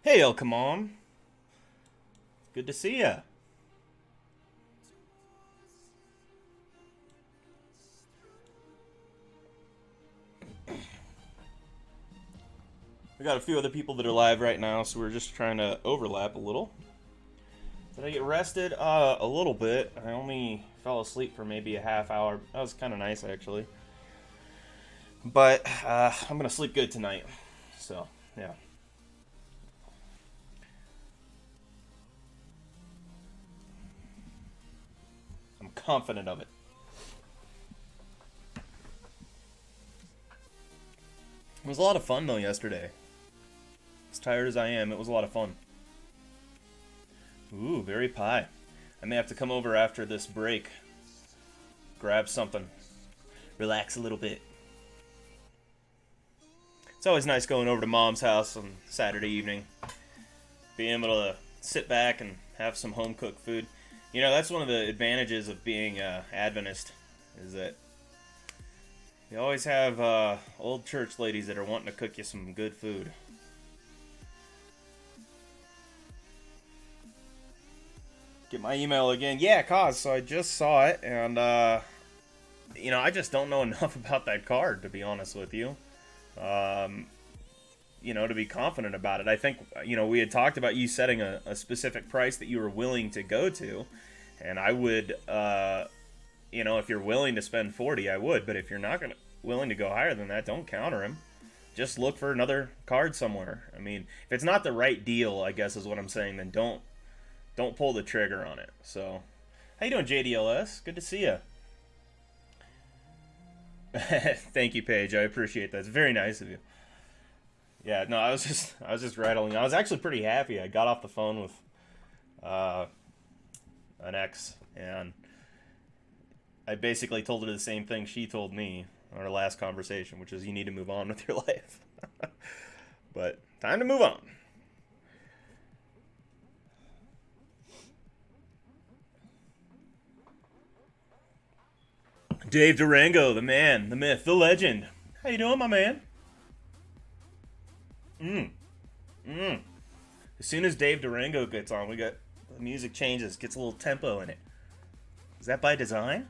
Hey, El Kamam. Good to see ya. We got a few other people that are live right now, so we're just trying to overlap a little. Did I get rested? A little bit. I only fell asleep for maybe a half hour. That was kind of nice, actually. But I'm gonna sleep good tonight. So yeah, I'm confident of it. It was a lot of fun though yesterday. As tired as I am, it was a lot of fun. Ooh, berry pie. I may have to come over after this break, grab something, relax a little bit. It's always nice going over to Mom's house on Saturday evening, being able to sit back and have some home cooked food. You know, that's one of the advantages of being Adventist, is that you always have old church ladies that are wanting to cook you some good food. Get my email again. Yeah, cause so I just saw it, and I just don't know enough about that card to be honest with you. Um, to be confident about it. I think we had talked about you setting a specific price that you were willing to go to, and I would, if you're willing to spend 40, I would. But if you're not willing to go higher than that, don't counter him. Just look for another card somewhere. I mean, if it's not the right deal, I guess is what I'm saying, then don't pull the trigger on it. So, how you doing, JDLS? Good to see you. Thank you, Paige. I appreciate that. It's very nice of you. Yeah, no, I was just rattling. I was actually pretty happy. I got off the phone with uh, an ex, and I basically told her the same thing she told me on our last conversation, which is you need to move on with your life. But time to move on. Dave Durango, the man, the myth, the legend. How you doing, my man? Mm, mm. As soon as Dave Durango gets on, we got the music changes, gets a little tempo in it. Is that by design?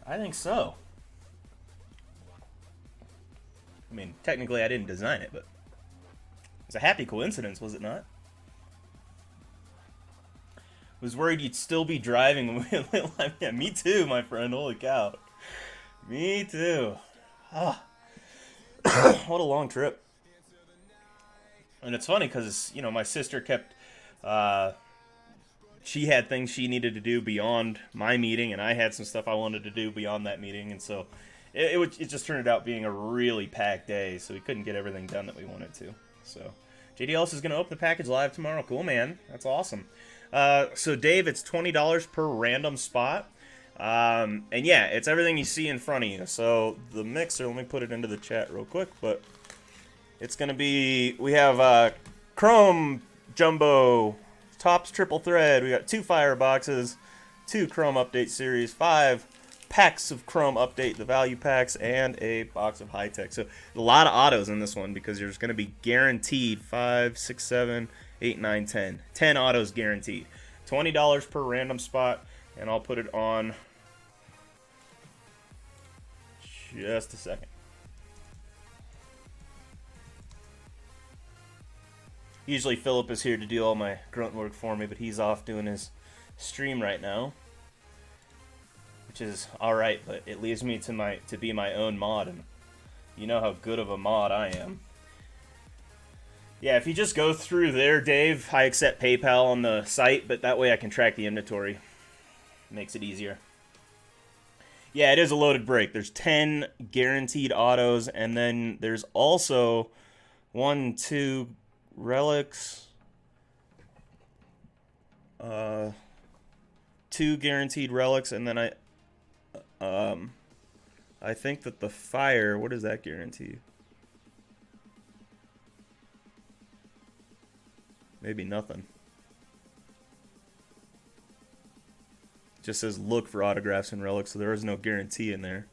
I think so. I mean, technically, I didn't design it, but it's a happy coincidence, was it not? Was worried you'd still be driving. Yeah, me too, my friend. Holy cow. Me too. Ah, what a long trip. And it's funny because my sister kept. Uh, she had things she needed to do beyond my meeting, and I had some stuff I wanted to do beyond that meeting, and so it just turned out being a really packed day. So we couldn't get everything done that we wanted to. So JDLS is going to open the package live tomorrow. Cool, man. That's awesome. So Dave, it's $20 per random spot. And yeah, it's everything you see in front of you. So the mixer, let me put it into the chat real quick, but it's going to be, we have Chrome Jumbo, Tops Triple Thread. We got 2 Fireboxes, 2 Chrome Update Series, 5 packs of Chrome Update, the value packs, and a box of high tech. So a lot of autos in this one because there's going to be guaranteed 5, 6, 7, 8, 9, 10. 10 autos guaranteed. $20 per random spot, and I'll put it on just a second. Usually Philip is here to do all my grunt work for me, but he's off doing his stream right now, which is all right. But it leaves me to be my own mod, and you know how good of a mod I am. Yeah, if you just go through there, Dave, I accept PayPal on the site, but that way I can track the inventory. Makes it easier. Yeah, it is a loaded break. There's 10 guaranteed autos, and then there's also 1, 2 relics, 2 guaranteed relics, and then I think that the fire, what does that guarantee? Maybe nothing. It just says look for autographs and relics, so there is no guarantee in there.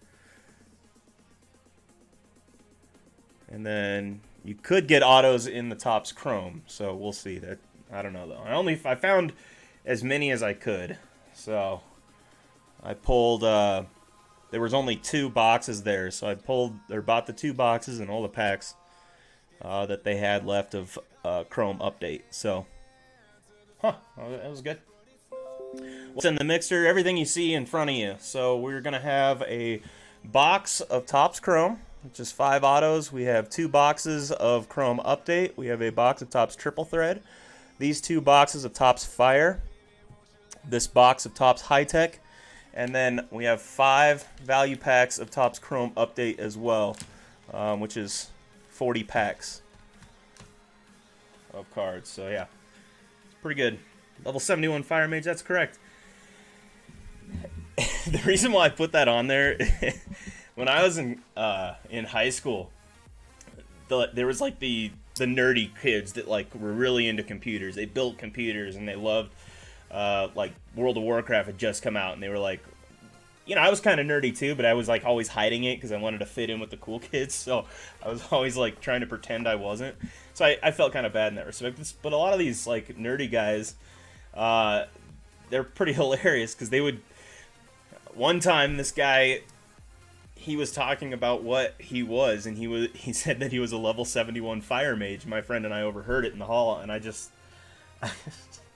And then You could get autos in the Topps Chrome, so we'll see. That I don't know though. I found as many as I could, so I pulled. There was only 2 boxes there, so I pulled or bought the 2 boxes and all the packs that they had left of Chrome Update. So, that was good. What's in the mixer? Everything you see in front of you. So we're gonna have a box of Topps Chrome, which is 5 autos. We have 2 boxes of Chrome Update. We have a box of Topps Triple Thread. These 2 boxes of Topps Fire. This box of Topps High Tech. And then we have 5 value packs of Topps Chrome Update as well, which is 40 packs of cards. So yeah, pretty good. Level 71 Fire Mage, that's correct. The reason why I put that on there, when I was in high school, there was like the nerdy kids that like were really into computers. They built computers and they loved like World of Warcraft had just come out, and they were like, you know, I was kind of nerdy too, but I was like always hiding it because I wanted to fit in with the cool kids. So I was always like trying to pretend I wasn't. So I felt kind of bad in that respect. But a lot of these like nerdy guys, they're pretty hilarious because they would. One time, this guy, he was talking about what he was, and he said that he was a level 71 Fire Mage. My friend and I overheard it in the hall, and I just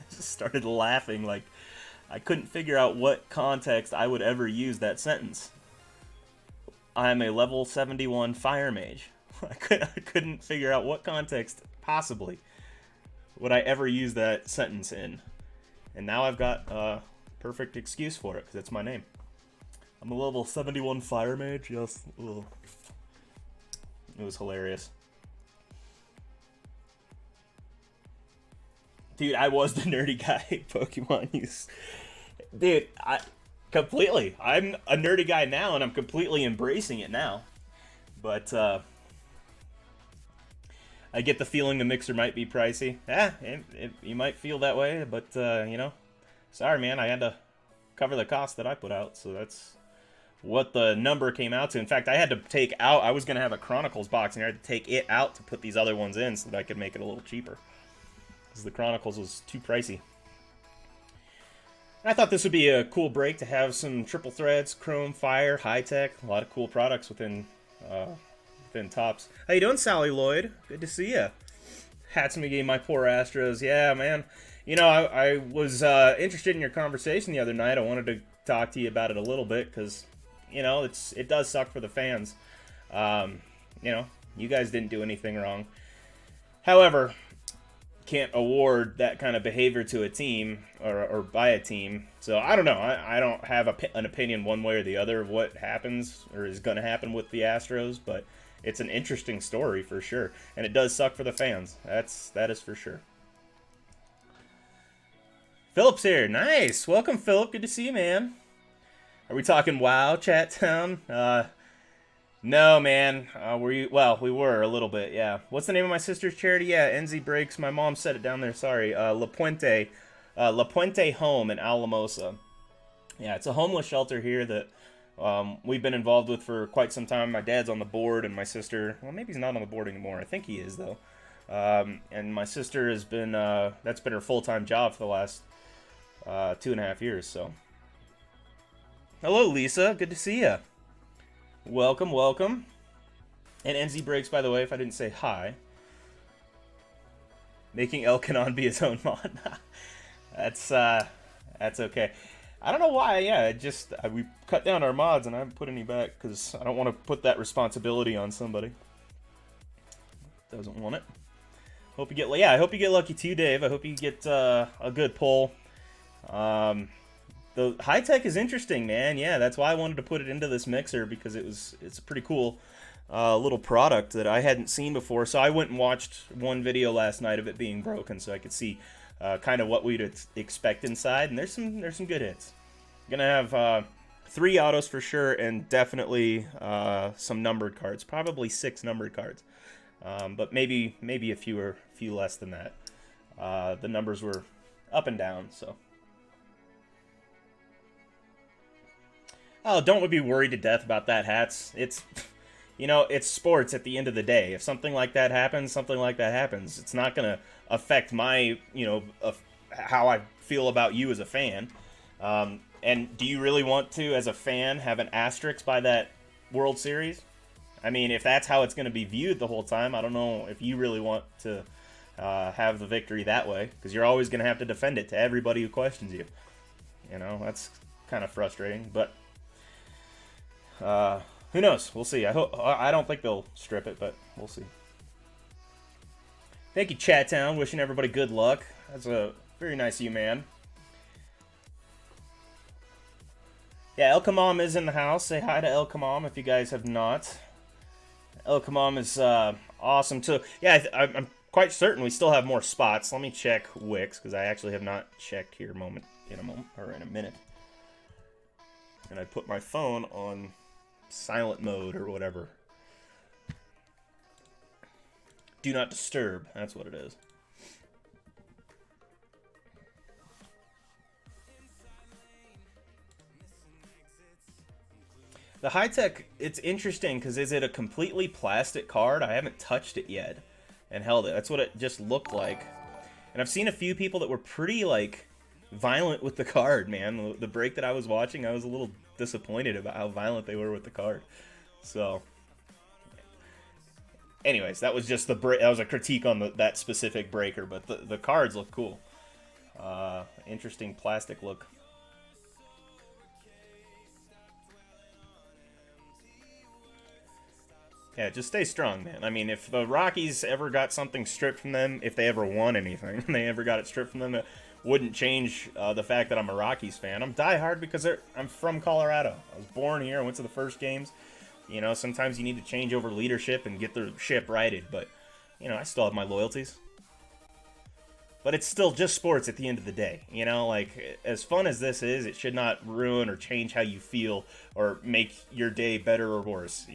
started laughing. Like, I couldn't figure out what context I would ever use that sentence. I'm a level 71 Fire Mage. I couldn't figure out what context possibly would I ever use that sentence in. And now I've got a perfect excuse for it, because it's my name. I'm a level 71 Fire Mage, yes. Ugh. It was hilarious. Dude, I was the nerdy guy Pokemon use. Dude, I'm a nerdy guy now, and I'm completely embracing it now. But, I get the feeling the mixer might be pricey. You might feel that way, but, you know, sorry, man, I had to cover the cost that I put out, so that's what the number came out to. In fact, I had to take out, I was going to have a Chronicles box, and I had to take it out to put these other ones in so that I could make it a little cheaper, because the Chronicles was too pricey. And I thought this would be a cool break to have some Triple Threads, Chrome, Fire, High Tech, a lot of cool products within Topps. How you doing, Sally Lloyd? Good to see you. Hats McGee, my poor Astros. Yeah, man. You know, I was interested in your conversation the other night. I wanted to talk to you about it a little bit because, you know, it does suck for the fans. You know, you guys didn't do anything wrong. However, can't award that kind of behavior to a team or by a team. So I don't know. I don't have an opinion one way or the other of what happens or is going to happen with the Astros, but it's an interesting story for sure, and it does suck for the fans. That is for sure. Philip's here. Nice. Welcome, Philip. Good to see you, man. Are we talking WoW, Chat Town? No, man. Were you? Well, we were a little bit, yeah. What's the name of my sister's charity? Yeah, NZ Breaks. My mom said it down there. Sorry. La Puente Home in Alamosa. Yeah, it's a homeless shelter here that we've been involved with for quite some time. My dad's on the board, and my sister, well, maybe he's not on the board anymore. I think he is, though. And my sister has been, that's been her full-time job for the last 2.5 years, so. Hello, Lisa. Good to see you. Welcome, welcome. And NZ Breaks, by the way, if I didn't say hi. Making Elkanon be his own mod. That's okay. I don't know why, yeah, we cut down our mods and I haven't put any back because I don't want to put that responsibility on somebody. Doesn't want it. I hope you get lucky too, Dave. I hope you get a good pull. The High Tech is interesting, man. Yeah, that's why I wanted to put it into this mixer, because it's a pretty cool little product that I hadn't seen before. So I went and watched one video last night of it being broken, so I could see kind of what we'd expect inside. And there's some good hits. Gonna have 3 autos for sure, and definitely some numbered cards. Probably 6 numbered cards, but maybe a few less than that. The numbers were up and down, so. Oh, don't be worried to death about that, Hats. it's sports at the end of the day. If something like that happens, something like that happens. It's not going to affect my, how I feel about you as a fan. And do you really want to, as a fan, have an asterisk by that World Series? I mean, if that's how it's going to be viewed the whole time, I don't know if you really want to have the victory that way, because you're always going to have to defend it to everybody who questions you. That's kind of frustrating, but who knows? We'll see. I don't think they'll strip it, but we'll see. Thank you, Chat Town. Wishing everybody good luck. That's a very nice of you, man. Yeah, El Kamam is in the house. Say hi to El Kamam if you guys have not. El Kamam is awesome too. Yeah, I'm quite certain we still have more spots. Let me check Wix, because I actually have not checked here in a minute. And I put my phone on silent mode or whatever. Do not disturb. That's what it is. The high-tech, it's interesting because is it a completely plastic card? I haven't touched it yet and held it. That's what it just looked like. And I've seen a few people that were pretty, violent with the card, man. The break that I was watching, I was a little disappointed about how violent they were with the card. So, anyways, that was just that was a critique on that specific breaker, but the cards look cool. Interesting plastic look. Yeah, just stay strong, man. I mean, if the Rockies ever got something stripped from them, if they ever won anything, and they ever got it stripped from them, it wouldn't change the fact that I'm a Rockies fan. I'm diehard because I'm from Colorado. I was born here. I went to the first games. Sometimes you need to change over leadership and get the ship righted, but, I still have my loyalties. But it's still just sports at the end of the day. As fun as this is, it should not ruin or change how you feel or make your day better or worse.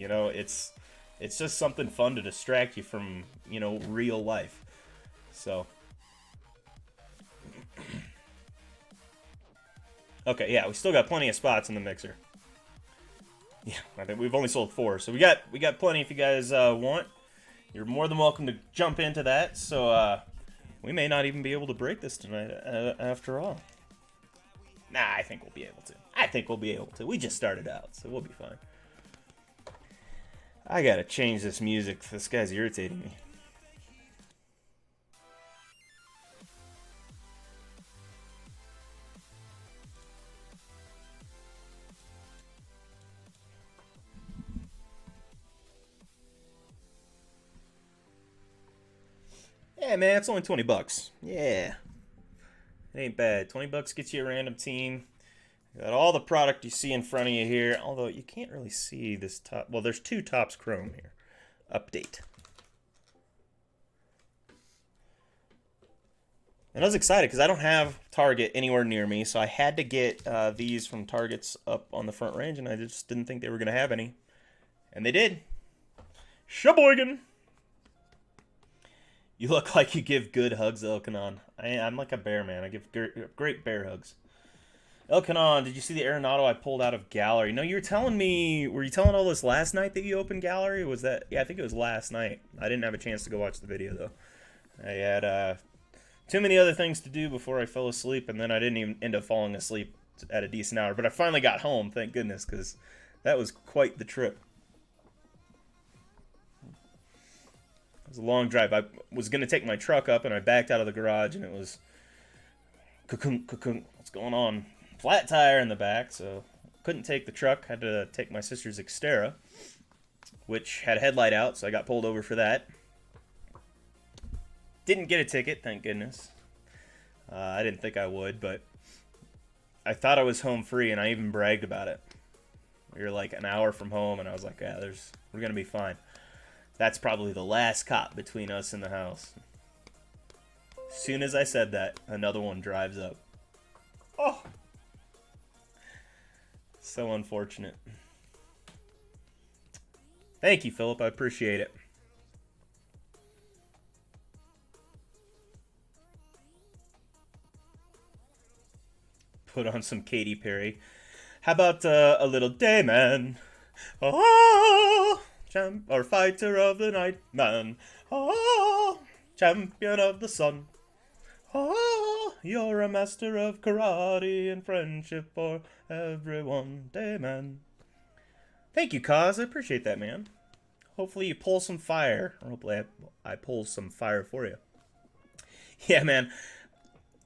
It's just something fun to distract you from, real life. So. Okay, yeah, we still got plenty of spots in the mixer. Yeah, I think we've only sold 4, so we got plenty if you guys want. You're more than welcome to jump into that. So we may not even be able to break this tonight after all. Nah, I think we'll be able to. We just started out, so we'll be fine. I gotta change this music. This guy's irritating me. Yeah, man, it's only $20. Yeah. It ain't bad. $20 gets you a random team. Got all the product you see in front of you here, although you can't really see this top. Well, there's 2 Topps Chrome here. Update. And I was excited because I don't have Target anywhere near me, so I had to get these from Targets up on the Front Range, and I just didn't think they were going to have any. And they did. Sheboygan! You look like you give good hugs, Elkanon. I'm like a bear, man. I give great bear hugs. Elkanon, did you see the Arenado I pulled out of Gallery? No, you were telling me... Were you telling all this last night that you opened Gallery? Was that... Yeah, I think it was last night. I didn't have a chance to go watch the video, though. I had too many other things to do before I fell asleep, and then I didn't even end up falling asleep at a decent hour. But I finally got home, thank goodness, because that was quite the trip. It was a long drive. I was going to take my truck up, and I backed out of the garage, and it was... What's going on? Flat tire in the back, so couldn't take the truck. Had to take my sister's Xterra, which had a headlight out, so I got pulled over for that. Didn't get a ticket, thank goodness. I didn't think I would, but I thought I was home free, and I even bragged about it. We were like an hour from home, and I was like, yeah, we're going to be fine. That's probably the last cop between us and the house. As soon as I said that, another one drives up. Oh! So unfortunate. Thank you, Philip. I appreciate it. Put on some Katy Perry. How about a little Dayman? Oh! or fighter of the night, man. Ah, champion of the sun. Ah, you're a master of karate and friendship for everyone, day man. Thank you, Kaz. I appreciate that, man. Hopefully you pull some fire. Or hopefully I pull some fire for you. Yeah, man.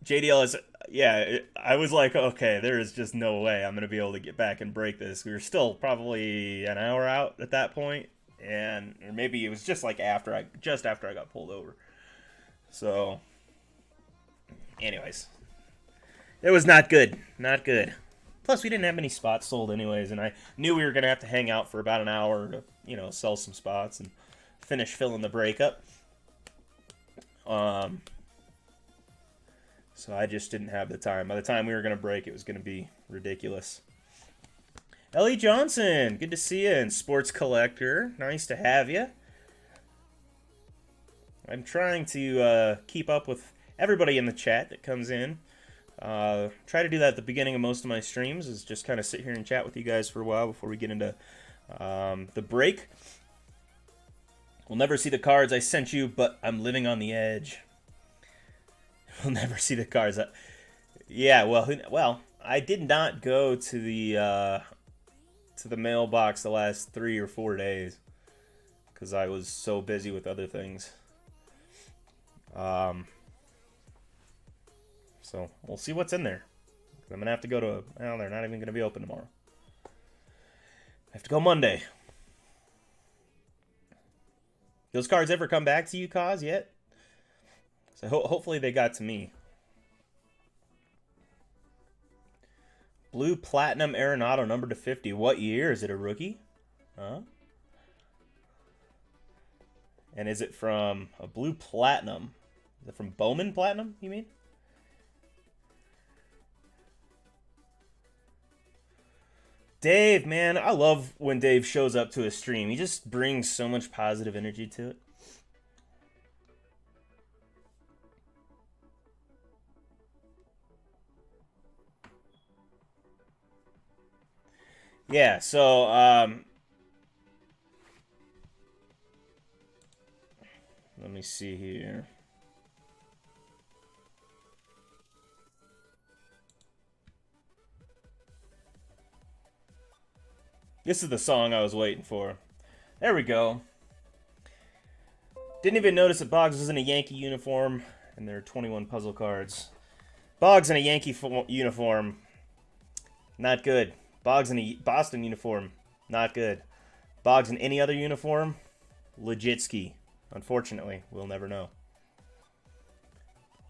JDL is... Yeah, I was like, okay, there is just no way I'm going to be able to get back and break this. We were still probably an hour out at that point. And or maybe it was just like after I got pulled over. So, anyways. It was not good. Not good. Plus, we didn't have many spots sold anyways, and I knew we were going to have to hang out for about an hour to, you know, sell some spots and finish filling the breakup. So I just didn't have the time. By the time we were going to break, it was going to be ridiculous. Ellie Johnson, good to see you. And Sports Collector, nice to have you. I'm trying to keep up with everybody in the chat that comes in. Try to do that at the beginning of most of my streams, is just kind of sit here and chat with you guys for a while before we get into the break. We'll never see the cards I sent you, but I'm living on the edge. We'll never see the cards. Yeah, well, I did not go to the mailbox the last 3 or 4 days because I was so busy with other things. So we'll see what's in there. I'm gonna have to go to. Well, they're not even gonna be open tomorrow. I have to go Monday. Those cards ever come back to you, Kaz, yet? So hopefully they got to me. Blue Platinum Arenado, number to 50. What year? Is it a rookie? Huh? And is it from a Blue Platinum? Is it from Bowman Platinum, you mean? Dave, man, I love when Dave shows up to a stream. He just brings so much positive energy to it. Yeah, so, let me see here. This is the song I was waiting for. There we go. Didn't even notice that Boggs was in a Yankee uniform, and there are 21 puzzle cards. Boggs in a Yankee uniform, not good. Boggs in a Boston uniform, not good. Boggs in any other uniform, legit ski. Unfortunately, we'll never know.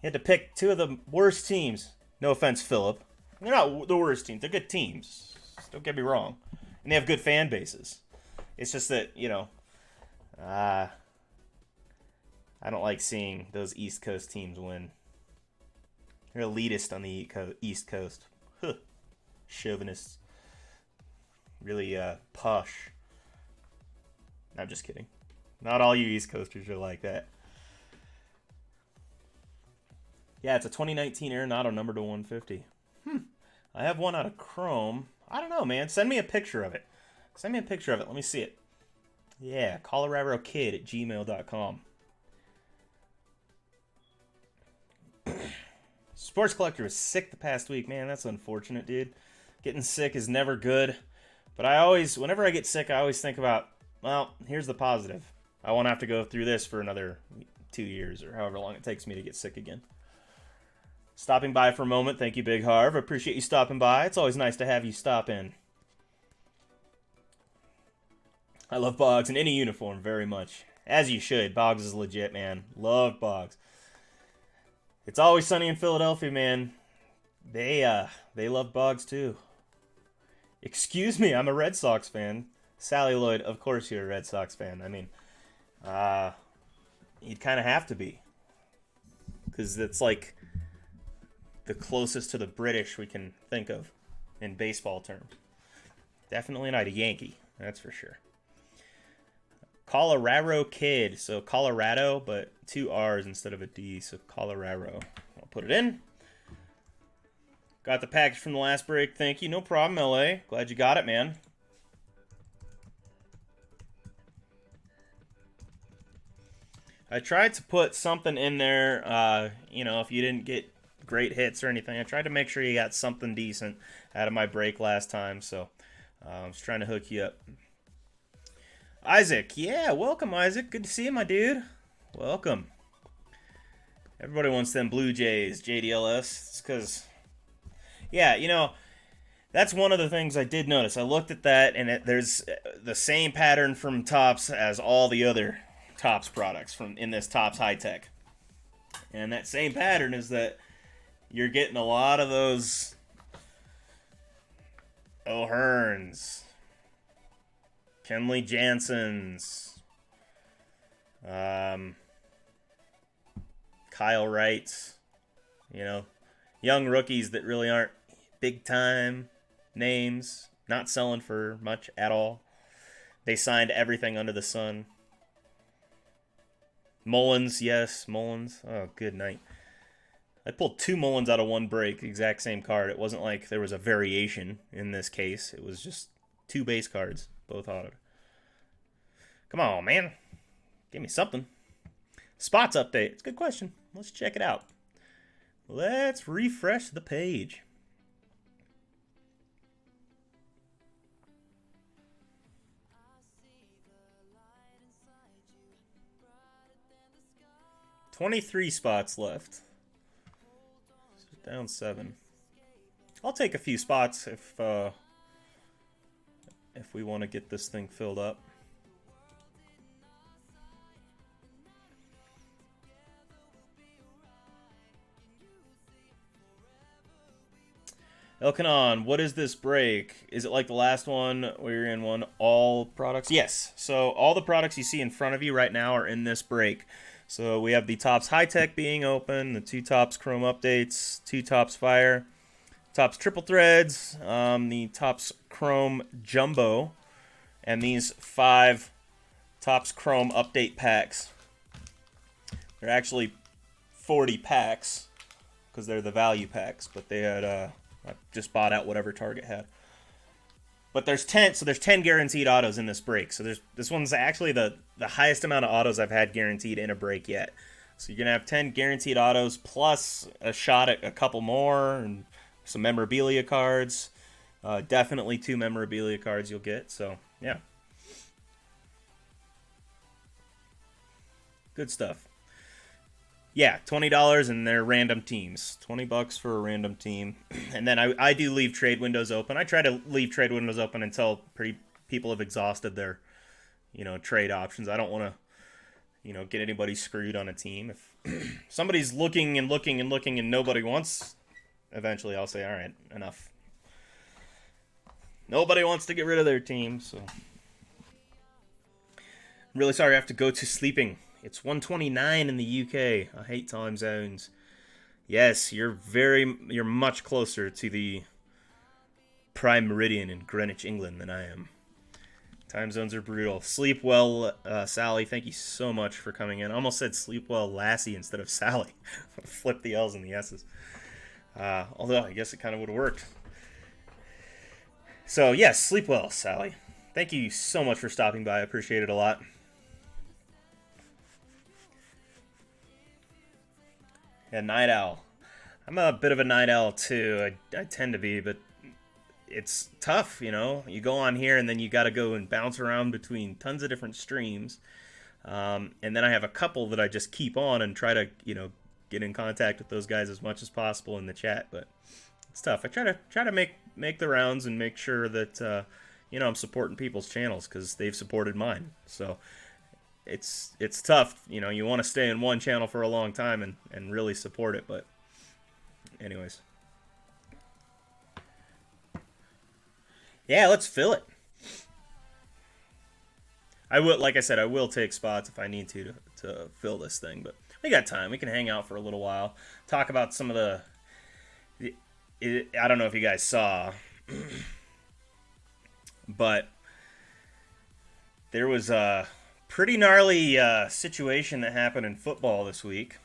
He had to pick two of the worst teams. No offense, Philip. They're not the worst teams. They're good teams. Don't get me wrong. And they have good fan bases. It's just that, you know, I don't like seeing those East Coast teams win. They're elitist on the East Coast. Huh. Chauvinists. Really posh. I'm just kidding. Not all you East Coasters are like that. Yeah, it's a 2019 Arenado number to 150. I have one out of Chrome. I don't know, man. Send me a picture of it. Send me a picture of it. Let me see it. Yeah, ColoradoKid@gmail.com. Sports Collector was sick the past week. Man, that's unfortunate, dude. Getting sick is never good. But whenever I get sick, I always think about, well, here's the positive. I won't have to go through this for another 2 years or however long it takes me to get sick again. Stopping by for a moment. Thank you, Big Harv. I appreciate you stopping by. It's always nice to have you stop in. I love Boggs in any uniform very much. As you should. Boggs is legit, man. Love Boggs. It's always sunny in Philadelphia, man. They love Boggs too. Excuse me, I'm a Red Sox fan. Sally Lloyd, of course you're a Red Sox fan. I mean, you'd kind of have to be. Because it's like the closest to the British we can think of in baseball terms. Definitely not a Yankee, that's for sure. Colorado Kid, so Colorado, but 2 R's instead of a D, so Colorado. I'll put it in. Got the package from the last break, thank you. No problem, LA. Glad you got it, man. I tried to put something in there, you know, if you didn't get great hits or anything. I tried to make sure you got something decent out of my break last time, so I was trying to hook you up. Isaac, yeah, welcome, Isaac. Good to see you, my dude. Welcome. Everybody wants them Blue Jays, JDLS. It's because, yeah, you know, that's one of the things I did notice. I looked at that, and there's the same pattern from Topps as all the other Topps products from in this Topps High Tech. And that same pattern is that you're getting a lot of those O'Hearns, Kenley Jansen's, Kyle Wrights, you know, young rookies that really aren't big time names, not selling for much at all. They signed everything under the sun. Mullins, yes, Mullins. Oh, good night. I pulled 2 Mullins out of one break, exact same card. It wasn't like there was a variation in this case. It was just 2 base cards, both autoed. Come on, man. Give me something. Spots update. It's a good question. Let's check it out. Let's refresh the page. $23 spots left. Down 7. I'll take a few spots if we want to get this thing filled up. Elkanon, what is this break? Is it like the last one where you're in one all products? Yes. So all the products you see in front of you right now are in this break. So we have the Topps High Tech being open, the 2 Topps Chrome updates, 2 Topps Fire, Topps Triple Threads, the Topps Chrome Jumbo, and these 5 Topps Chrome update packs. They're actually 40 packs because they're the value packs, but they had I just bought out whatever Target had. But there's 10, so there's 10 guaranteed autos in this break. So this one's actually the highest amount of autos I've had guaranteed in a break yet. So you're gonna have 10 guaranteed autos plus a shot at a couple more and some memorabilia cards. Definitely 2 memorabilia cards you'll get. So yeah, good stuff. Yeah, $20 and they're random teams. $20 for a random team. And then I do leave trade windows open. I try to leave trade windows open until people have exhausted their, you know, trade options. I don't want to, you know, get anybody screwed on a team. If somebody's looking and looking and looking and nobody wants, eventually I'll say, all right, enough. Nobody wants to get rid of their team, so. I'm really sorry I have to go to sleeping. It's 1:29 in the UK. I hate time zones. Yes, you're much closer to the prime meridian in Greenwich, England than I am. Time zones are brutal. Sleep well, Sally. Thank you so much for coming in. I almost said sleep well, Lassie, instead of Sally. Flip the L's and the S's. Although I guess it kind of would have worked. So yes, sleep well, Sally. Thank you so much for stopping by. I appreciate it a lot. Yeah, night owl. I'm a bit of a night owl too. I tend to be, but it's tough, you know. You go on here and then you got to go and bounce around between tons of different streams. And then I have a couple that I just keep on and try to, you know, get in contact with those guys as much as possible in the chat. But it's tough. I try to make the rounds and make sure that you know, I'm supporting people's channels because they've supported mine. So it's tough, you know. You want to stay in one channel for a long time and really support it, but anyways, yeah, let's fill it. I will, like I said, I will take spots if I need to fill this thing, but we got time. We can hang out for a little while, talk about some of the I don't know if you guys saw, but there was a pretty gnarly situation that happened in football this week.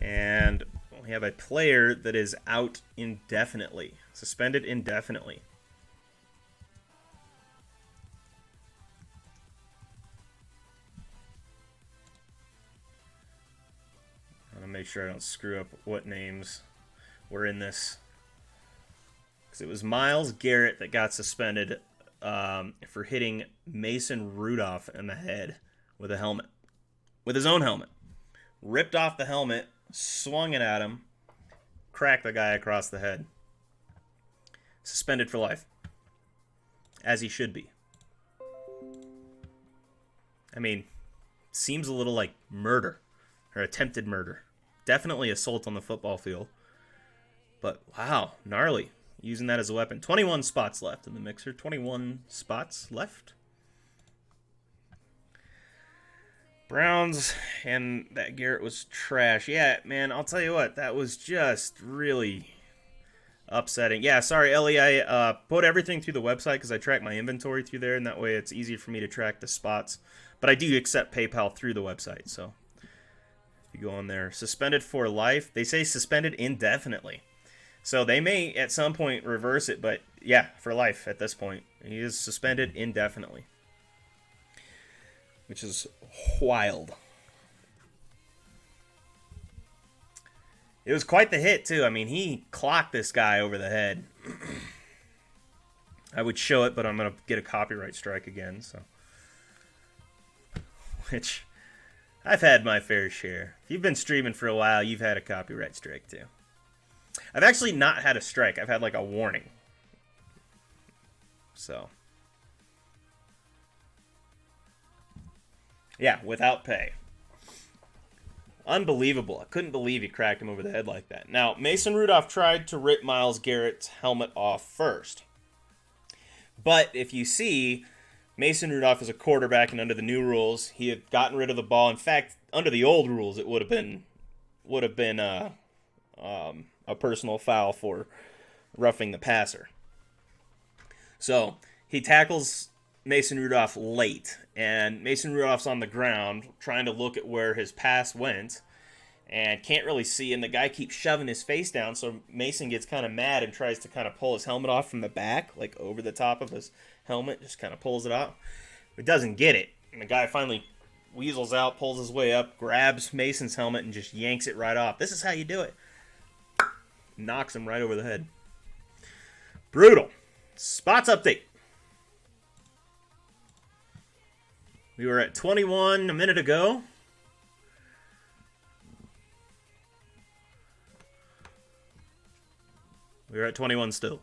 And we have a player that is out indefinitely, suspended indefinitely. make sure I don't screw up what names were in this. Because it was Myles Garrett that got suspended for hitting Mason Rudolph in the head with a helmet. With his own helmet. Ripped off the helmet, swung it at him, cracked the guy across the head. Suspended for life. As he should be. I mean, seems a little like murder. Or attempted murder. Definitely assault on the football field. But, wow, gnarly. Using that as a weapon. 21 spots left in the mixer. 21 spots left. Browns, and that Garrett was trash. Yeah, man, I'll tell you what. That was just really upsetting. Yeah, sorry, Ellie. I put everything through the website because I track my inventory through there, and that way it's easier for me to track the spots. But I do accept PayPal through the website, so if you go on there. Suspended for life. They say suspended indefinitely. So they may at some point reverse it, but yeah, for life at this point. He is suspended indefinitely. Which is wild. It was quite the hit, too. I mean, he clocked this guy over the head. I would show it, but I'm going to get a copyright strike again, so. Which, I've had my fair share. If you've been streaming for a while, you've had a copyright strike, too. I've actually not had a strike. I've had, like, a warning. So. Yeah, without pay. Unbelievable. I couldn't believe he cracked him over the head like that. Now, Mason Rudolph tried to rip Myles Garrett's helmet off first. But if you see, Mason Rudolph is a quarterback, and under the new rules, he had gotten rid of the ball. In fact, under the old rules, it would have been a personal foul for roughing the passer. So, he tackles Mason Rudolph late, and Mason Rudolph's on the ground trying to look at where his pass went and can't really see, and the guy keeps shoving his face down, so Mason gets kind of mad and tries to kind of pull his helmet off from the back, like over the top of his helmet, just kind of pulls it off. But doesn't get it, and the guy finally weasels out, pulls his way up, grabs Mason's helmet, and just yanks it right off. This is how you do it. Knocks him right over the head. Brutal. Spots update. We were at 21 a minute ago. We were at 21 still.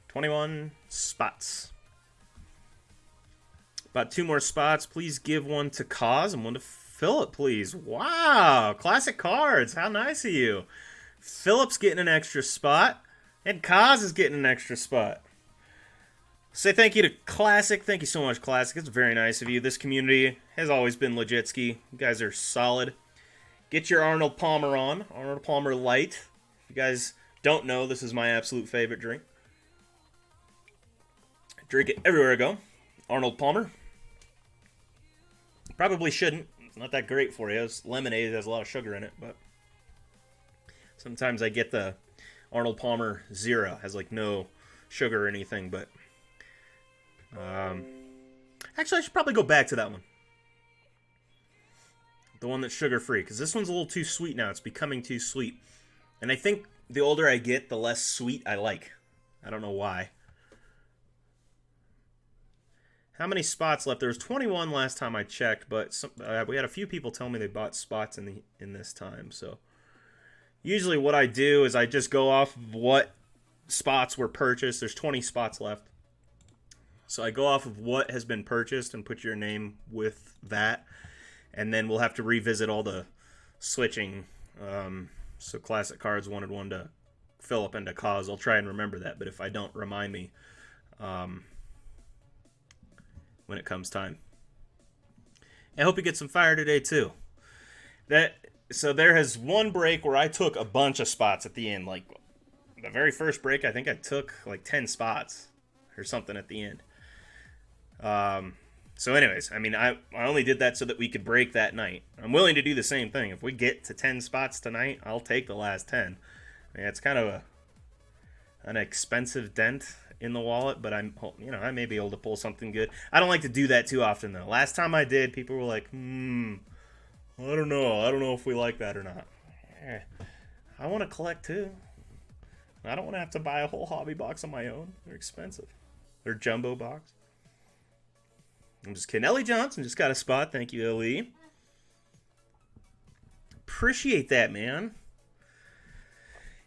21 spots. About 2 more spots. Please give one to Cause and one to Philip, please. Wow. Classic cards. How nice of you. Philip's getting an extra spot. And Cause is getting an extra spot. Say thank you to Classic. Thank you so much, Classic. It's very nice of you. This community has always been legit-ski. You guys are solid. Get your Arnold Palmer on. Arnold Palmer Light. If you guys don't know, this is my absolute favorite drink. I drink it everywhere I go. Arnold Palmer. Probably shouldn't. It's not that great for you. It's lemonade. It has a lot of sugar in it, but sometimes I get the Arnold Palmer Zero. It has like no sugar or anything, but actually, I should probably go back to that one. The one that's sugar-free, because this one's a little too sweet now. It's becoming too sweet. And I think the older I get, the less sweet I like. I don't know why. How many spots left? There was 21 last time I checked, but we had a few people tell me they bought spots in this time. So usually what I do is I just go off of what spots were purchased. There's 20 spots left. So I go off of what has been purchased and put your name with that. And then we'll have to revisit all the switching. So Classic Cards wanted one to Philip and to Cause. I'll try and remember that. But if I don't, remind me when it comes time. I hope you get some fire today too. So there has one break where I took a bunch of spots at the end. Like the very first break, I think I took like 10 spots or something at the end. So anyways, I mean, I only did that so that we could break that night. I'm willing to do the same thing. If we get to 10 spots tonight, I'll take the last 10. I mean, it's kind of an expensive dent in the wallet, but I may be able to pull something good. I don't like to do that too often, though. Last time I did, people were like, I don't know. I don't know if we like that or not. Eh, I want to collect too. I don't want to have to buy a whole hobby box on my own. They're expensive. They're jumbo box. I'm just kidding. Ellie Johnson just got a spot. Thank you, Ellie. Appreciate that, man.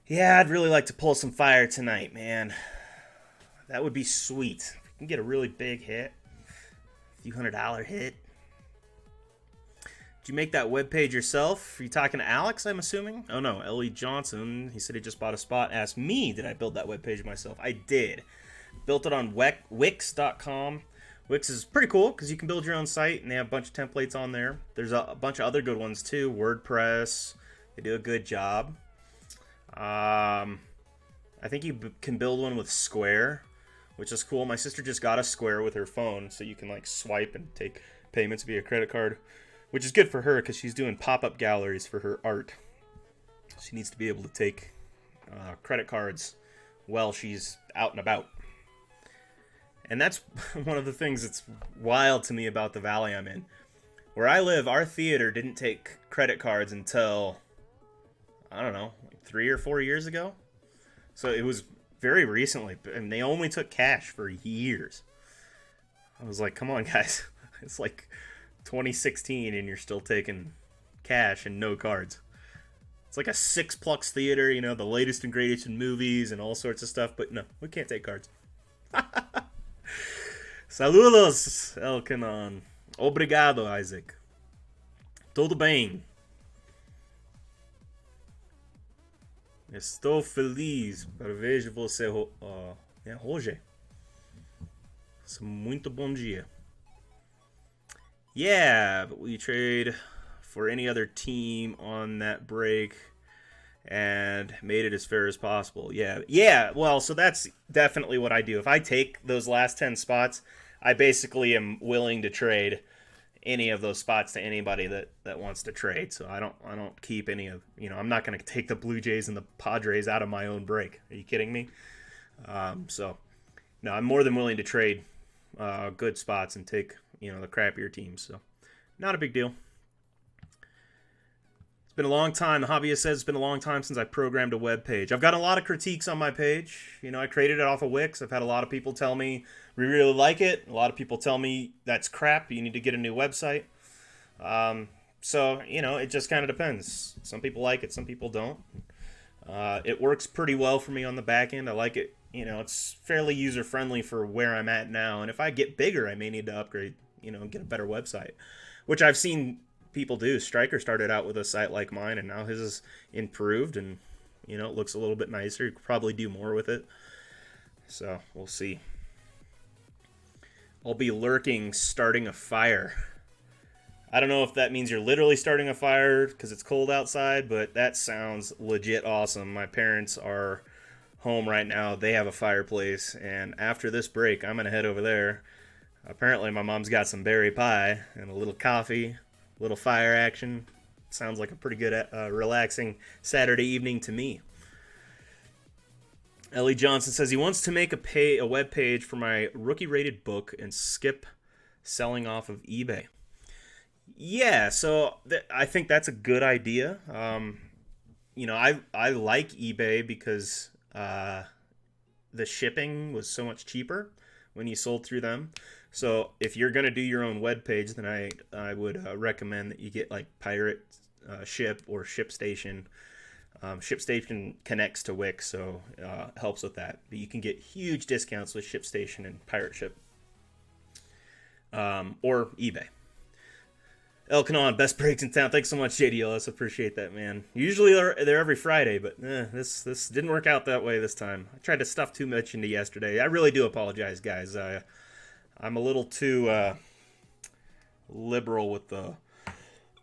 Yeah, I'd really like to pull some fire tonight, man. That would be sweet. If we can get a really big hit, a few $100 hit. Did you make that webpage yourself? Are you talking to Alex, I'm assuming? Oh no, Ellie Johnson. He said he just bought a spot. Asked me, did I build that webpage myself? I did. Built it on Wix.com. Wix is pretty cool because you can build your own site and they have a bunch of templates on there. There's a bunch of other good ones too. WordPress. They do a good job. I think you can build one with Square, which is cool. My sister just got a Square with her phone, so you can like swipe and take payments via credit card, which is good for her because she's doing pop-up galleries for her art. She needs to be able to take credit cards while she's out and about. And that's one of the things that's wild to me about the valley I'm in. Where I live, our theater didn't take credit cards until, I don't know, like 3 or 4 years ago. So it was very recently, and they only took cash for years. I was like, come on, guys. It's like 2016, and you're still taking cash and no cards. It's like a six-plex theater, you know, the latest and greatest in movies and all sorts of stuff, but no, we can't take cards. Saludos, Elkanon. Obrigado, Isaac. Tudo bem. Estou feliz para ver você hoje. Muito bom dia. Yeah, but we trade for any other team on that break and made it as fair as possible. Yeah. Well, so that's definitely what I do. If I take those last 10 spots, I basically am willing to trade any of those spots to anybody that wants to trade. So I don't keep any of, I'm not going to take the Blue Jays and the Padres out of my own break. Are you kidding me? So no, I'm more than willing to trade good spots and take, the crappier teams. So not a big deal. It's been a long time. The hobbyist says it's been a long time since I programmed a web page. I've got a lot of critiques on my page. I created it off of Wix. I've had a lot of people tell me we really like it. A lot of people tell me that's crap. You need to get a new website. So, it just kind of depends. Some people like it. Some people don't. It works pretty well for me on the back end. I like it. It's fairly user-friendly for where I'm at now. And if I get bigger, I may need to upgrade, and get a better website, which I've seen people do. Stryker started out with a site like mine, and now his is improved, and it looks a little bit nicer. You could probably do more with it. So we'll see. I'll be lurking, starting a fire. I don't know if that means you're literally starting a fire because it's cold outside, but that sounds legit awesome. My parents are home right now. They have a fireplace, and after this break, I'm gonna head over there. Apparently, my mom's got some berry pie and a little coffee. Little fire action. Sounds like a pretty good, relaxing Saturday evening to me. Ellie Johnson says he wants to make a web page for my rookie-rated book and skip selling off of eBay. Yeah, so I think that's a good idea. I like eBay because the shipping was so much cheaper when you sold through them. So if you're going to do your own web page, then I would recommend that you get like Pirate Ship or ShipStation. ShipStation connects to Wix, so helps with that. But you can get huge discounts with ShipStation and Pirate Ship. Or eBay. Elkanon, best breaks in town. Thanks so much, JDLS. Appreciate that, man. Usually they're every Friday, but this didn't work out that way this time. I tried to stuff too much into yesterday. I really do apologize, guys. I'm a little too liberal with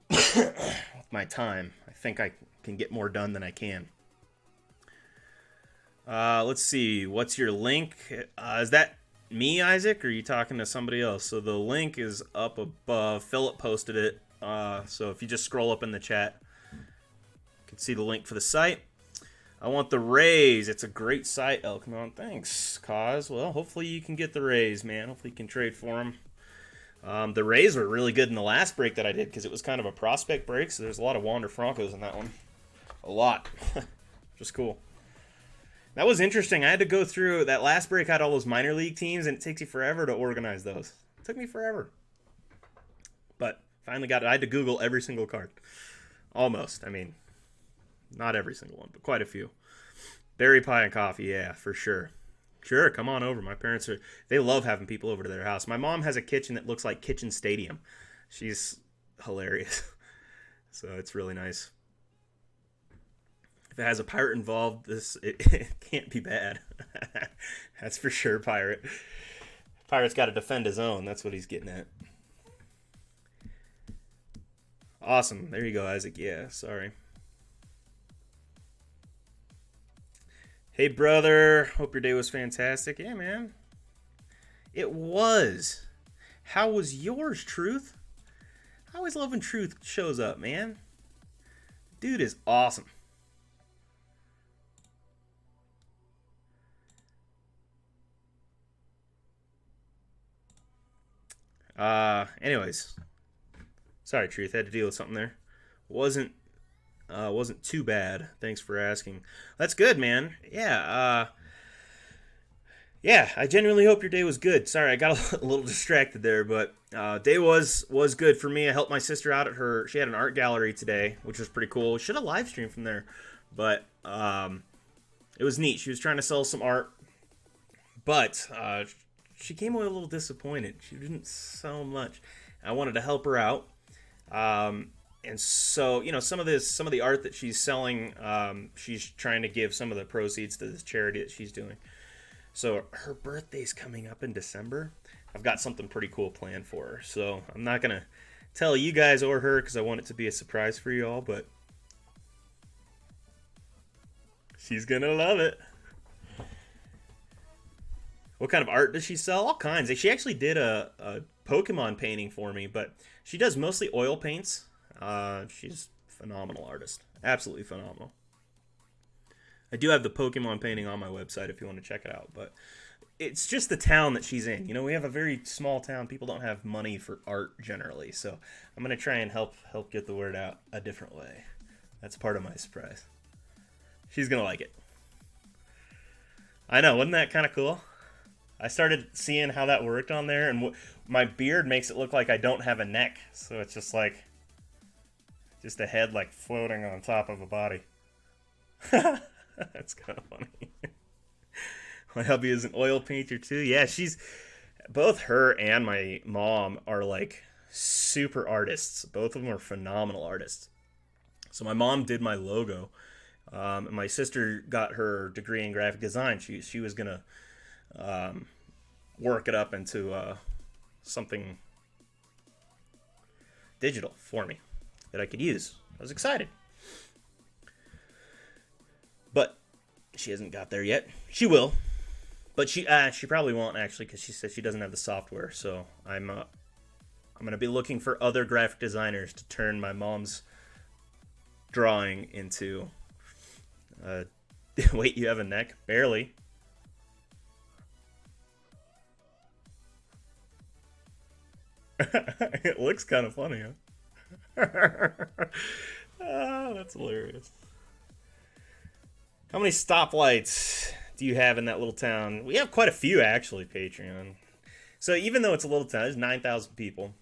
with my time. I think I can get more done than I can. Let's see. What's your link? Is that me, Isaac, or are you talking to somebody else? So the link is up above. Philip posted it. So if you just scroll up in the chat, you can see the link for the site. I want the Rays. It's a great site, Elkanon. Thanks, Cause. Well, hopefully you can get the Rays, man. Hopefully you can trade for them. The Rays were really good in the last break that I did because it was kind of a prospect break, so there's a lot of Wander Francos in that one. A lot. Just cool. That was interesting. I had to go through that last break, had all those minor league teams, and it takes you forever to organize those. It took me forever. But finally got it. I had to Google every single card. Almost. I mean, not every single one, but quite a few. Berry pie and coffee, yeah, for sure. Sure, come on over. My parents they love having people over to their house. My mom has a kitchen that looks like Kitchen Stadium. She's hilarious. So it's really nice. If it has a pirate involved, it can't be bad. That's for sure, pirate. Pirate's got to defend his own. That's what he's getting at. Awesome. There you go, Isaac. Yeah, sorry. Hey, brother. Hope your day was fantastic. Yeah, man. It was. How was yours, Truth? I always love when Truth shows up, man. Dude is awesome. Anyways. Sorry, Truth. Had to deal with something there. Wasn't too bad. Thanks for asking. That's good, man. Yeah, I genuinely hope your day was good. Sorry, I got a little distracted there, but day was good for me. I helped my sister out at she had an art gallery today, which was pretty cool. Should have live streamed from there, but it was neat. She was trying to sell some art, but she came away a little disappointed. She didn't sell much. I wanted to help her out. And so, some of the art that she's selling, she's trying to give some of the proceeds to this charity that she's doing. So her birthday's coming up in December. I've got something pretty cool planned for her. So I'm not going to tell you guys or her because I want it to be a surprise for you all, but she's going to love it. What kind of art does she sell? All kinds. She actually did a Pokemon painting for me, but she does mostly oil paints. She's a phenomenal artist. Absolutely phenomenal. I do have the Pokemon painting on my website if you want to check it out, but it's just the town that she's in. We have a very small town. People don't have money for art generally, so I'm going to try and help get the word out a different way. That's part of my surprise. She's going to like it. I know, wasn't that kind of cool? I started seeing how that worked on there, and my beard makes it look like I don't have a neck, so it's just like a head like floating on top of a body. That's kind of funny. My hubby is an oil painter too. Yeah, both her and my mom are like super artists. Both of them are phenomenal artists. So my mom did my logo, and my sister got her degree in graphic design. She was gonna work it up into something digital for me that I could use. I was excited. But she hasn't got there yet. She will. But she probably won't actually because she said she doesn't have the software. So I'm going to be looking for other graphic designers to turn my mom's drawing into wait, you have a neck? Barely. It looks kind of funny, huh? Oh, that's hilarious. How many stoplights do you have in that little town? We have quite a few, actually, Patreon. So even though it's a little town, there's 9,000 people.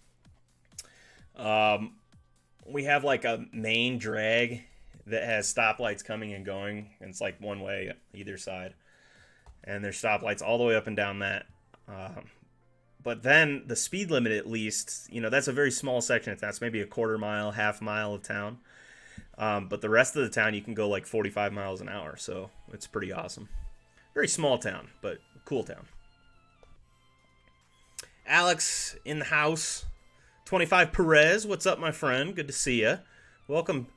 We have like a main drag that has stoplights coming and going. And it's like one way either side. And there's stoplights all the way up and down that. But then the speed limit, at least, that's a very small section. That's maybe a quarter mile, half mile of town. But the rest of the town, you can go like 45 miles an hour. So it's pretty awesome. Very small town, but cool town. Alex in the house. 25 Perez, what's up, my friend? Good to see you. Welcome,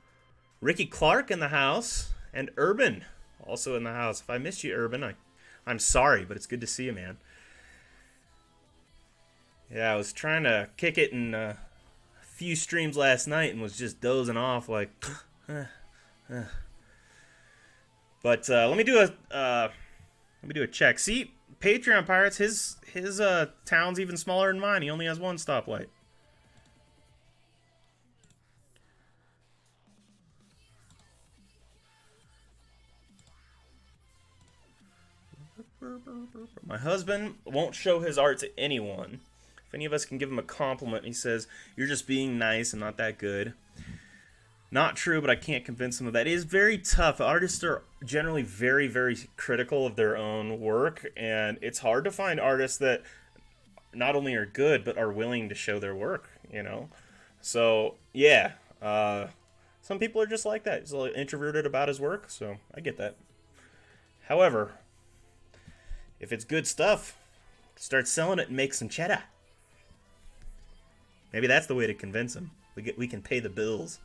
Ricky Clark in the house. And Urban also in the house. If I missed you, Urban, I'm sorry, but it's good to see you, man. Yeah, I was trying to kick it in a few streams last night and was just dozing off like... But let me do a check. See, Patreon Pirates, his town's even smaller than mine. He only has one stoplight. My husband won't show his art to anyone. If any of us can give him a compliment, he says, "You're just being nice and not that good." Not true, but I can't convince him of that. It is very tough. Artists are generally very, very critical of their own work, and it's hard to find artists that not only are good, but are willing to show their work, you know? So, yeah. Some people are just like that. He's a little introverted about his work, so I get that. However, if it's good stuff, start selling it and make some cheddar. Maybe that's the way to convince him. We can pay the bills.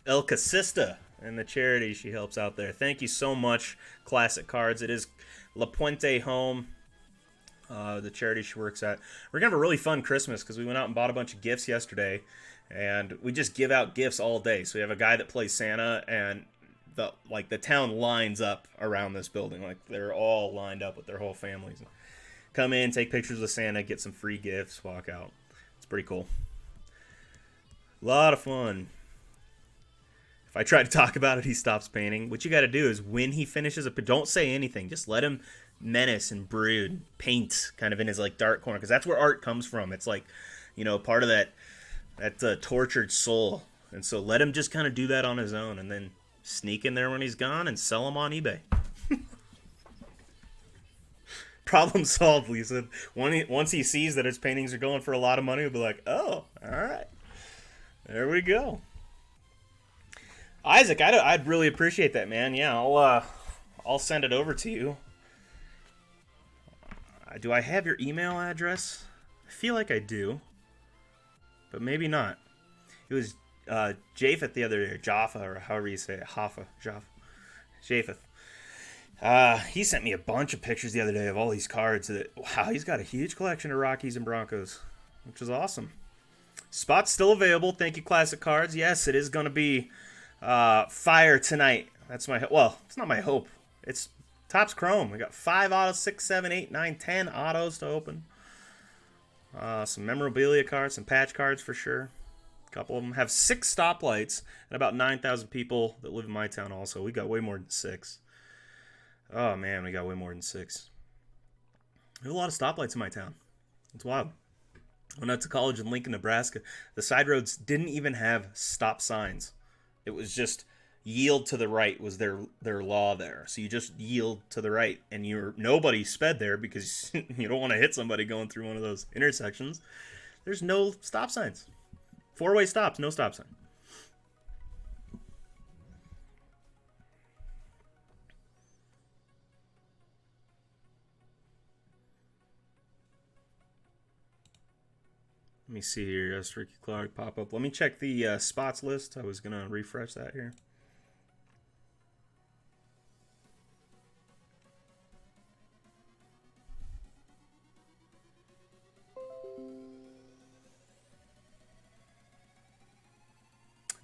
El Casista and the charity she helps out there. Thank you so much, Classic Cards. It is La Puente Home, the charity she works at. We're going to have a really fun Christmas because we went out and bought a bunch of gifts yesterday, and we just give out gifts all day. So we have a guy that plays Santa, and the town lines up around this building. Like, they're all lined up with their whole families. Come in, take pictures with Santa, get some free gifts, walk out. It's pretty cool. A lot of fun. If I try to talk about it, he stops painting. What you got to do is when he finishes it, don't say anything. Just let him menace and brood, paint kind of in his like dark corner, because that's where art comes from. It's like, you know, part of that tortured soul. And so let him just kind of do that on his own, and then sneak in there when he's gone and sell them on eBay. Problem solved, Lisa. Once he sees that his paintings are going for a lot of money, he'll be like, "Oh, all right, there we go." Isaac, I'd really appreciate that, man. Yeah, I'll send it over to you. Do I have your email address? I feel like I do, but maybe not. It was Japheth the other day, Jaffa, or however you say it, Japheth. He sent me a bunch of pictures the other day of all these cards. Wow, he's got a huge collection of Rockies and Broncos, which is awesome. Spot's still available. Thank you, Classic Cards. Yes, it is going to be fire tonight. That's it's not my hope. It's Topps Chrome. We got 5 autos, 6, 7, 8, 9, 10 autos to open. Some memorabilia cards, some patch cards for sure. A couple of them have 6 stoplights and about 9,000 people that live in my town also. We got way more than 6. Oh man, we got way more than 6. There's a lot of stoplights in my town. It's wild. When I went to college in Lincoln, Nebraska, the side roads didn't even have stop signs. It was just yield to the right was their law there. So you just yield to the right, and nobody sped there because you don't want to hit somebody going through one of those intersections. There's no stop signs. 4-way stops, no stop sign. Let me see here. Yes, Ricky Clark pop up. Let me check the spots list. I was going to refresh that here.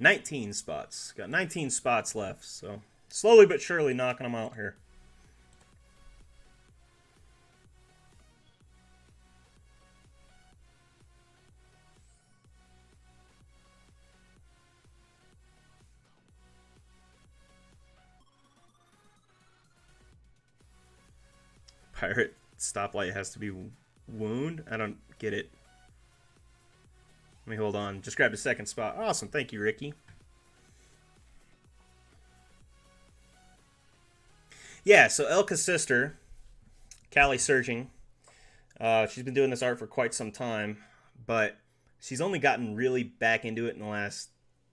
$19 spots. Got 19 spots left. So slowly but surely knocking them out here. Pirate stoplight has to be wound? I don't get it. Let me hold on. Just grabbed a second spot. Awesome. Thank you, Ricky. Yeah, so Elka's sister, Callie Searching, she's been doing this art for quite some time, but she's only gotten really back into it in the last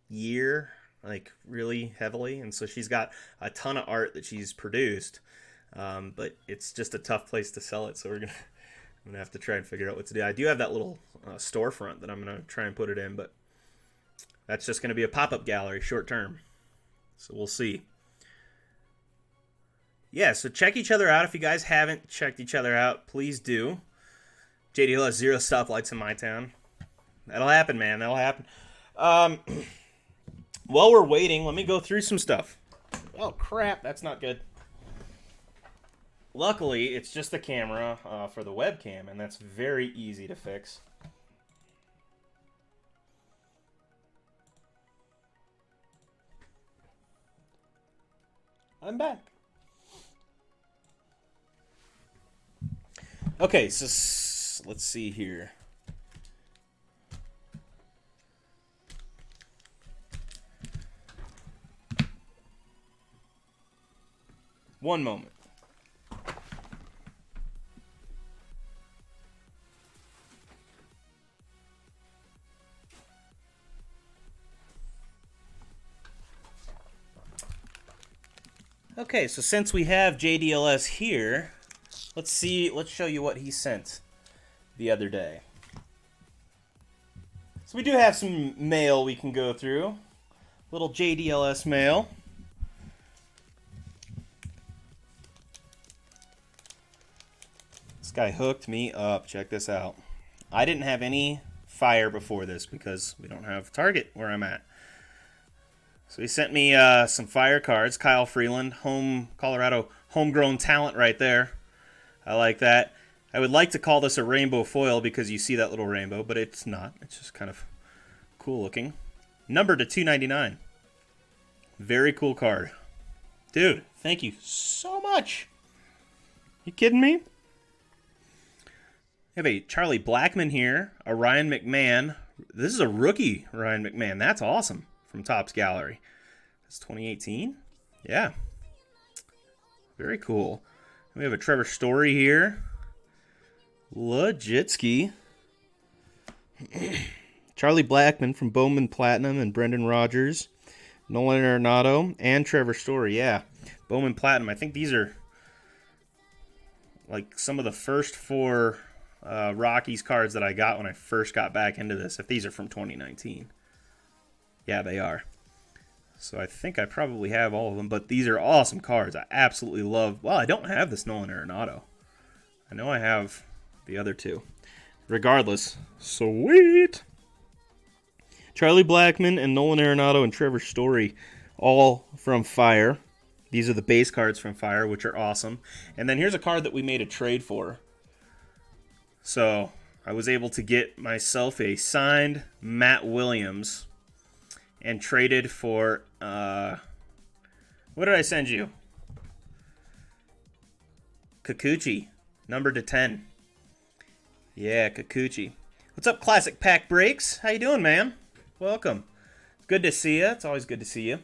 year, like really heavily, and so she's got a ton of art that she's produced. But it's just a tough place to sell it, so I'm gonna have to try and figure out what to do. I do have that little storefront that I'm gonna try and put it in, but that's just gonna be a pop-up gallery, short term. So we'll see. Yeah, so check each other out. If you guys haven't checked each other out, please do. JD Hill has 0 stoplights in my town. That'll happen, man. That'll happen. While we're waiting, let me go through some stuff. Oh crap, that's not good. Luckily, it's just the camera for the webcam, and that's very easy to fix. I'm back. Okay, so let's see here. One moment. Okay, so since we have JDLS here, let's show you what he sent the other day. So we do have some mail we can go through. Little JDLS mail. This guy hooked me up. Check this out. I didn't have any fire before this because we don't have Target where I'm at. So he sent me some fire cards. Kyle Freeland, Colorado homegrown talent right there. I like that. I would like to call this a rainbow foil because you see that little rainbow, but it's not. It's just kind of cool looking. Numbered to 299. Very cool card. Dude, thank you so much. You kidding me? I have a Charlie Blackmon here, a Ryan McMahon. This is a rookie Ryan McMahon. That's awesome. From Topps Gallery. That's 2018? Yeah. Very cool. We have a Trevor Story here. Legitski. Charlie Blackmon from Bowman Platinum and Brendan Rodgers. Nolan Arenado and Trevor Story. Yeah. Bowman Platinum. I think these are like some of the first 4 Rockies cards that I got when I first got back into this. If these are from 2019. Yeah, they are. So I think I probably have all of them, but these are awesome cards. I absolutely love... Well, I don't have this Nolan Arenado. I know I have the other 2. Regardless, sweet! Charlie Blackmon and Nolan Arenado and Trevor Story, all from Fire. These are the base cards from Fire, which are awesome. And then here's a card that we made a trade for. So I was able to get myself a signed Matt Williams... and traded for, what did I send you? Kikuchi, numbered to 10. Yeah, Kikuchi. What's up, Classic Pack Breaks? How you doing, man? Welcome. Good to see you. It's always good to see you.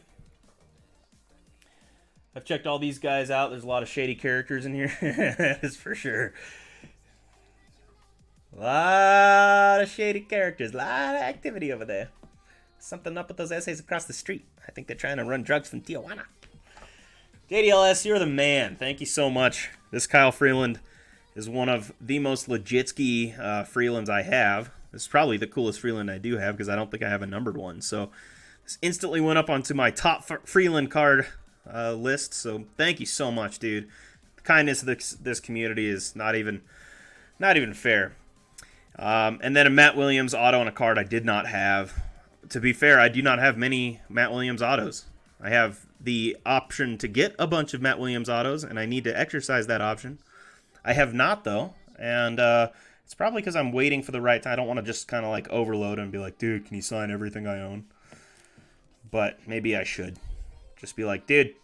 I've checked all these guys out. There's a lot of shady characters in here. That is for sure. A lot of shady characters. A lot of activity over there. Something up with those essays across the street. I think they're trying to run drugs from Tijuana. JDLS, you're the man. Thank you so much. This Kyle Freeland is one of the most legitski Freelands I have. This is probably the coolest Freeland I do have because I don't think I have a numbered one. So this instantly went up onto my top Freeland card list. So thank you so much, dude. The kindness of this community is not even fair. And then a Matt Williams auto on a card I did not have. To be fair, I do not have many Matt Williams autos. I have the option to get a bunch of Matt Williams autos, and I need to exercise that option. I have not, though, and it's probably because I'm waiting for the right time. I don't want to just kind of like overload and be like, dude, can you sign everything I own? But maybe I should. Just be like, dude,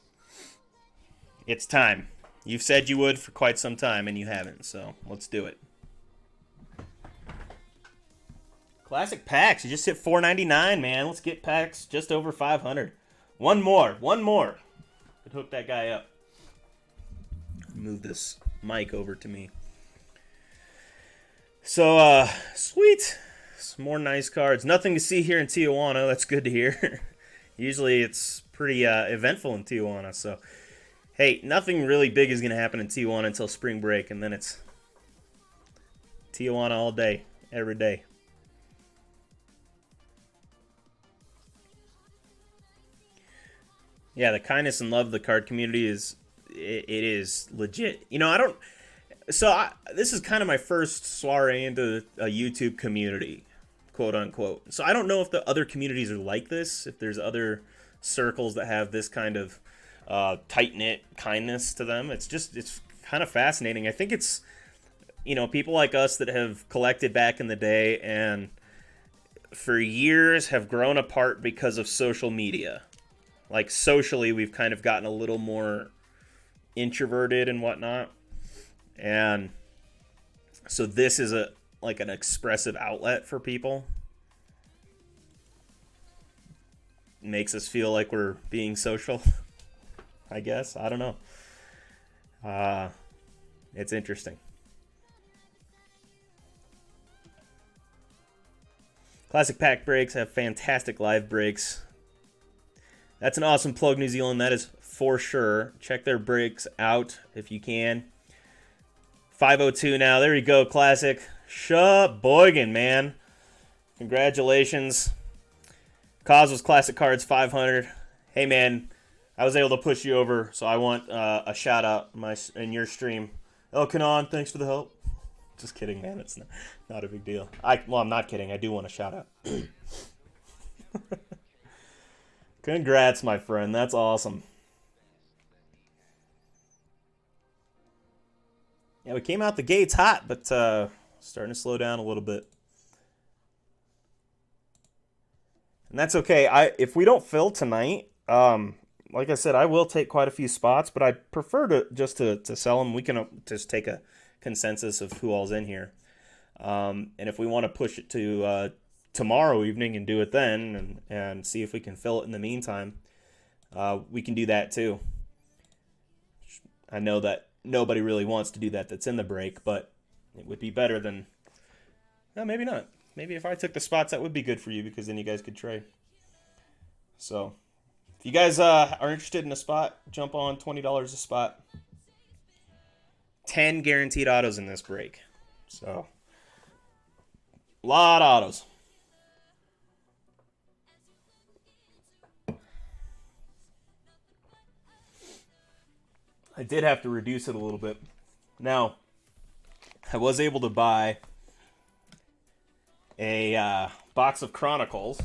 it's time. You've said you would for quite some time, and you haven't, so let's do it. Classic packs. You just hit $4.99, man. Let's get packs just over 500. One more. Could hook that guy up. Move this mic over to me. So, sweet. Some more nice cards. Nothing to see here in Tijuana. That's good to hear. Usually it's pretty eventful in Tijuana. So, hey, nothing really big is going to happen in Tijuana until spring break. And then it's Tijuana all day, every day. Yeah, the kindness and love of the card community is legit. You know, this is kind of my first soiree into a YouTube community, quote unquote. So I don't know if the other communities are like this, if there's other circles that have this kind of tight-knit kindness to them. It's kind of fascinating. I think it's, people like us that have collected back in the day and for years have grown apart because of social media. Like socially, we've kind of gotten a little more introverted and whatnot. And so this is an expressive outlet for people. Makes us feel like we're being social, I guess. I don't know. It's interesting. Classic Pack breaks have fantastic live breaks. That's an awesome plug, New Zealand. That is for sure. Check their breaks out if you can. 502 now. There you go, Classic. Sheboygan, man. Congratulations. Cause was Classic Cards 500. Hey, man. I was able to push you over, so I want a shout out in your stream. El Kanon, thanks for the help. Just kidding, man. It's not a big deal. I'm not kidding. I do want a shout out. Congrats, my friend. That's awesome. Yeah, we came out the gates hot, but starting to slow down a little bit. And that's okay. If we don't fill tonight, like I said, I will take quite a few spots, but I prefer to sell them. We can just take a consensus of who all's in here. And if we want to push it to tomorrow evening and do it then and see if we can fill it in the meantime, we can do that too. I know that nobody really wants to do that's in the break, but it would be better than... No, maybe not. Maybe if I took the spots, that would be good for you because then you guys could trade. So, if you guys are interested in a spot, jump on $20 a spot. 10 guaranteed autos in this break. So, a lot of autos. I did have to reduce it a little bit. Now, I was able to buy a box of Chronicles.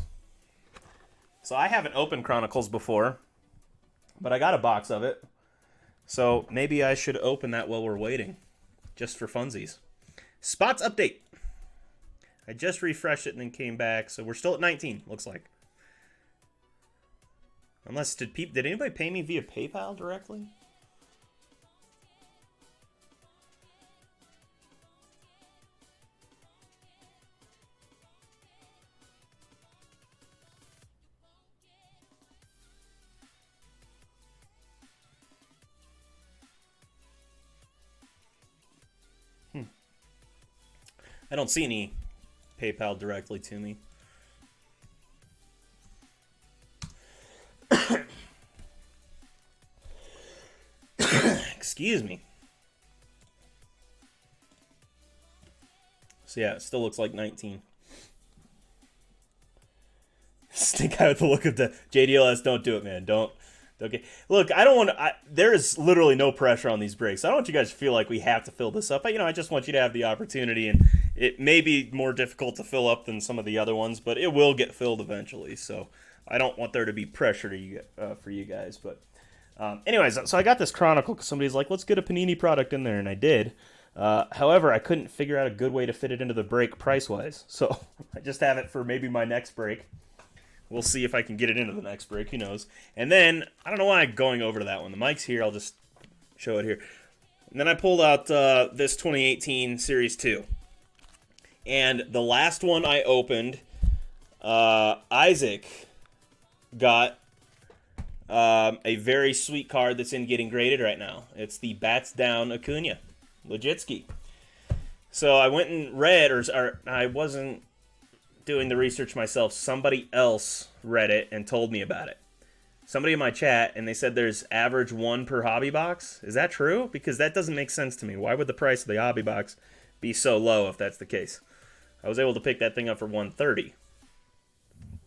So I haven't opened Chronicles before, but I got a box of it. So maybe I should open that while we're waiting, just for funsies. Spots update. I just refreshed it and then came back, so we're still at 19, looks like. Unless, did anybody pay me via PayPal directly? I don't see any PayPal directly to me. Excuse me. So yeah, it still looks like 19. Stink out with the look of the JDLS. Don't do it, man. Don't get. Look, I don't want to. There is literally no pressure on these breaks. I don't want you guys to feel like we have to fill this up. I just want you to have the opportunity, and it may be more difficult to fill up than some of the other ones, but it will get filled eventually. So I don't want there to be pressure for you guys. But anyways, so I got this Chronicle because somebody's like, let's get a Panini product in there, and I did. However, I couldn't figure out a good way to fit it into the break price-wise. So I just have it for maybe my next break. We'll see if I can get it into the next break. Who knows? And then, I don't know why I'm going over to that one. The mic's here. I'll just show it here. And then I pulled out this 2018 Series 2. And the last one I opened, Isaac got a very sweet card that's in getting graded right now. It's the Bats Down Acuna, Legitski. So I went and read, or I wasn't doing the research myself. Somebody else read it and told me about it. Somebody in my chat, and they said there's average 1 per hobby box. Is that true? Because that doesn't make sense to me. Why would the price of the hobby box be so low if that's the case? I was able to pick that thing up for $130.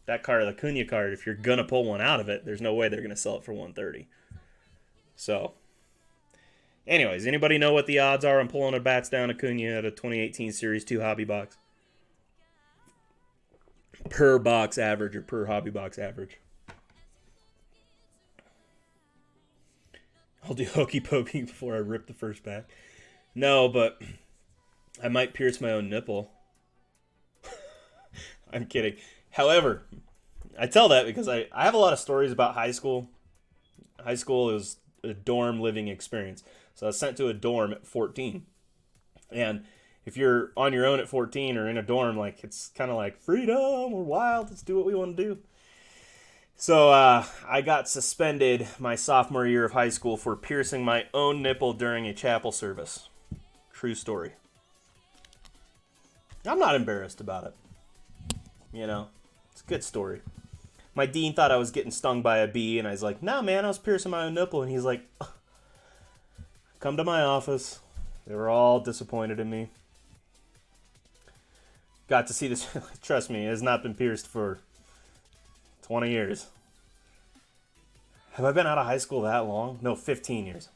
That card, the Acuna card, if you're going to pull one out of it, there's no way they're going to sell it for $130. So, anyways, anybody know what the odds are on pulling a Bats Down Acuna at a 2018 Series 2 hobby box? Per box average or per hobby box average? I'll do hokey pokey before I rip the first pack. No, but I might pierce my own nipple. I'm kidding. However, I tell that because I have a lot of stories about high school. High school is a dorm living experience. So I was sent to a dorm at 14. And if you're on your own at 14 or in a dorm, like it's kind of like freedom, we're wild, let's do what we want to do. So I got suspended my sophomore year of high school for piercing my own nipple during a chapel service. True story. I'm not embarrassed about it. You know, it's a good story. My dean thought I was getting stung by a bee, and I was like, nah, man, I was piercing my own nipple. And he's like, come to my office. They were all disappointed in me. Got to see this. Trust me, it has not been pierced for 20 years. Have I been out of high school that long? No, 15 years.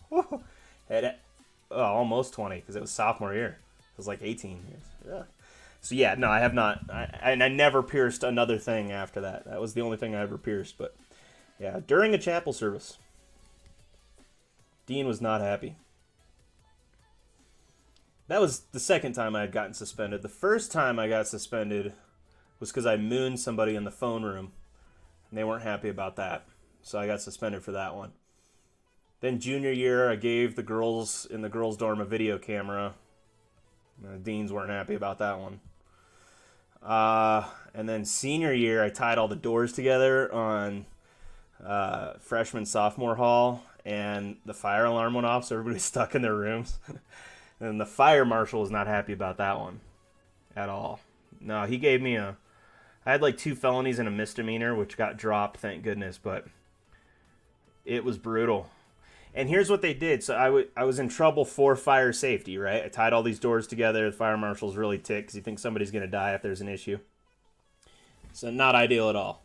Almost 20, because it was sophomore year. It was like 18 years. Yeah. So yeah, no, I have not. I never pierced another thing after that. That was the only thing I ever pierced. But yeah, during a chapel service, Dean was not happy. That was the second time I had gotten suspended. The first time I got suspended was because I mooned somebody in the phone room, and they weren't happy about that. So I got suspended for that one. Then junior year, I gave the girls in the girls' dorm a video camera. The deans weren't happy about that one. And then senior year, I tied all the doors together on freshman sophomore hall, and the fire alarm went off, so everybody was stuck in their rooms. And the fire marshal was not happy about that one at all. No, he gave me I had like 2 felonies and a misdemeanor, which got dropped, thank goodness, but it was brutal. And here's what they did. So I was in trouble for fire safety, right? I tied all these doors together. The fire marshal's really ticked because he thinks somebody's going to die if there's an issue. So not ideal at all.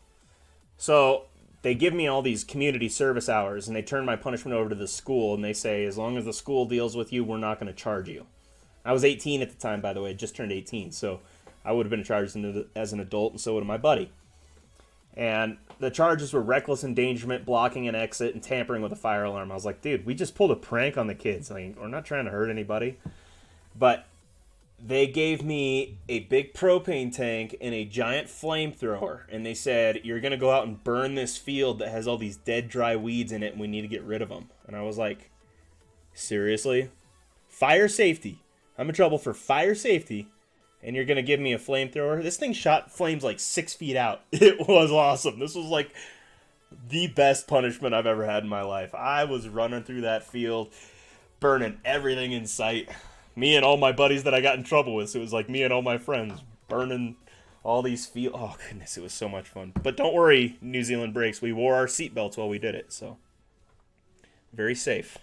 So they give me all these community service hours, and they turn my punishment over to the school, and they say, as long as the school deals with you, we're not going to charge you. I was 18 at the time, by the way. I just turned 18, so I would have been charged as an adult, and so would my buddy. And the charges were reckless endangerment, blocking an exit, and tampering with a fire alarm. I was like, dude, we just pulled a prank on the kids. Like, we're not trying to hurt anybody. But they gave me a big propane tank and a giant flamethrower. And they said, you're going to go out and burn this field that has all these dead, dry weeds in it, and we need to get rid of them. And I was like, seriously? Fire safety. I'm in trouble for fire safety. And you're going to give me a flamethrower? This thing shot flames like 6 feet out. It was awesome. This was like the best punishment I've ever had in my life. I was running through that field, burning everything in sight. Me and all my buddies that I got in trouble with. So it was like me and all my friends burning all these fields. Oh, goodness, it was so much fun. But don't worry, New Zealand Breaks. We wore our seatbelts while we did it. So very safe.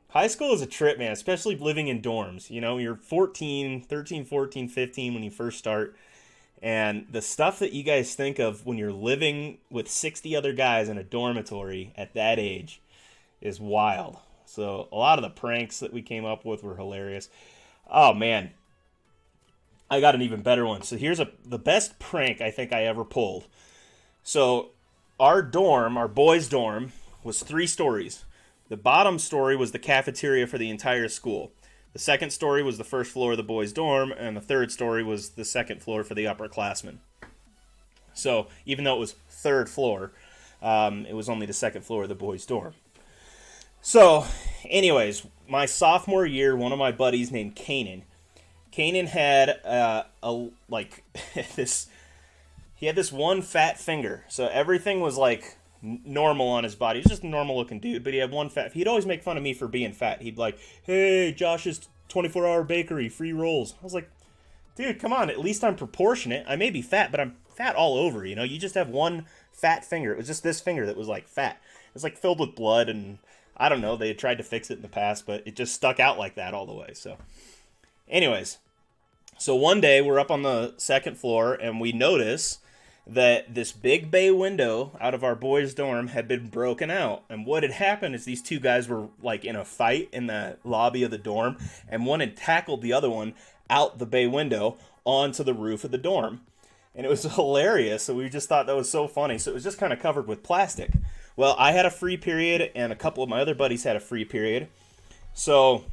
High school is a trip, man, especially living in dorms. You know, you're 13, 14, 15 when you first start. And the stuff that you guys think of when you're living with 60 other guys in a dormitory at that age is wild. So a lot of the pranks that we came up with were hilarious. Oh, man. I got an even better one. So here's the best prank I think I ever pulled. So our dorm, our boys' dorm, was 3 stories. The bottom story was the cafeteria for the entire school. The second story was the first floor of the boys' dorm, and the third story was the second floor for the upperclassmen. So even though it was third floor, it was only the second floor of the boys' dorm. So, anyways, my sophomore year, one of my buddies named Kanan had this. He had this one fat finger, so everything was like normal on his body. He's just a normal looking dude, but he had one fat. He'd always make fun of me for being fat. He'd like, hey, Josh's 24-hour bakery, free rolls. I was like, dude, come on, at least I'm proportionate. I may be fat, but I'm fat all over, you know? You just have one fat finger. It was just this finger that was like fat. It was like filled with blood, and I don't know, they had tried to fix it in the past, but it just stuck out like that all the way. So anyways, so one day we're up on the second floor, and we notice that this big bay window out of our boys' dorm had been broken out. And what had happened is these 2 guys were like in a fight in the lobby of the dorm, and one had tackled the other one out the bay window onto the roof of the dorm. and it was hilarious. So we just thought that was so funny. So it was just kind of covered with plastic. Well, I had a free period, and a couple of my other buddies had a free period. So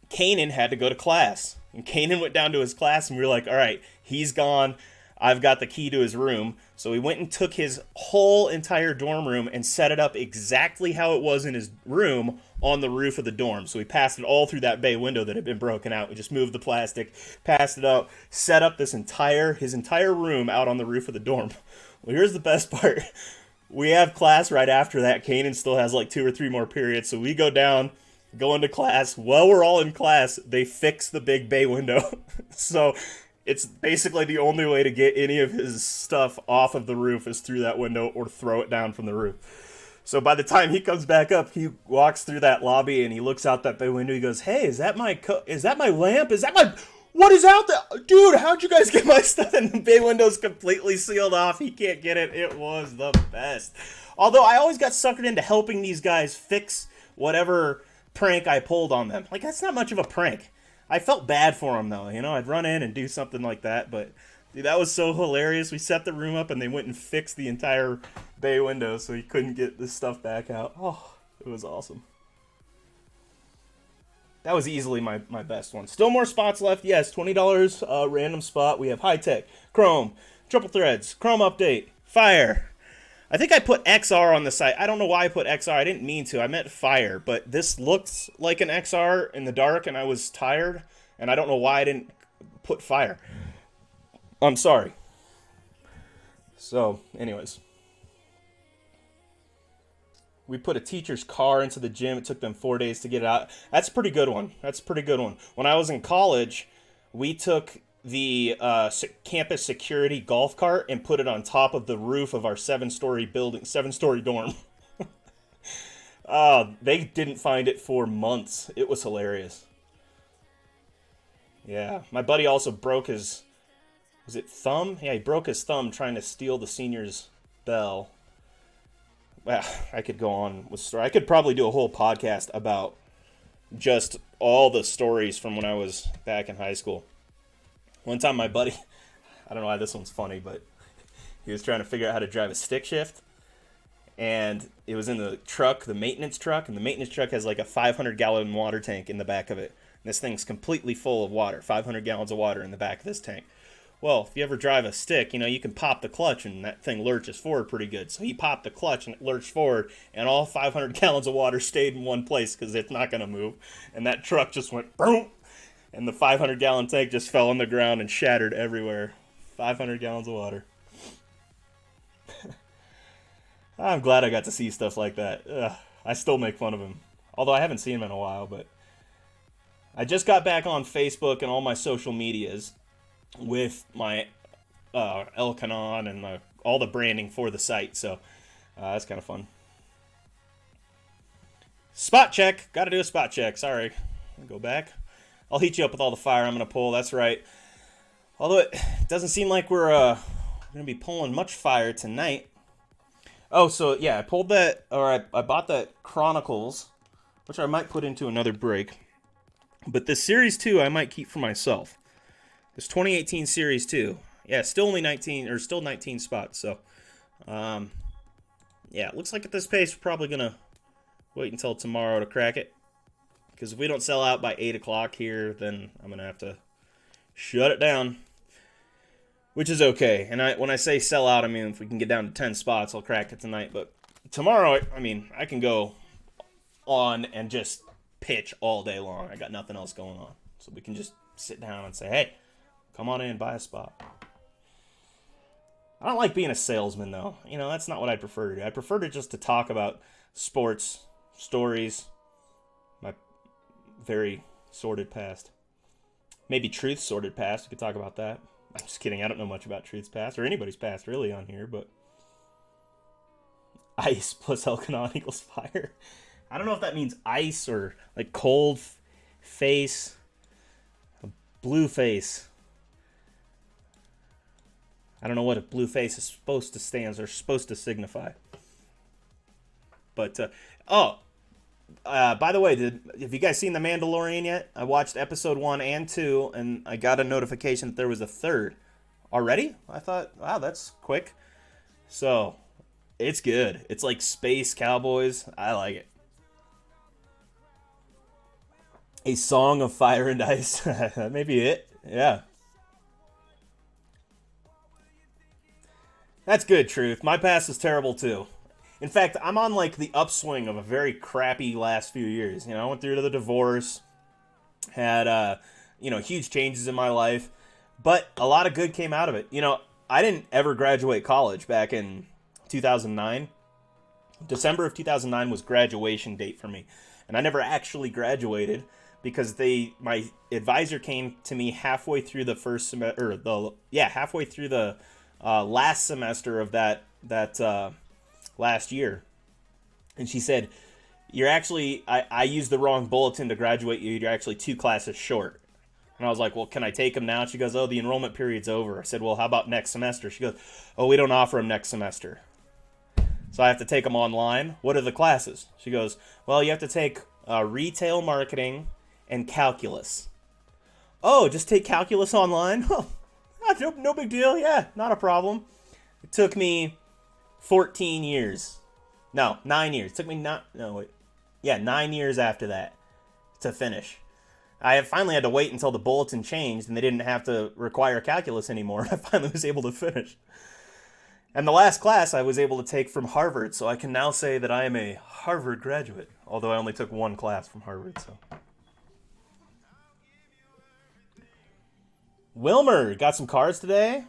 Kanan had to go to class. And Kanan went down to his class, and we were like, all right, he's gone. I've got the key to his room. So we went and took his whole entire dorm room and set it up exactly how it was in his room on the roof of the dorm. So we passed it all through that bay window that had been broken out. We just moved the plastic, passed it up, set up his entire room out on the roof of the dorm. Well, here's the best part. We have class right after that. Kanan still has like 2 or 3 more periods. So we go down, go into class. While we're all in class, they fix the big bay window. So it's basically the only way to get any of his stuff off of the roof is through that window or throw it down from the roof. So by the time he comes back up, he walks through that lobby and he looks out that bay window. He goes, "Hey, is that my lamp? Is that my what is out there? Dude, how'd you guys get my stuff?" And the bay window's completely sealed off. He can't get it. It was the best. Although I always got suckered into helping these guys fix whatever prank I pulled on them. Like, that's not much of a prank. I felt bad for him, though. You know, I'd run in and do something like that. But, dude, that was so hilarious. We set the room up, and they went and fixed the entire bay window so he couldn't get this stuff back out. Oh, it was awesome. That was easily my best one. Still more spots left. Yes, $20 random spot. We have high tech, Chrome, triple threads, Chrome update, fire. I think I put XR on the site. I don't know why I put XR. I didn't mean to. I meant fire. But this looks like an XR in the dark, and I was tired. And I don't know why I didn't put fire. I'm sorry. So, anyways. We put a teacher's car into the gym. It took them 4 days to get it out. That's a pretty good one. When I was in college, we took the campus security golf cart and put it on top of the roof of our 7-story dorm. They didn't find it for months. It was hilarious. Yeah, my buddy also broke his, was it thumb? Yeah, he broke his thumb trying to steal the senior's bell. Well, I could go on with story. I could probably do a whole podcast about just all the stories from when I was back in high school. One time my buddy, I don't know why this one's funny, but he was trying to figure out how to drive a stick shift. And it was in the truck, the maintenance truck, and the maintenance truck has like a 500-gallon water tank in the back of it. And this thing's completely full of water, 500 gallons of water in the back of this tank. Well, if you ever drive a stick, you know, you can pop the clutch and that thing lurches forward pretty good. So he popped the clutch and it lurched forward, and all 500 gallons of water stayed in one place because it's not going to move. And that truck just went boom, and the 500-gallon tank just fell on the ground and shattered everywhere. 500 gallons of water. I'm glad I got to see stuff like that. Ugh, I still make fun of him. Although I haven't seen him in a while, but I just got back on Facebook and all my social medias with my Elkanon and all the branding for the site, so that's kind of fun. Spot check. Got to do a spot check. Sorry. Go back. I'll heat you up with all the fire I'm going to pull. That's right. Although it doesn't seem like we're going to be pulling much fire tonight. Oh, so yeah, I pulled that, or I bought that Chronicles, which I might put into another break. But this Series 2 I might keep for myself. This 2018 Series 2. Yeah, still 19 spots. So, yeah, it looks like at this pace we're probably going to wait until tomorrow to crack it. Because if we don't sell out by 8 o'clock here, then I'm going to have to shut it down. Which is okay. And when I say sell out, I mean if we can get down to 10 spots, I'll crack it tonight. But tomorrow, I mean, I can go on and just pitch all day long. I got nothing else going on. So we can just sit down and say, hey, come on in, buy a spot. I don't like being a salesman, though. You know, that's not what I prefer to do. I prefer to just to talk about sports, stories, my very sordid past. Maybe Truth's sordid past. We could talk about that. I'm just kidding. I don't know much about Truth's past, or anybody's past, really, on here, but ice plus Elkanon equals fire. I don't know if that means ice or, like, cold face, blue face. I don't know what a blue face is supposed to stand or supposed to signify. But, by the way, have you guys seen The Mandalorian yet? I watched episode 1 and 2, and I got a notification that there was a third Already? I thought, wow, that's quick. So, it's good. It's like Space Cowboys. I like it. A Song of Fire and Ice. That may be it. Yeah. That's good, Truth. My past is terrible too. In fact, I'm on like the upswing of a very crappy last few years. I went through to the divorce, had huge changes in my life, but a lot of good came out of it. I didn't ever graduate college back in 2009. December of 2009 was graduation date for me, and I never actually graduated because my advisor came to me halfway through the first semester, or halfway through the last semester of that last year, and she said, "You're actually I used the wrong bulletin to graduate you. You're actually 2 classes short." And I was like, "Well, can I take them now?" She goes, "Oh, the enrollment period's over." I said, "Well, how about next semester?" She goes, "Oh, we don't offer them next semester, so I have to take them online." "What are the classes?" She goes, "Well, you have to take retail marketing and calculus." "Oh, just take calculus online?" "Oh, no big deal. Yeah, not a problem." It took me 14 years. No, 9 years. It took me not no wait. Yeah, 9 years after that to finish. I finally had to wait until the bulletin changed and they didn't have to require calculus anymore. I finally was able to finish. And the last class I was able to take from Harvard, so I can now say that I am a Harvard graduate, although I only took 1 class from Harvard, so. Wilmer, got some cards today?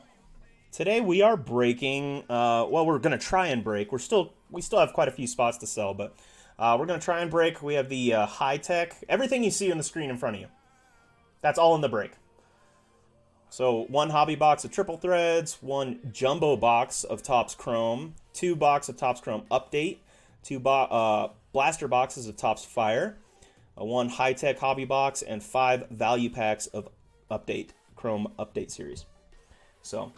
Today we are breaking. We're gonna try and break. We still have quite a few spots to sell, but we're gonna try and break. We have the high tech. Everything you see on the screen in front of you. That's all in the break. So 1 hobby box of triple threads, 1 jumbo box of Topps Chrome, 2 box of Topps Chrome Update, 2 blaster boxes of Topps Fire, a 1 high tech hobby box, and 5 value packs of Update Chrome Update series. So.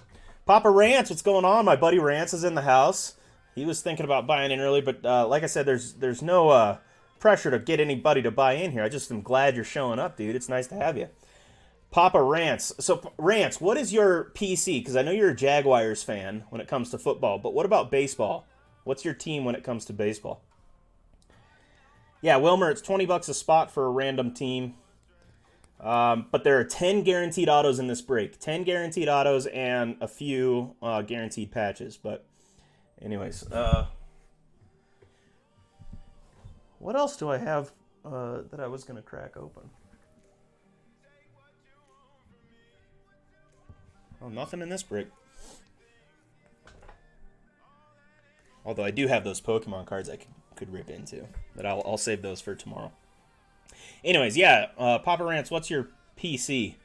Papa Rance, what's going on? My buddy Rance is in the house. He was thinking about buying in early, but like I said, there's no pressure to get anybody to buy in here. I just am glad you're showing up, dude. It's nice to have you. Papa Rance. So, Rance, what is your PC? Because I know you're a Jaguars fan when it comes to football, but what about baseball? What's your team when it comes to baseball? Yeah, Wilmer, it's $20 a spot for a random team. But there are 10 guaranteed autos in this break. 10 guaranteed autos and a few guaranteed patches. But anyways, what else do I have that I was going to crack open? Oh, nothing in this break. Although I do have those Pokemon cards I could rip into. But I'll save those for tomorrow. Anyways, yeah, Papa Rance, what's your PC?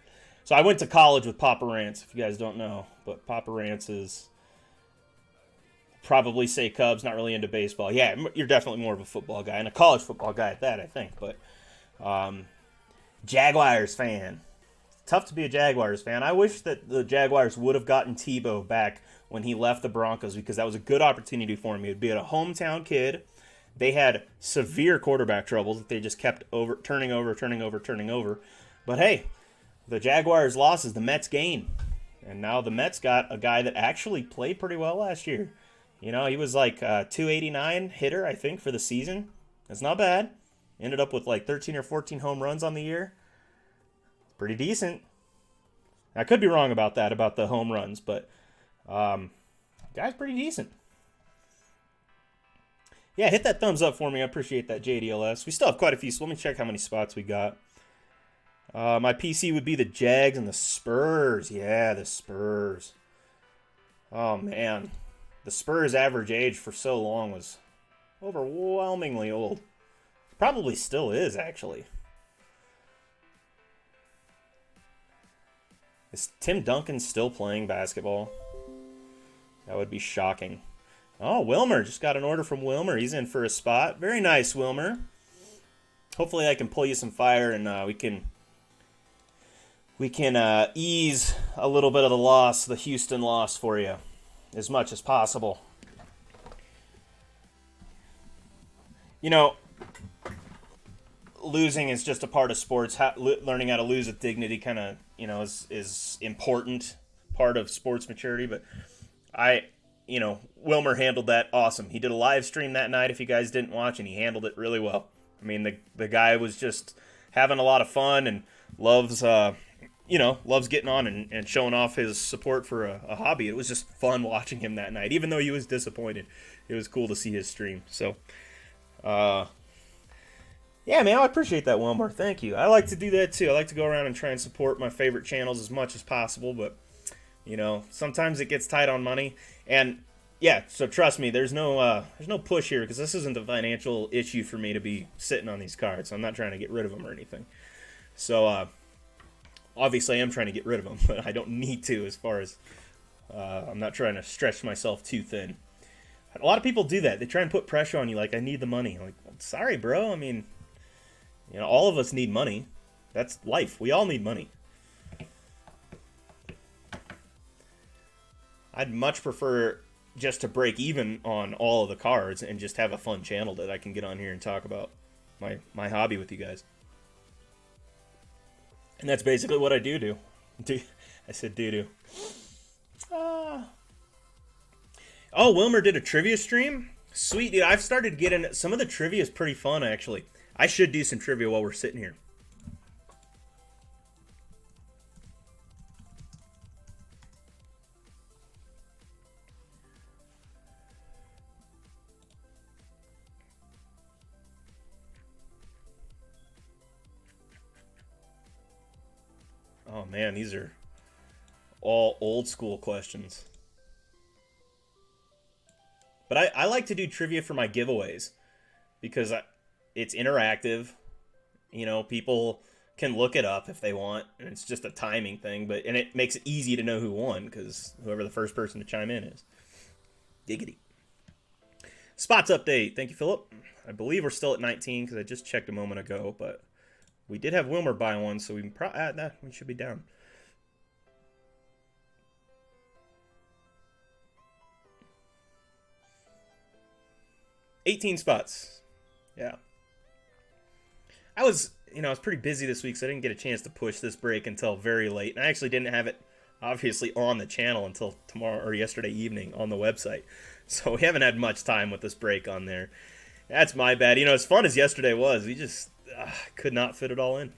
So I went to college with Papa Rance, if you guys don't know. But Papa Rance is probably say Cubs, not really into baseball. Yeah, you're definitely more of a football guy, and a college football guy at that, I think. But Jaguars fan. Tough to be a Jaguars fan. I wish that the Jaguars would have gotten Tebow back when he left the Broncos because that was a good opportunity for him. He'd be a hometown kid. They had severe quarterback troubles that they just kept turning over. But hey, the Jaguars' loss is the Mets' gain. And now the Mets got a guy that actually played pretty well last year. He was like a 289 hitter, I think, for the season. That's not bad. Ended up with like 13 or 14 home runs on the year. Pretty decent. I could be wrong about that, about the home runs, but guy's pretty decent. Yeah, hit that thumbs up for me. I appreciate that, JDLS. We still have quite a few, so let me check how many spots we got. My PC would be the Jags and the Spurs. Yeah, the Spurs. Oh, man. The Spurs' average age for so long was overwhelmingly old. Probably still is, actually. Is Tim Duncan still playing basketball? That would be shocking. Oh, Wilmer. Just got an order from Wilmer. He's in for a spot. Very nice, Wilmer. Hopefully I can pull you some fire and we can ease a little bit of the Houston loss for you as much as possible. Losing is just a part of sports. Learning how to lose with dignity kind of, is important part of sports maturity, but Wilmer handled that awesome. He did a live stream that night if you guys didn't watch, and he handled it really well. I mean, the guy was just having a lot of fun and loves loves getting on and showing off his support for a hobby. It was just fun watching him that night, even though he was disappointed. It was cool to see his stream. So, yeah, man, I appreciate that, Wilmer. Thank you. I like to do that too. I like to go around and try and support my favorite channels as much as possible, but sometimes it gets tight on money. And yeah, so trust me, there's no push here because this isn't a financial issue for me to be sitting on these cards. I'm not trying to get rid of them or anything. So obviously I am trying to get rid of them, but I don't need to as far as I'm not trying to stretch myself too thin. A lot of people do that. They try and put pressure on you like, I need the money. Like, well, sorry, bro. I mean, all of us need money. That's life. We all need money. I'd much prefer just to break even on all of the cards and just have a fun channel that I can get on here and talk about my hobby with you guys. And that's basically what I do. I said do. Oh, Wilmer did a trivia stream? Sweet, dude. I've started getting... Some of the trivia is pretty fun, actually. I should do some trivia while we're sitting here. Oh, man, these are all old school questions. But I like to do trivia for my giveaways because it's interactive. People can look it up if they want, and it's just a timing thing. And it makes it easy to know who won because whoever the first person to chime in is. Giggity. Spots update. Thank you, Philip. I believe we're still at 19 because I just checked a moment ago, but we did have Wilmer buy one, so we should be down. 18 spots. Yeah. I was pretty busy this week, so I didn't get a chance to push this break until very late. And I actually didn't have it, obviously, on the channel until tomorrow or yesterday evening on the website. So we haven't had much time with this break on there. That's my bad. As fun as yesterday was, we just could not fit it all in.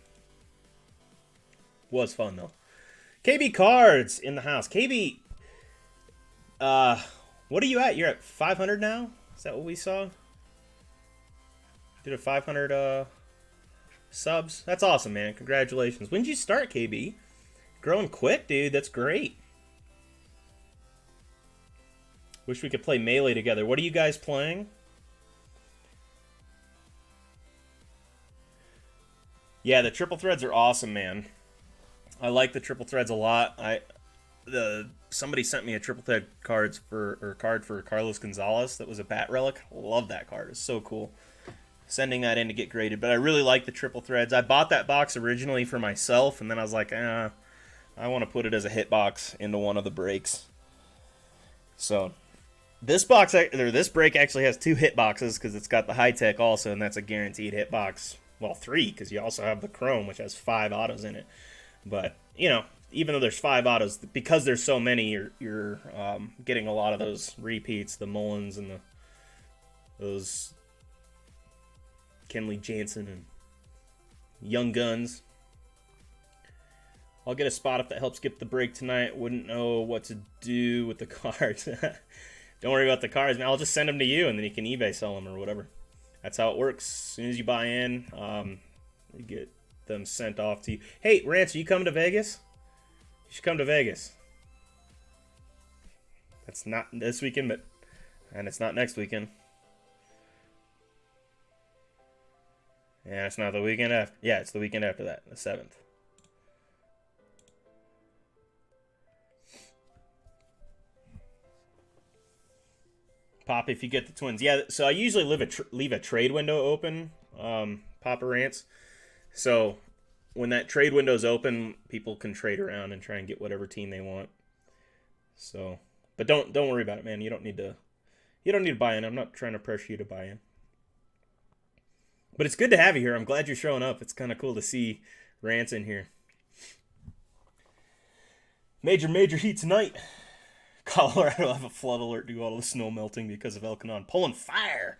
Was fun, though. KB Cards in the house. KB, what are you at? You're at 500 now? Is that what we saw? Did a 500 subs? That's awesome, man. Congratulations. When did you start, KB? Growing quick, dude. That's great. Wish we could play Melee together. What are you guys playing? Yeah, the triple threads are awesome, man. I like the triple threads a lot. Somebody sent me a triple thread card for Carlos Gonzalez that was a bat relic. Love that card. It's so cool. Sending that in to get graded, but I really like the triple threads. I bought that box originally for myself, and then I was like, I want to put it as a hit box into one of the breaks. So this break actually has 2 hit boxes because it's got the high tech also, and that's a guaranteed hit box. Well, 3 because you also have the chrome, which has 5 autos in it. But even though there's 5 autos, because there's so many, you're getting a lot of those repeats, the Mullins and those Kenley Jansen and Young Guns. I'll get a spot if that helps skip the break tonight. Wouldn't know what to do with the cards. Don't worry about the cards, man. I'll just send them to you, and then you can eBay sell them or whatever. That's how it works. As soon as you buy in, you get them sent off to you. Hey, Rance, are you coming to Vegas? You should come to Vegas. That's not this weekend, and it's not next weekend. Yeah, it's not the weekend after. Yeah, it's the weekend after that, the 7th. Pop, if you get the Twins. Yeah, so I usually leave a trade window open, Papa Rants. So when that trade window's open, people can trade around and try and get whatever team they want. So, but don't worry about it, man. You don't need to buy in. I'm not trying to pressure you to buy in. But it's good to have you here. I'm glad you're showing up. It's kind of cool to see Rants in here. Major heat tonight. Colorado have a flood alert due to all the snow melting because of Elkanon pulling fire.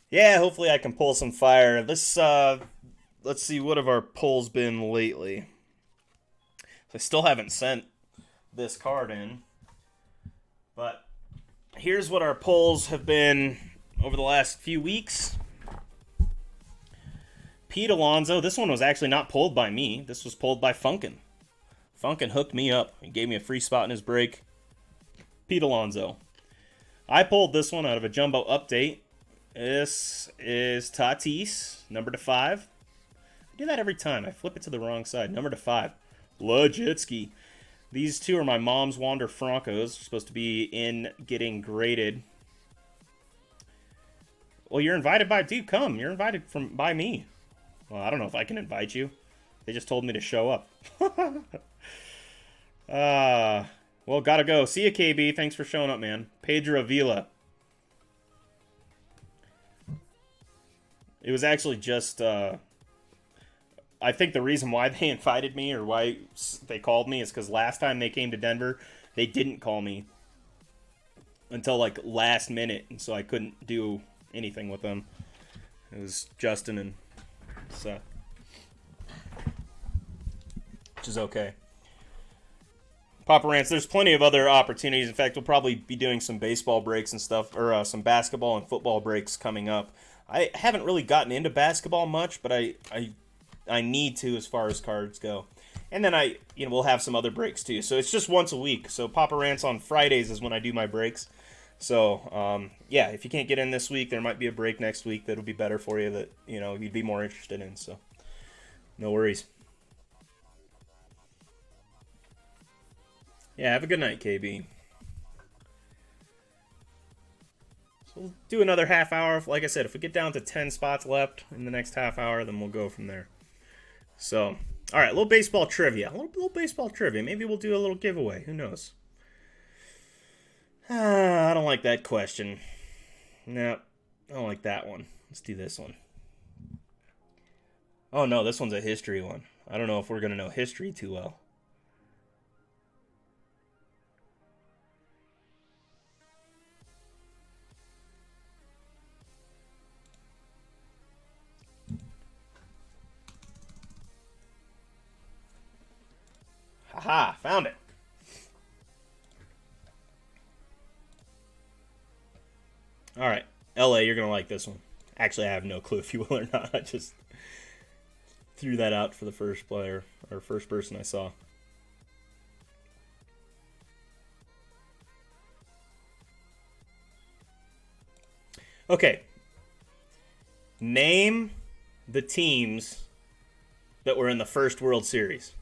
Yeah, hopefully I can pull some fire. Let's see, what have our pulls been lately? I still haven't sent this card in, but here's what our pulls have been over the last few weeks. Pete Alonso, this one was actually not pulled by me. This was pulled by Funkin. Funkin hooked me up and gave me a free spot in his break. Pete Alonso. I pulled this one out of a jumbo update. This is Tatis, number to 5. I do that every time. I flip it to the wrong side. Number to 5. Lajitsky. These two are my mom's Wander Francos. Supposed to be in getting graded. Well, you're invited by... Dude, come. You're invited by me. Well, I don't know if I can invite you. They just told me to show up. Well, gotta go. See ya, KB. Thanks for showing up, man. Pedro Avila. It was actually just... I think the reason why they invited me or why they called me is because last time they came to Denver, they didn't call me until like last minute, and so I couldn't do anything with them. It was Justin and Seth, which is okay. Papa Rants, there's plenty of other opportunities. In fact, we'll probably be doing some baseball breaks and stuff, or some basketball and football breaks coming up. I haven't really gotten into basketball much, but I need to as far as cards go. And then we'll have some other breaks too. So it's just once a week. So Papa Rants on Fridays is when I do my breaks. So, yeah, if you can't get in this week, there might be a break next week that'll be better for you that, you'd be more interested in. So, no worries. Yeah, have a good night, KB. So we'll do another half hour. Like I said, if we get down to 10 spots left in the next half hour, then we'll go from there. So, all right, a little baseball trivia. A little baseball trivia. Maybe we'll do a little giveaway. Who knows? I don't like that question. No, I don't like that one. Let's do this one. Oh, no, this one's a history one. I don't know if we're going to know history too well. Haha, found it. All right, LA, you're going to like this one. Actually, I have no clue if you will or not. I just threw that out for the first player, or first person I saw. Okay. Name the teams that were in the first World Series.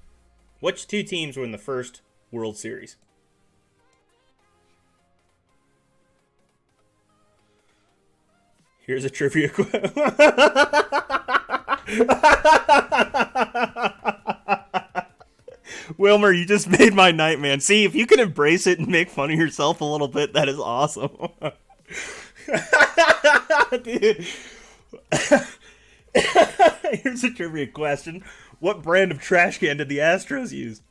Which two teams were in the first World Series? Here's a trivia question. Wilmer, you just made my night, man. See, if you can embrace it and make fun of yourself a little bit, that is awesome. Dude. Here's a trivia question. What brand of trash can did the Astros use?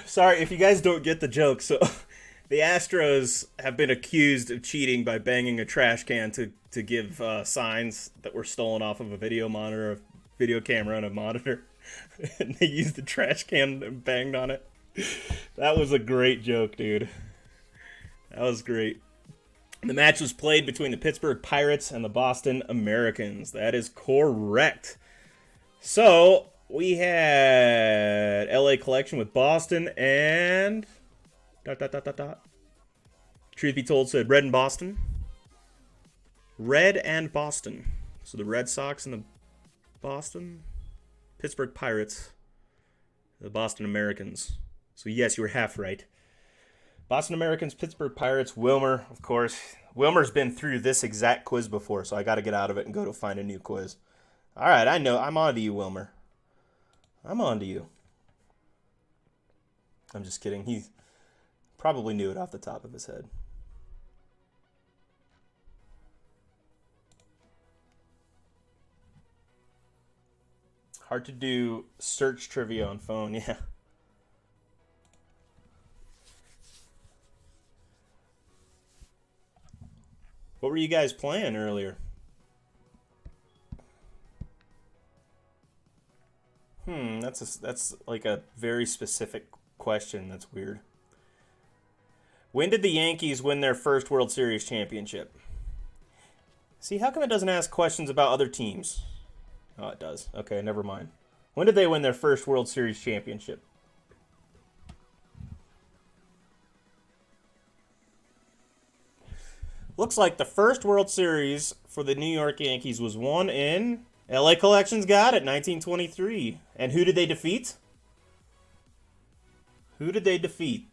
Sorry if you guys don't get the joke. So, the Astros have been accused of cheating by banging a trash can to give signs that were stolen off of a video camera and a monitor. And they used the trash can and banged on it. That was a great joke, dude. That was great. The match was played between the Pittsburgh Pirates and the Boston Americans. That is correct. So, we had LA Collection with Boston and... Truth be told, said Red and Boston. Red and Boston. So the Red Sox and the Boston. Pittsburgh Pirates. The Boston Americans. So yes, you were half right. Boston Americans, Pittsburgh Pirates, Wilmer, of course. Wilmer's been through this exact quiz before, so I got to get out of it and go to find a new quiz. All right, I know. I'm on to you, Wilmer. I'm on to you. I'm just kidding. He probably knew it off the top of his head. Hard to do search trivia on phone, yeah. What were you guys playing earlier? That's like a very specific question. That's weird. When did the Yankees win their first World Series championship? See, how come it doesn't ask questions about other teams? Oh, it does. Okay, never mind. When did they win their first World Series championship? Looks like the first World Series for the New York Yankees was won in LA Collections got it, 1923. And who did they defeat? Who did they defeat?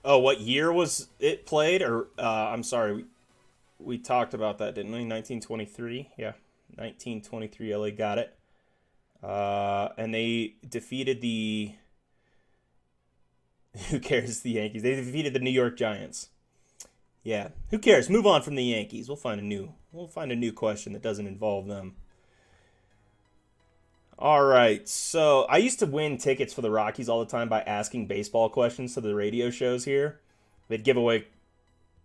Oh, what year was it played? Or I'm sorry, we talked about that, didn't we? 1923. Yeah, 1923. LA got it. And they defeated the. Who cares? The Yankees. They defeated the New York Giants. Yeah. Who cares? Move on from the Yankees. We'll find a new. We'll find a new question that doesn't involve them. All right. So I used to win tickets for the Rockies all the time by asking baseball questions to the radio shows here. They'd give away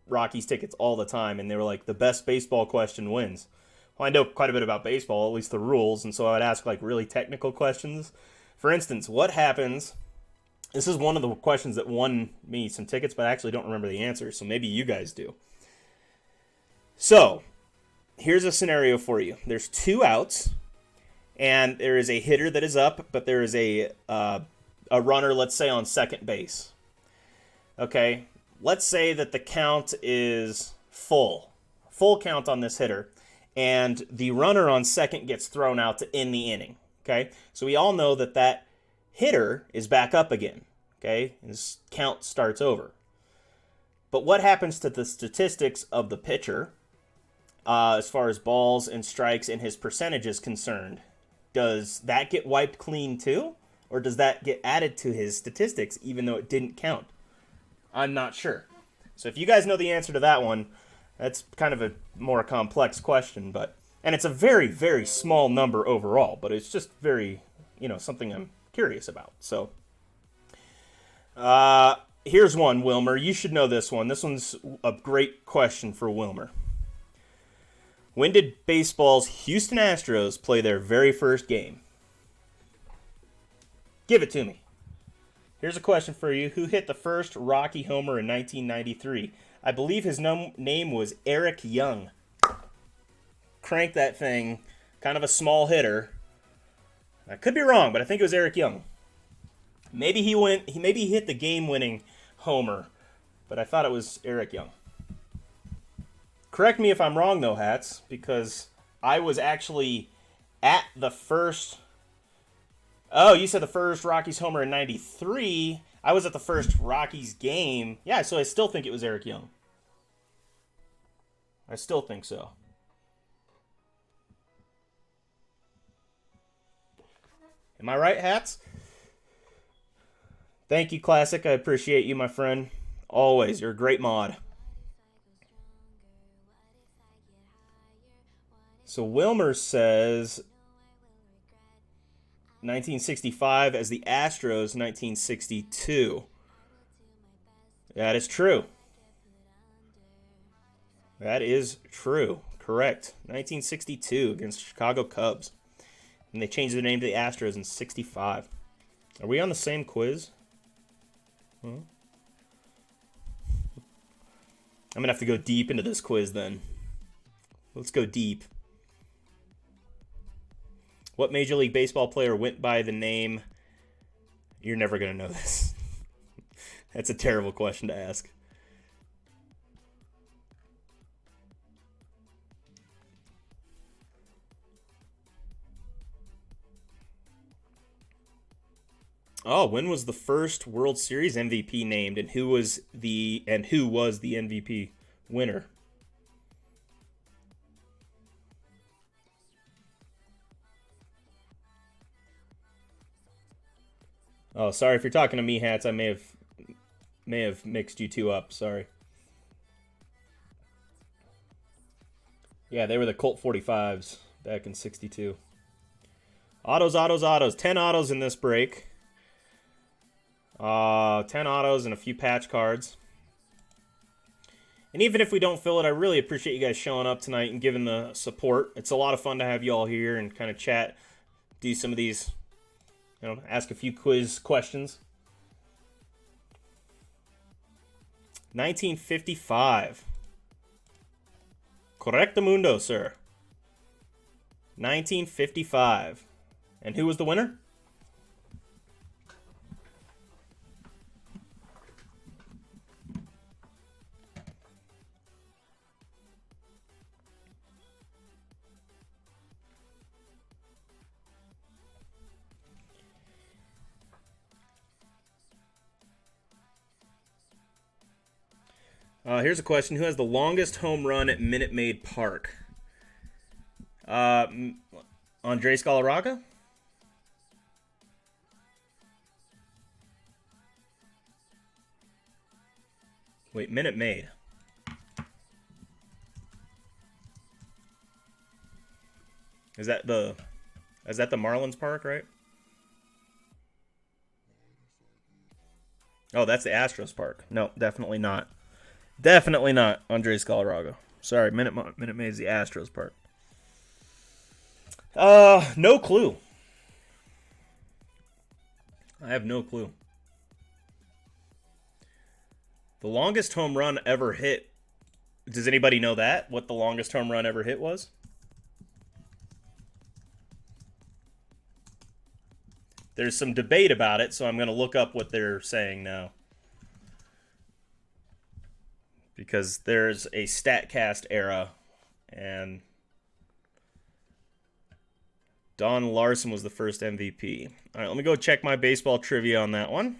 Rockies tickets all the time, and they were like, the best baseball question wins. Well, I know quite a bit about baseball, at least the rules, and so I would ask like really technical questions. For instance, what happens? This is one of the questions that won me some tickets, but I actually don't remember the answer, so maybe you guys do. So, here's a scenario for you. There's 2 outs, and there is a hitter that is up, but there is a runner, let's say, on second base. Okay, let's say that the count is full count on this hitter, and the runner on second gets thrown out to end the inning. Okay, so we all know that that hitter is back up again. Okay, and this count starts over. But what happens to the statistics of the pitcher as far as balls and strikes and his percentage is concerned? Does that get wiped clean too? Or does that get added to his statistics even though it didn't count? I'm not sure. So if you guys know the answer to that one, that's kind of a more complex question, and it's a very, very small number overall, but it's just very, something I'm curious about. So, here's one, Wilmer. You should know this one. This one's a great question for Wilmer. When did baseball's Houston Astros play their very first game? Give it to me. Here's a question for you. Who hit the first Rocky homer in 1993? I believe his name was Eric Young. Crank that thing. Kind of a small hitter. I could be wrong, but I think it was Eric Young. Maybe he hit the game-winning homer, but I thought it was Eric Young. Correct me if I'm wrong, though, Hats, because I was actually at the first... Oh, you said the first Rockies homer in 93. I was at the first Rockies game. Yeah, so I still think it was Eric Young. I still think so. Am I right, Hats? Thank you, Classic. I appreciate you, my friend. Always. You're a great mod. So Wilmer says 1965 as the Astros 1962. That is true. That is true. Correct. 1962 against the Chicago Cubs. And they changed their name to the Astros in 65. Are we on the same quiz? I'm going to have to go deep into this quiz then. Let's go deep. What Major League Baseball player went by the name... You're never going to know this. That's a terrible question to ask. Oh, when was the first World Series MVP named, and who was the MVP winner? Oh, sorry if you're talking to me, Hats. I may have mixed you two up. Sorry. Yeah, they were the Colt 45s back in '62. Autos, autos, autos. 10 autos in this break. 10 autos and a few patch cards. And even if we don't fill it, I really appreciate you guys showing up tonight and giving the support. It's a lot of fun to have you all here and kind of chat, do some of these, ask a few quiz questions. 1955. Correctamundo, sir. 1955. And who was the winner? Here's a question. Who has the longest home run at Minute Maid Park? Andres Galarraga? Wait, Minute Maid. Is that the Marlins Park, right? Oh, that's the Astros Park. No, definitely not. Definitely not Andres Galarraga. Sorry, Minute Maid is the Astros Park. No clue. I have no clue. The longest home run ever hit. Does anybody know that? What the longest home run ever hit was? There's some debate about it, so I'm going to look up what they're saying now. Because there's a StatCast era, and Don Larson was the first MVP. All right, let me go check my baseball trivia on that one.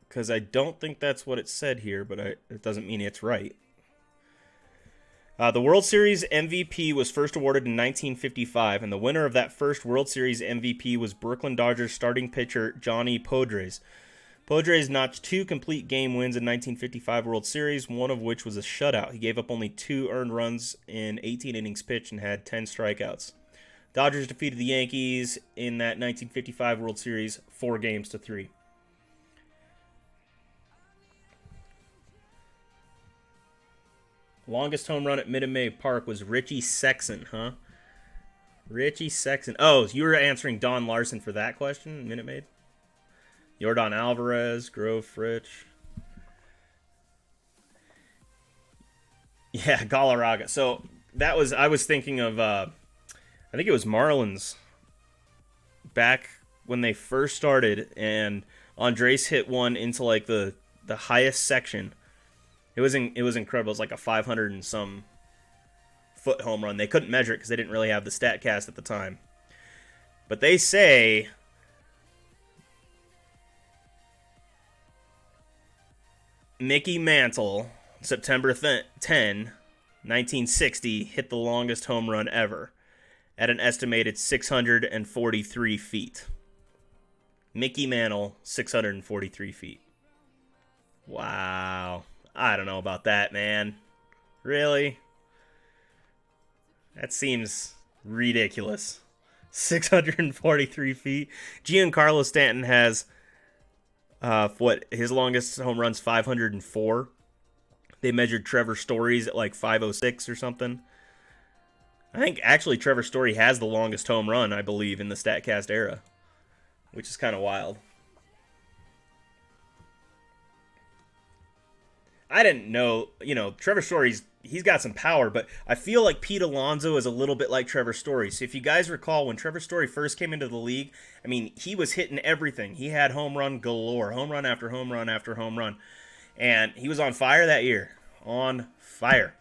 Because I don't think that's what it said here, but it doesn't mean it's right. The World Series MVP was first awarded in 1955, and the winner of that first World Series MVP was Brooklyn Dodgers starting pitcher Johnny Podres. Podres notched 2 complete game wins in 1955 World Series, one of which was a shutout. He gave up only 2 earned runs in 18 innings pitched and had 10 strikeouts. Dodgers defeated the Yankees in that 1955 World Series 4-3. Longest home run at Minute Maid Park was Richie Sexson, huh? Richie Sexson. Oh, you were answering Don Larson for that question, Minute Maid? Yordan Alvarez, Grove Fritch. Yeah, Galarraga. So I was thinking of, I think it was Marlins back when they first started, and Andres hit one into like the highest section. It was incredible. It was like a 500 and some foot home run. They couldn't measure it because they didn't really have the StatCast at the time. But they say Mickey Mantle, September 10, 1960, hit the longest home run ever at an estimated 643 feet. Mickey Mantle, 643 feet. Wow. I don't know about that, man. Really? That seems ridiculous. 643 feet. Giancarlo Stanton has, his longest home run's 504. They measured Trevor Story's at like 506 or something. I think actually Trevor Story has the longest home run, I believe, in the StatCast era, which is kind of wild. I didn't know, Trevor Story's, he's got some power, but I feel like Pete Alonso is a little bit like Trevor Story. So if you guys recall, when Trevor Story first came into the league, I mean, he was hitting everything. He had home run galore, home run after home run after home run. And he was on fire that year. On fire.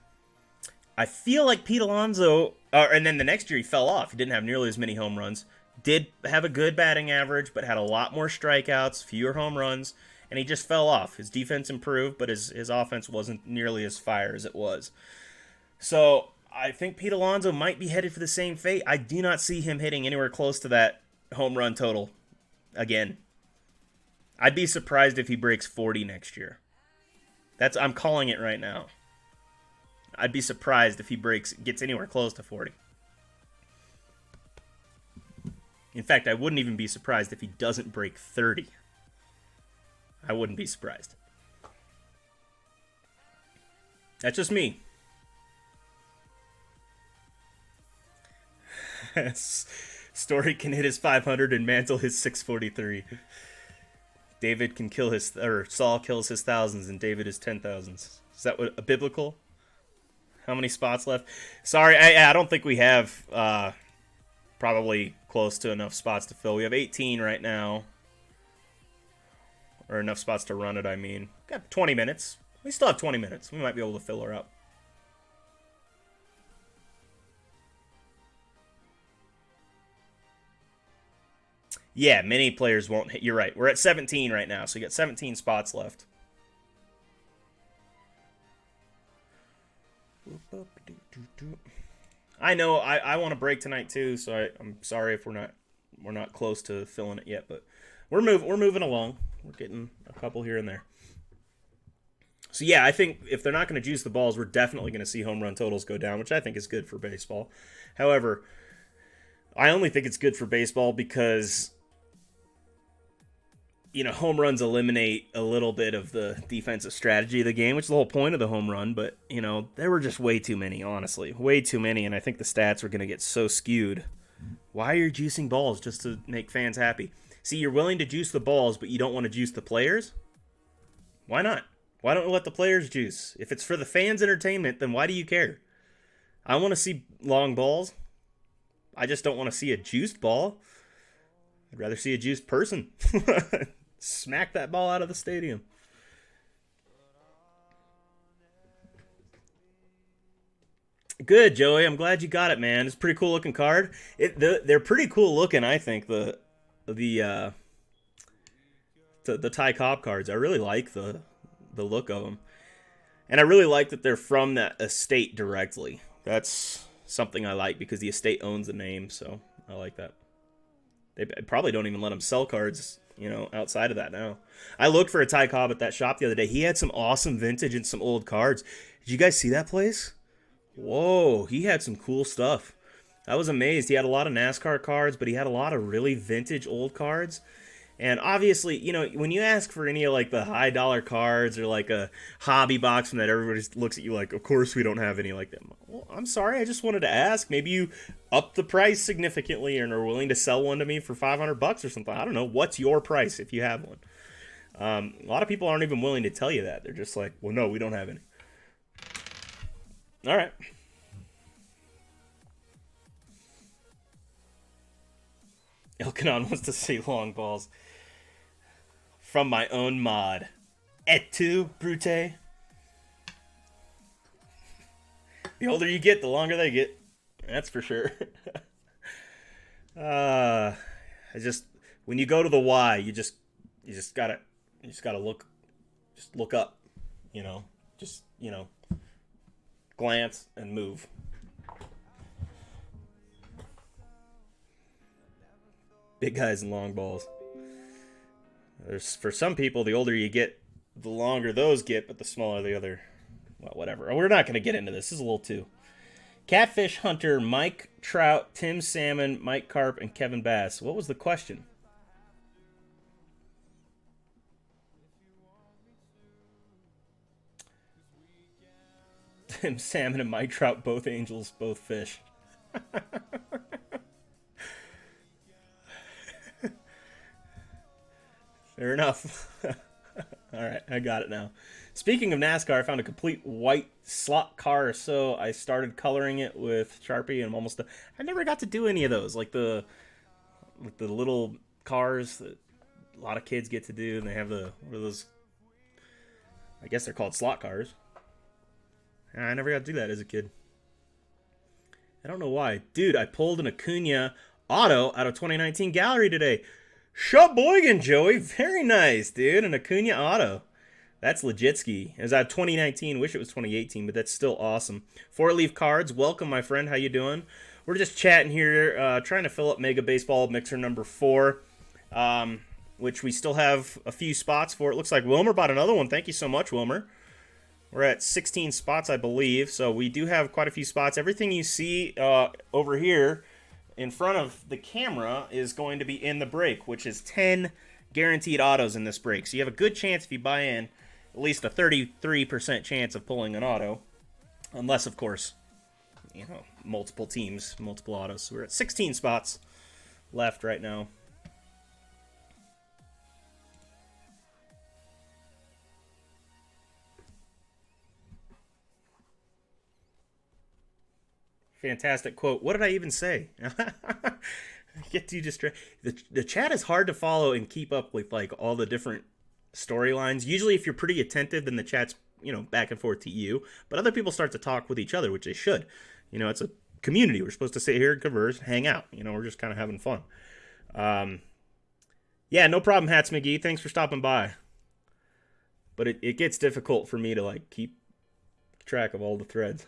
I feel like Pete Alonso, and then the next year he fell off. He didn't have nearly as many home runs. Did have a good batting average, but had a lot more strikeouts, fewer home runs. And he just fell off. His defense improved, but his offense wasn't nearly as fire as it was. So I think Pete Alonso might be headed for the same fate. I do not see him hitting anywhere close to that home run total again. I'd be surprised if he breaks 40 next year. I'm calling it right now. I'd be surprised if he gets anywhere close to 40. In fact, I wouldn't even be surprised if he doesn't break 30. I wouldn't be surprised. That's just me. Story can hit his 500 and Mantle his 643. David can kill Saul kills his thousands and David his 10,000s. Is that a biblical? How many spots left? Sorry, I don't think we have probably close to enough spots to fill. We have 18 right now. Or enough spots to run it, I mean. Got 20 minutes. We still have 20 minutes. We might be able to fill her up. Yeah, many players won't hit. You're right. We're at 17 right now, so you got 17 spots left. I know I want to break tonight too, so I'm sorry if we're not close to filling it yet, but we're moving along. We're getting a couple here and there. So yeah, I think if they're not going to juice the balls, we're definitely going to see home run totals go down, which I think is good for baseball. However, I only think it's good for baseball because, you know, home runs eliminate a little bit of the defensive strategy of the game, which is the whole point of the home run. But, you know, there were just way too many, honestly. Way too many, and I think the stats are going to get so skewed. Why are you juicing balls just to make fans happy? See, you're willing to juice the balls, but you don't want to juice the players? Why not? Why don't we let the players juice? If it's for the fans' entertainment, then why do you care? I want to see long balls. I just don't want to see a juiced ball. I'd rather see a juiced person. Smack that ball out of the stadium. Good, Joey. I'm glad you got it, man. It's a pretty cool looking card. They're pretty cool looking, I think. The Ty Cobb cards. I really like the look of them, and I really like that they're from that estate directly. That's something I like because the estate owns the name, so I like that. They probably don't even let them sell cards, you know, outside of that now. I looked for a Ty Cobb at that shop the other day. He had some awesome vintage and some old cards. Did you guys see that place? Whoa, he had some cool stuff. I was amazed. He had a lot of NASCAR cards, but he had a lot of really vintage old cards. And obviously, you know, when you ask for any of like the high dollar cards or like a hobby box from that, everybody looks at you like, of course we don't have any like that. Well, I'm sorry, I just wanted to ask. Maybe you up the price significantly and are willing to sell one to me for $500 or something. I don't know. What's your price if you have one? A lot of people aren't even willing to tell you that. They're just like, well, no, we don't have any. All right. Elkanon wants to see long balls. From my own mod. Et tu, Brute? The older you get, the longer they get. That's for sure. When you go to the Y, you just gotta look up, you know, glance and move. Big guys and long balls. For some people, the older you get, the longer those get, but the smaller the other. Well, whatever. We're not going to get into this. This is a little too. Catfish Hunter, Mike Trout, Tim Salmon, Mike Carp, and Kevin Bass. What was the question? Tim Salmon and Mike Trout, both angels, both fish. Fair enough. All right, I got it now. Speaking of NASCAR, I found a complete white slot car, so I started coloring it with Sharpie, and I'm almost done. I never got to do any of those, like the little cars that a lot of kids get to do, and they have what are those? I guess they're called slot cars. I never got to do that as a kid. I don't know why. Dude, I pulled an Acuna auto out of 2019 gallery today. Sheboygan, Joey. Very nice, dude. An Acuna auto. That's Legitski. It was out 2019. Wish it was 2018, but that's still awesome. Four Leaf Cards. Welcome, my friend. How you doing? We're just chatting here, trying to fill up Mega Baseball Mixer number 4, which we still have a few spots for. It looks like Wilmer bought another one. Thank you so much, Wilmer. We're at 16 spots, I believe, so we do have quite a few spots. Everything you see over here in front of the camera is going to be in the break, which is 10 guaranteed autos in this break. So you have a good chance if you buy in, at least a 33% chance of pulling an auto. Unless, of course, you know, multiple teams, multiple autos. So we're at 16 spots left right now. Fantastic quote. What did I even say? Get too distracted. The chat is hard to follow and keep up with, like, all the different storylines. Usually if you're pretty attentive, then the chat's, you know, back and forth to you. But other people start to talk with each other, which they should. You know, it's a community. We're supposed to sit here and converse, hang out. You know, we're just kind of having fun. Yeah, no problem, Hats McGee. Thanks for stopping by. But it gets difficult for me to, like, keep track of all the threads.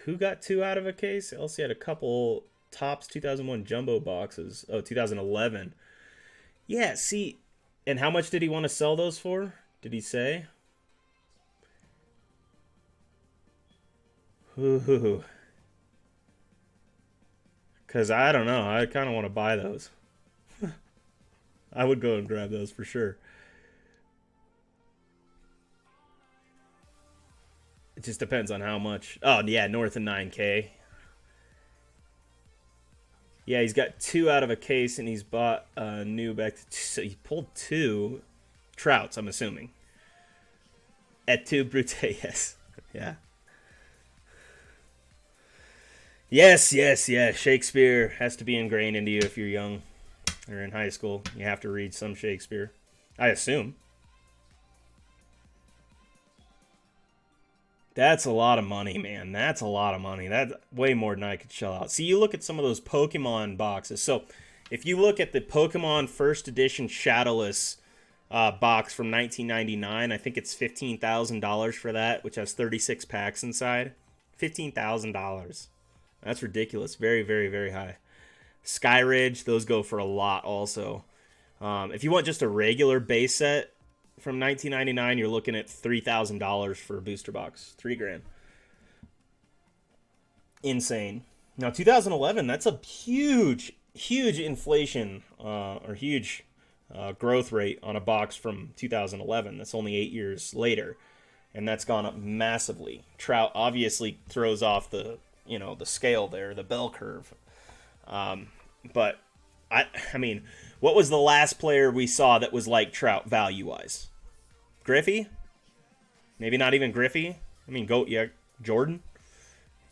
Who got 2 out of a case? Elsie had a couple Topps 2001 jumbo boxes. Oh, 2011. Yeah, see, and how much did he want to sell those for? Did he say? Ooh. Because I don't know. I kind of want to buy those. I would go and grab those for sure. It just depends on how much. Oh, yeah, north of 9K. Yeah, he's got 2 out of a case, and he's bought a new back. So he pulled 2 Trouts, I'm assuming. Et tu, Brute, yes. Yeah. Yes. Shakespeare has to be ingrained into you if you're young or in high school. You have to read some Shakespeare, I assume. That's a lot of money, man. That's a lot of money. That's way more than I could shell out. See, you look at some of those Pokemon boxes. So, if you look at the Pokemon First Edition Shadowless box from 1999, I think it's $15,000 for that, which has 36 packs inside. $15,000. That's ridiculous. Very, very, very high. Skyridge, those go for a lot also. If you want just a regular base set, from 1999, you're looking at $3,000 for a booster box. $3,000. Insane. Now, 2011, that's a huge inflation or huge growth rate on a box from 2011. That's only 8 years later, and that's gone up massively. Trout obviously throws off the scale there, the bell curve. But I mean, what was the last player we saw that was like Trout value-wise? Griffey? Maybe not even Griffey. I mean, Jordan.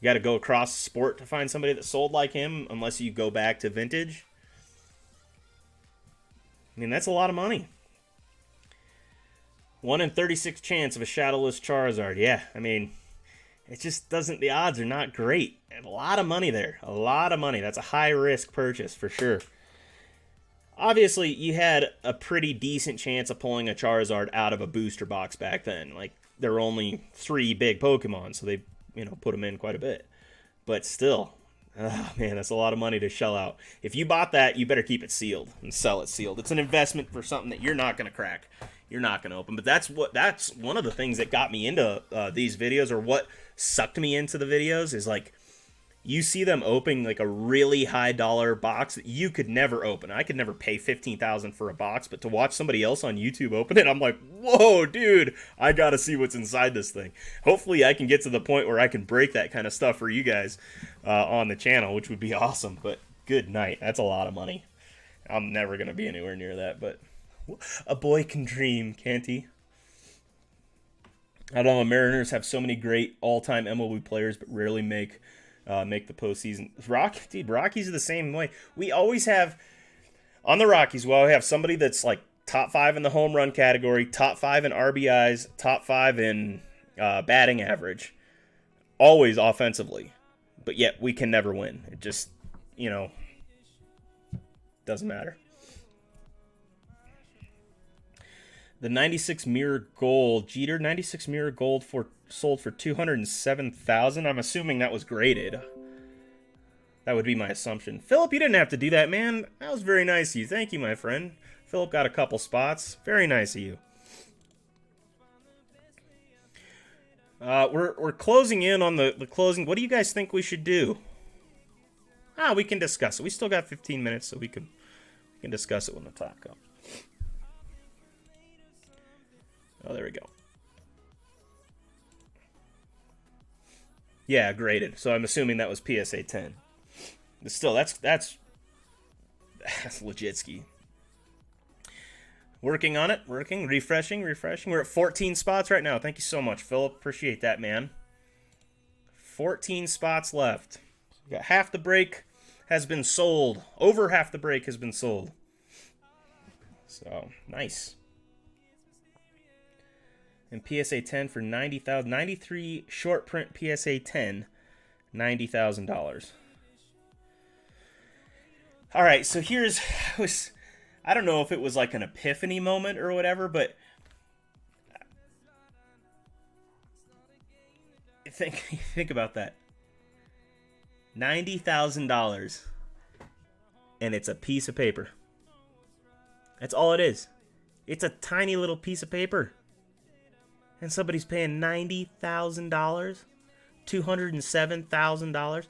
You got to go across sport to find somebody that sold like him, unless you go back to vintage. I mean, that's a lot of money. 1 in 36 chance of a shadowless Charizard. Yeah, I mean, it just doesn't. The odds are not great. And a lot of money there. A lot of money. That's a high risk purchase for sure. Obviously, you had a pretty decent chance of pulling a Charizard out of a booster box back then. Like, there were only 3 big Pokemon, so they, put them in quite a bit. But still, oh man, that's a lot of money to shell out. If you bought that, you better keep it sealed and sell it sealed. It's an investment for something that you're not going to crack. You're not going to open. But that's one of the things that got me into these videos, or what sucked me into the videos, is like, you see them opening like a really high dollar box that you could never open. I could never pay $15,000 for a box, but to watch somebody else on YouTube open it, I'm like, whoa, dude, I gotta see what's inside this thing. Hopefully I can get to the point where I can break that kind of stuff for you guys on the channel, which would be awesome. But good night. That's a lot of money. I'm never gonna be anywhere near that, but a boy can dream, can't he? I don't know, Mariners have so many great all-time MLB players, but rarely make the postseason. Rockies are the same way. We always have, on the Rockies, we always have somebody that's like top 5 in the home run category, top 5 in RBIs, top 5 in batting average. Always offensively. but yet we can never win. It just, doesn't matter. The 96 Mirror Gold, Jeter 96 Mirror Gold sold for $207,000. I'm assuming that was graded. That would be my assumption. Philip, you didn't have to do that, man. That was very nice of you. Thank you, my friend. Philip got a couple spots. Very nice of you. We're closing in on the closing. What do you guys think we should do? We can discuss it. We still got 15 minutes, so we can discuss it when the time comes. Oh, there we go. Yeah, graded. So I'm assuming that was PSA 10. But still, that's legit ski. Working on it, refreshing. We're at 14 spots right now. Thank you so much, Philip. Appreciate that, man. 14 spots left. We got half the break has been sold. Over half the break has been sold. So, nice. And PSA 10 for $90,000. 93 short print PSA 10, $90,000. All right, so I don't know if it was like an epiphany moment or whatever, but think about that. $90,000, and it's a piece of paper. That's all it is. It's a tiny little piece of paper. And somebody's paying $90,000, $207,000,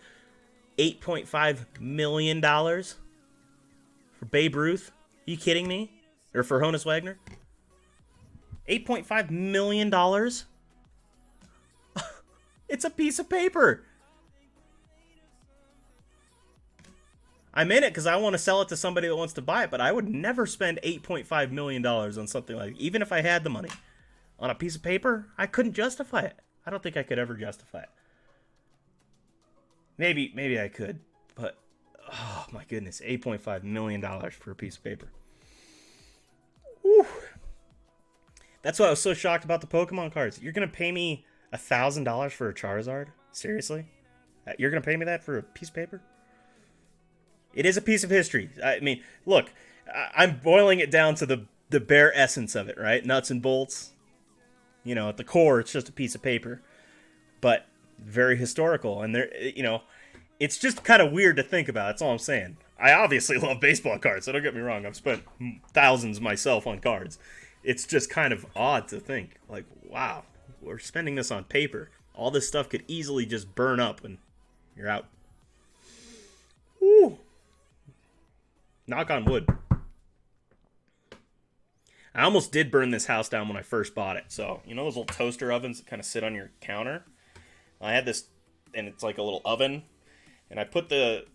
$8.5 million for Babe Ruth. Are you kidding me? Or for Honus Wagner? $8.5 million? It's a piece of paper. I'm in it because I want to sell it to somebody that wants to buy it, but I would never spend $8.5 million on something like, even if I had the money. On a piece of paper, I couldn't justify it. I don't think I could ever justify it. Maybe I could, but oh my goodness, $8.5 million for a piece of paper. Whew. That's why I was so shocked about the Pokemon cards. You're gonna pay me $1,000 for a Charizard? Seriously? You're gonna pay me that for a piece of paper? It is a piece of history. I mean, look, I'm boiling it down to the bare essence of it, right? Nuts and bolts. At the core, it's just a piece of paper, but very historical. And it's just kind of weird to think about. That's all I'm saying. I obviously love baseball cards, so don't get me wrong. I've spent thousands myself on cards. It's just kind of odd to think, like, wow, we're spending this on paper. All this stuff could easily just burn up and you're out. Woo. Knock on wood. I almost did burn this house down when I first bought it. So, those little toaster ovens that kind of sit on your counter? I had this, and it's like a little oven. And I put I'd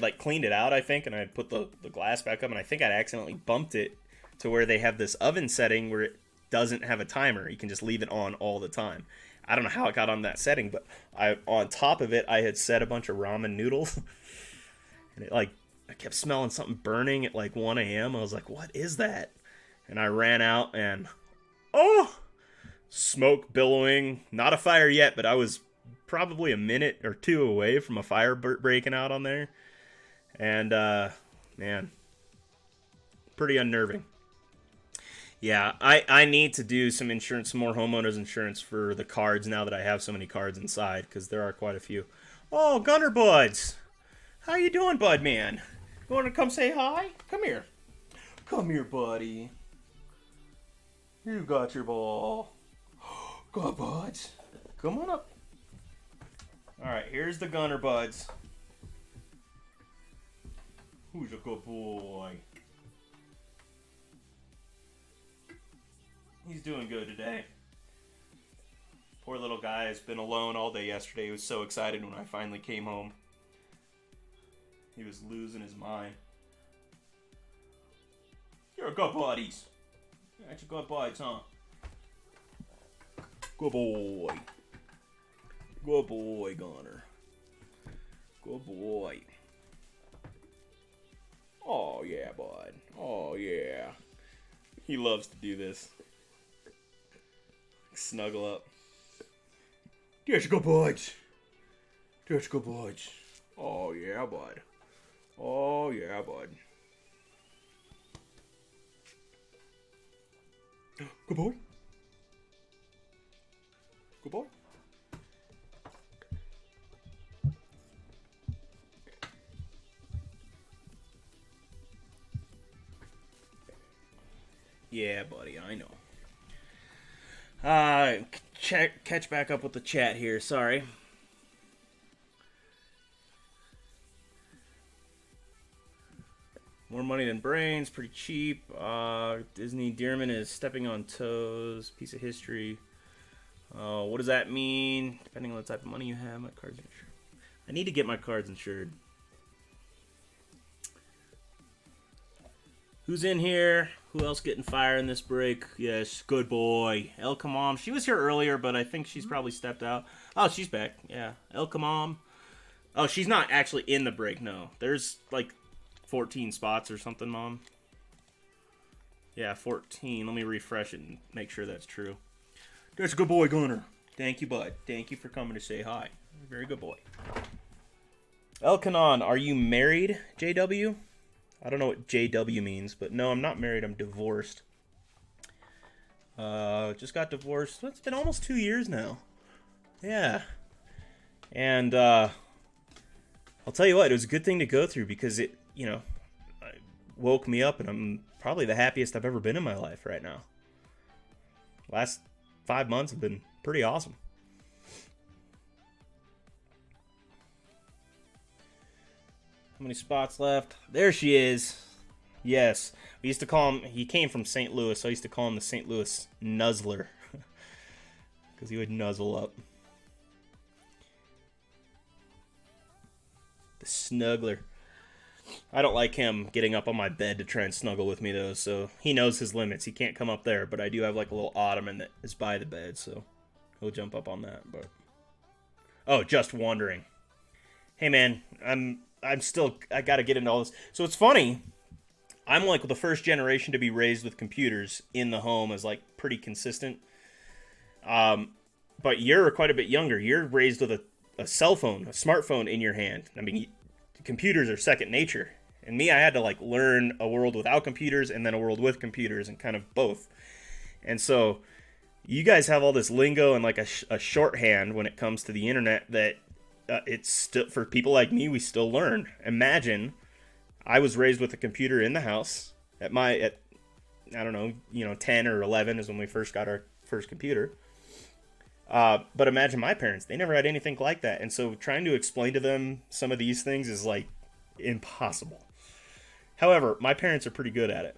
like cleaned it out, I think, and I'd put the glass back up. And I think I'd accidentally bumped it to where they have this oven setting where it doesn't have a timer. You can just leave it on all the time. I don't know how it got on that setting, but on top of it, I had set a bunch of ramen noodles. And I kept smelling something burning at like 1 a.m. I was like, what is that? And I ran out and, smoke billowing. Not a fire yet, but I was probably a minute or two away from a fire breaking out on there. And, man, pretty unnerving. Yeah, I need to do some insurance, some more homeowners insurance for the cards now that I have so many cards inside, because there are quite a few. Oh, Gunner Buds! How you doing, bud man? You want to come say hi? Come here. Come here, buddy. You got your ball. Go, buds. Come on up. Alright, here's the Gunner Buds. Who's a good boy? He's doing good today. Poor little guy has been alone all day yesterday. He was so excited when I finally came home. He was losing his mind. You're a good buddies. That's your good buds, huh? Good boy. Good boy, Gunner. Good boy. Oh, yeah, bud. Oh, yeah. He loves to do this. Snuggle up. Yes, good boys. That's good, boys. Oh, yeah, bud. Oh, yeah, bud. Good boy. Good boy. Yeah, buddy, I know. Catch back up with the chat here. Sorry. More money than brains, pretty cheap. Disney Dearman is stepping on toes. Piece of history. What does that mean? Depending on the type of money you have, my cards insured. I need to get my cards insured. Who's in here? Who else getting fire in this break? Yes, good boy. El Kamam. She was here earlier, but I think she's probably stepped out. Oh, she's back. Yeah. El Kamam. Oh, she's not actually in the break, no. There's like 14 spots or something, Mom. Yeah, 14. Let me refresh it and make sure that's true. That's a good boy, Gunner. Thank you, bud. Thank you for coming to say hi. Very good boy. Elkanon, are you married, JW? I don't know what JW means, but no, I'm not married. I'm divorced. Just got divorced. It's been almost 2 years now. Yeah. And I'll tell you what, it was a good thing to go through because it, woke me up, and I'm probably the happiest I've ever been in my life right now. Last 5 months have been pretty awesome. How many spots left? There she is. Yes. We used to call him, he came from St. Louis, so I used to call him the St. Louis Nuzzler. Because he would nuzzle up. The snuggler. I don't like him getting up on my bed to try and snuggle with me, though, so he knows his limits. He can't come up there, but I do have like a little ottoman that is by the bed, so he'll jump up on that. But oh, just wondering. Hey, man, I gotta get into all this. So it's funny. I'm like the first generation to be raised with computers in the home as like pretty consistent. But you're quite a bit younger. You're raised with a cell phone, a smartphone in your hand. I mean, computers are second nature. And me, I had to like learn a world without computers and then a world with computers and kind of both. And so you guys have all this lingo and like a shorthand when it comes to the internet that it's still, for people like me, we still learn. Imagine I was raised with a computer in the house at I don't know, 10 or 11 is when we first got our first computer. But imagine my parents, they never had anything like that. And so trying to explain to them some of these things is like impossible. However, my parents are pretty good at it.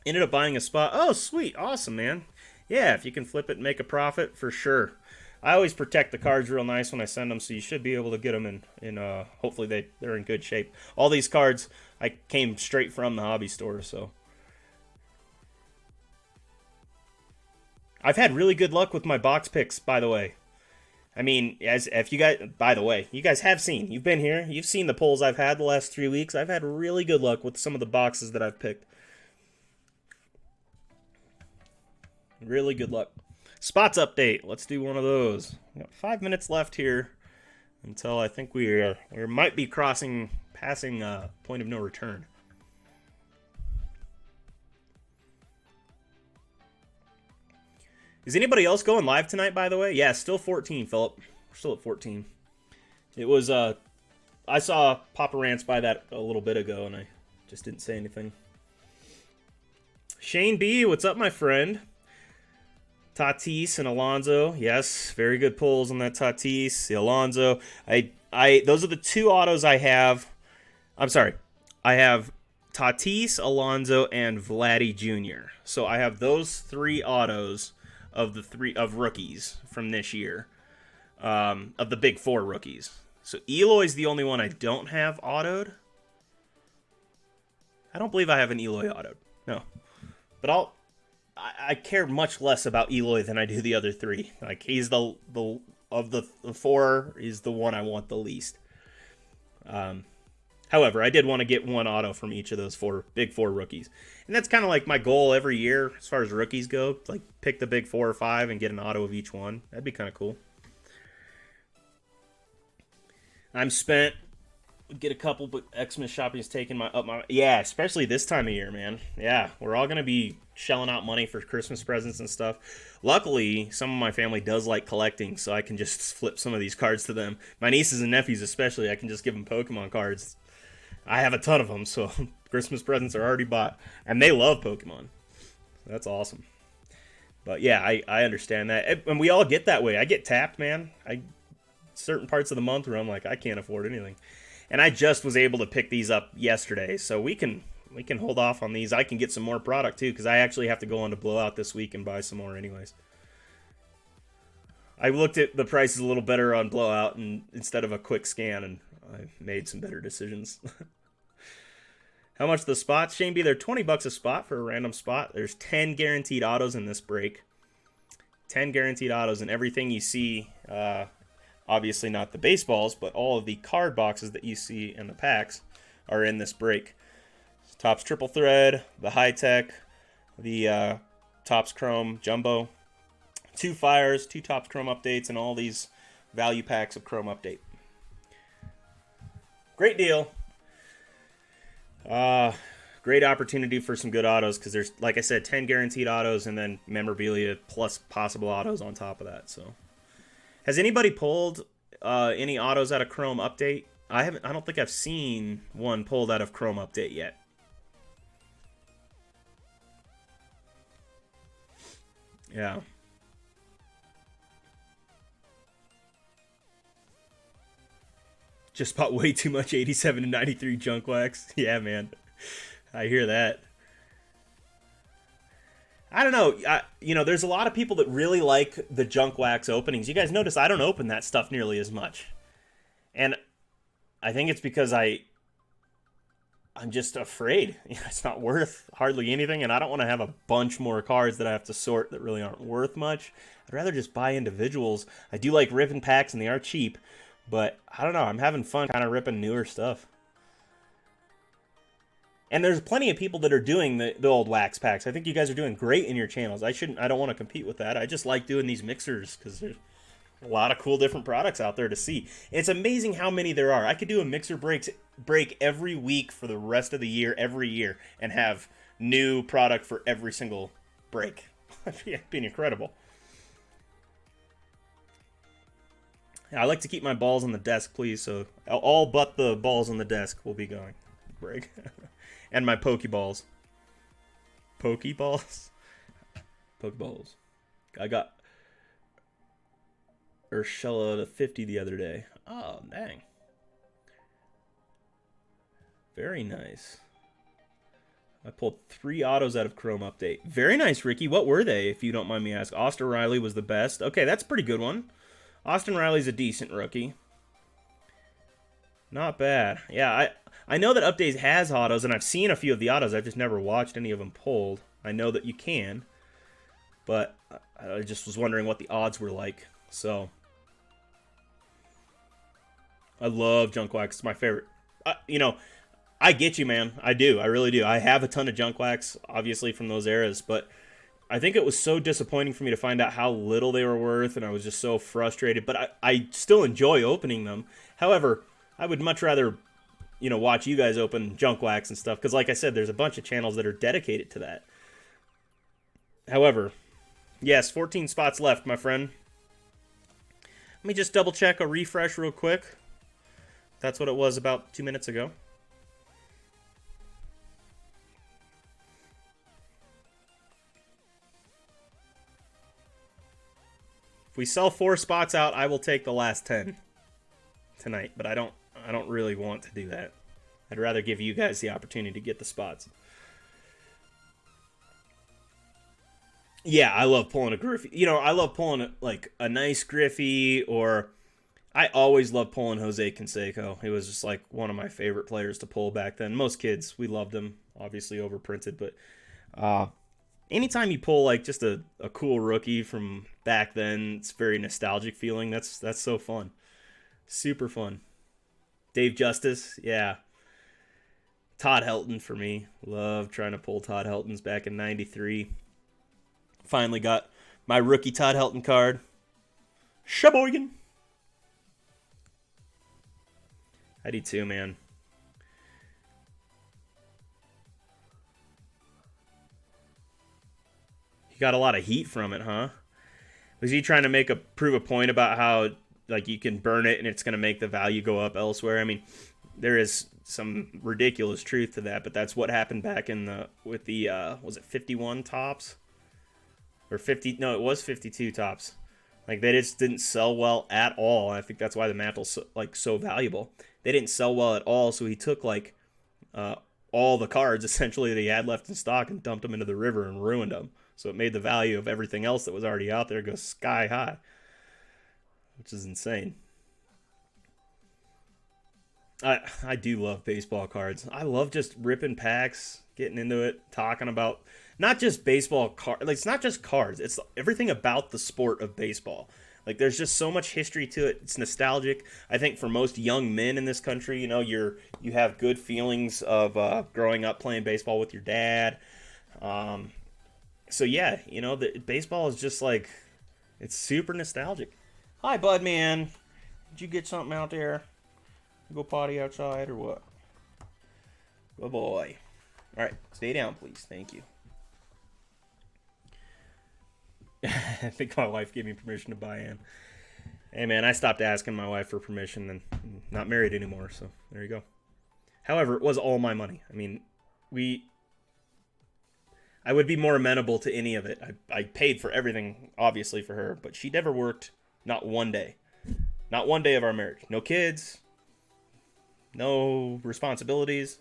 Ended up buying a spot. Oh, sweet. Awesome, man. Yeah, if you can flip it and make a profit, for sure. I always protect the cards real nice when I send them, so you should be able to get them in hopefully they're in good shape. All these cards, I came straight from the hobby store, so. I've had really good luck with my box picks, by the way. I mean, if you guys, by the way, you guys have seen, you've been here, you've seen the pulls I've had the last 3 weeks. I've had really good luck with some of the boxes that I've picked. Really good luck. Spots update. Let's do one of those. We got 5 minutes left here until I think we might be passing point of no return. Is anybody else going live tonight, by the way? Yeah, still 14, Philip. We're still at 14. It was, I saw Papa Rants by that a little bit ago, and I just didn't say anything. Shane B, what's up, my friend? Tatis and Alonso, yes, very good pulls on that Tatis. The Alonso, those are the two autos I have. I'm sorry, I have Tatis, Alonso, and Vladdy Jr. So I have those 3 autos of of rookies from this year, of the big 4 rookies. So Eloy's the only one I don't have autoed. I don't believe I have an Eloy autoed. No, but I care much less about Eloy than I do the other 3. Like, he's the of the 4 is the one I want the least. However, I did want to get one auto from each of those big 4 rookies. And that's kind of like my goal every year as far as rookies go. Like, pick the big 4 or 5 and get an auto of each one. That'd be kind of cool. I'm spent. Get a couple, but Xmas shopping is taking my yeah, especially this time of year, man. Yeah, we're all gonna be shelling out money for Christmas presents and stuff. Luckily, some of my family does like collecting, so I can just flip some of these cards to them. My nieces and nephews, especially, I can just give them Pokemon cards. I have a ton of them, so Christmas presents are already bought, and they love Pokemon. That's awesome. But yeah, I understand that, and we all get that way. I get tapped, man. I certain parts of the month where I'm like, I can't afford anything. And I just was able to pick these up yesterday, so we can hold off on these. I can get some more product too, because I actually have to go on to Blowout this week and buy some more anyways. I looked at the prices a little better on Blowout and instead of a quick scan, and I made some better decisions. How much the spots, Shane B? They're $20 a spot for a random spot. There's 10 guaranteed autos in this break. 10 guaranteed autos, and everything you see. Obviously not the baseballs, but all of the card boxes that you see in the packs are in this break. Topps Triple Thread, the High Tech, the Topps Chrome Jumbo, 2 Fires, 2 Topps Chrome updates, and all these value packs of Chrome Update. Great deal. Great opportunity for some good autos because there's, like I said, 10 guaranteed autos and then memorabilia plus possible autos on top of that. So, has anybody pulled any autos out of Chrome Update? I don't think I've seen one pulled out of Chrome Update yet. Yeah. Just bought way too much 87 and 93 junk wax. Yeah, man. I hear that. I don't know. There's a lot of people that really like the junk wax openings. You guys notice I don't open that stuff nearly as much. And I think it's because I'm just afraid. It's not worth hardly anything, and I don't want to have a bunch more cards that I have to sort that really aren't worth much. I'd rather just buy individuals. I do like ripping packs, and they are cheap, but I don't know. I'm having fun kind of ripping newer stuff. And there's plenty of people that are doing the old wax packs. I think you guys are doing great in your channels. I don't want to compete with that. I just like doing these mixers because there's a lot of cool different products out there to see. And it's amazing how many there are. I could do a mixer break every week for the rest of the year, every year, and have new product for every single break. It'd be incredible. I like to keep my balls on the desk, please. So all but the balls on the desk will be going. Break. And my Pokeballs. Pokeballs? Pokeballs. I got Urshela to 50 the other day. Oh, dang. Very nice. I pulled 3 autos out of Chrome Update. Very nice, Ricky. What were they, if you don't mind me asking? Austin Riley was the best. Okay, that's a pretty good one. Austin Riley's a decent rookie. Not bad. Yeah, I know that Updates has autos, and I've seen a few of the autos. I've just never watched any of them pulled. I know that you can, but I just was wondering what the odds were like. So, I love junk wax. It's my favorite. I get you, man. I do. I really do. I have a ton of junk wax, obviously, from those eras, but I think it was so disappointing for me to find out how little they were worth, and I was just so frustrated. But I still enjoy opening them. However, I would much rather, watch you guys open junk wax and stuff, because like I said, there's a bunch of channels that are dedicated to that. However, yes, 14 spots left, my friend. Let me just double check a refresh real quick. That's what it was about 2 minutes ago. If we sell 4 spots out, I will take the last 10 tonight, but I don't really want to do that. I'd rather give you guys the opportunity to get the spots. Yeah, I love pulling a Griffey. I love pulling a nice Griffey, or I always loved pulling Jose Canseco. He was just one of my favorite players to pull back then. Most kids, we loved him, obviously overprinted, but anytime you pull just a cool rookie from back then, it's very nostalgic feeling. That's so fun. Super fun. Dave Justice, yeah. Todd Helton for me. Love trying to pull Todd Helton's back in 93. Finally got my rookie Todd Helton card. Sheboygan. I do too, man. He got a lot of heat from it, huh? Was he trying to prove a point about how like you can burn it and it's going to make the value go up elsewhere? I mean, there is some ridiculous truth to that, but that's what happened back in the with the was it 51 tops or 50? No, it was 52 tops. Like they just didn't sell well at all. I think that's why the mantle's so valuable. They didn't sell well at all, so he took uh, all the cards essentially that he had left in stock and dumped them into the river and ruined them. So it made the value of everything else that was already out there go sky high, which is insane. I do love baseball cards. I love just ripping packs, getting into it, talking about not just baseball cards. Like it's not just cards. It's everything about the sport of baseball. Like there's just so much history to it. It's nostalgic. I think for most young men in this country, you have good feelings of growing up playing baseball with your dad. So yeah, the baseball is just like it's super nostalgic. Hi, bud, man. Did you get something out there? Go potty outside or what? Good boy. All right, stay down, please. Thank you. I think my wife gave me permission to buy in. Hey, man, I stopped asking my wife for permission and I'm not married anymore, so there you go. However, it was all my money. I mean, I would be more amenable to any of it. I paid for everything, obviously, for her, but she never worked not one day. Not one day of our marriage. No kids. No responsibilities.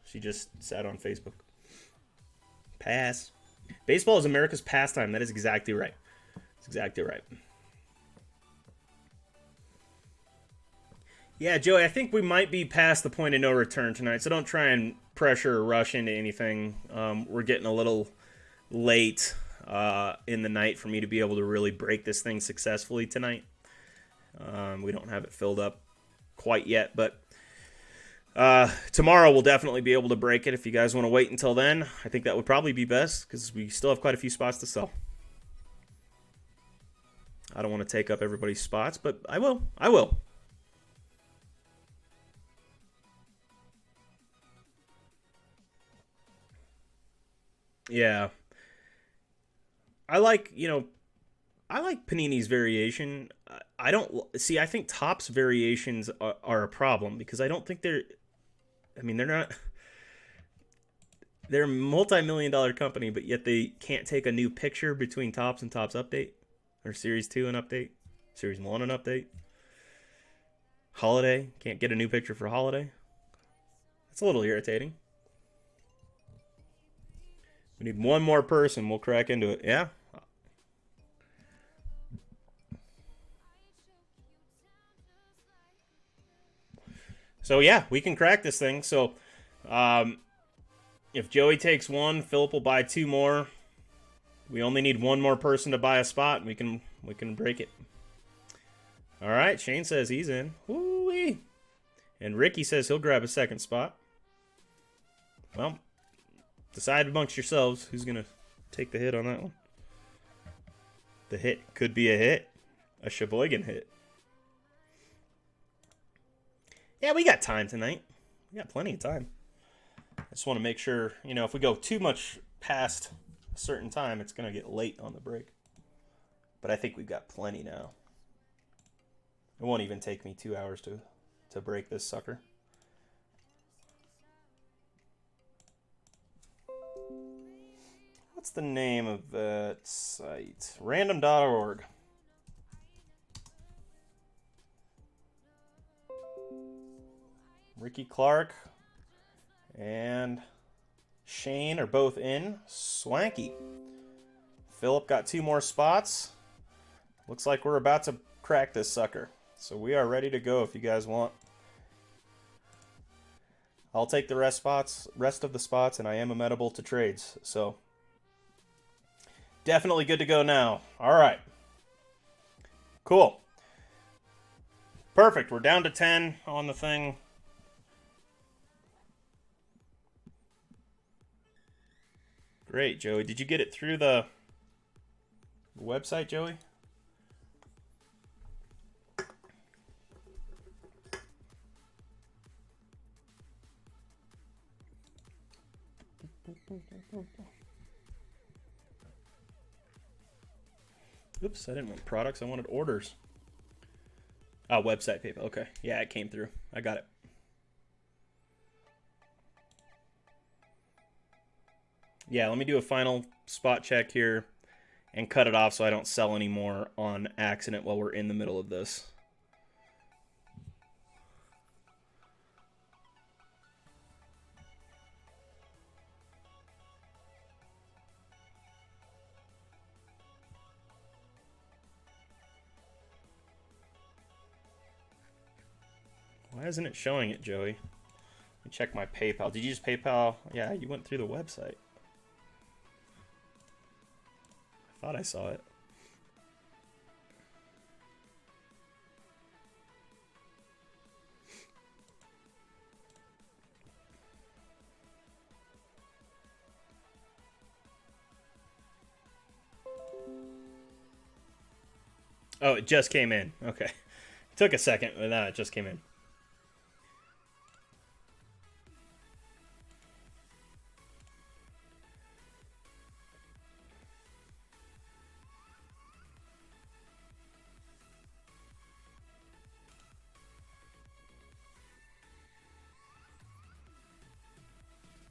She just sat on Facebook. Pass. Baseball is America's pastime. That is exactly right. That's exactly right. Yeah, Joey, I think we might be past the point of no return tonight, so don't try and pressure or rush into anything. We're getting a little late in the night for me to be able to really break this thing successfully tonight. We don't have it filled up quite yet, but tomorrow we'll definitely be able to break it. If you guys want to wait until then, I think that would probably be best because we still have quite a few spots to sell. I don't want to take up everybody's spots, but I will. Yeah. I like Panini's variation. I don't see. I think Topps variations are a problem because I don't think they're. I mean, they're not. They're a multi-million-dollar company, but yet they can't take a new picture between Topps and Topps Update, or Series 2 and Update, Series 1 and Update. Holiday can't get a new picture for Holiday. That's a little irritating. We need one more person. We'll crack into it. Yeah. So yeah, we can crack this thing. So, if Joey takes one, Philip will buy two more. We only need one more person to buy a spot, and we can break it. All right, Shane says he's in. Woo-wee. And Ricky says he'll grab a second spot. Well, decide amongst yourselves who's gonna take the hit on that one. The hit could be a hit, a Sheboygan hit. Yeah, we got time tonight. We got plenty of time. I just want to make sure, if we go too much past a certain time, it's going to get late on the break. But I think we've got plenty now. It won't even take me 2 hours to break this sucker. What's the name of that site? Random.org. Ricky Clark and Shane are both in. Swanky. Philip got two more spots. Looks like we're about to crack this sucker. So we are ready to go if you guys want. I'll take the rest of the spots, and I am amenable to trades. So definitely good to go now. All right. Cool. Perfect. We're down to 10 on the thing. Great, Joey. Did you get it through the website, Joey? Oops, I didn't want products. I wanted orders. Oh, website PayPal. Okay. Yeah, it came through. I got it. Yeah, let me do a final spot check here and cut it off so I don't sell any more on accident while we're in the middle of this. Why isn't it showing it, Joey? Let me check my PayPal. Did you just PayPal? Yeah, you went through the website. I thought I saw it. Oh, it just came in. Okay. It took a second, but now it just came in.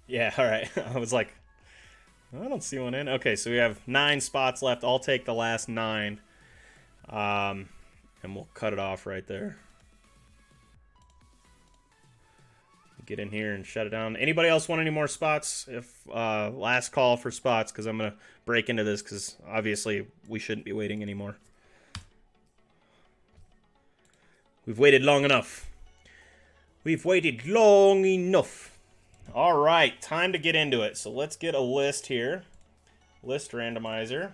Yeah, all right. I was like, I don't see one in. Okay, so we have 9 spots left. I'll take the last 9. And we'll cut it off right there. Get in here and shut it down. Anybody else want any more spots? If last call for spots, because I'm going to break into this, because obviously we shouldn't be waiting anymore. We've waited long enough. We've waited long enough. All right, time to get into it. So let's get a list here. List randomizer.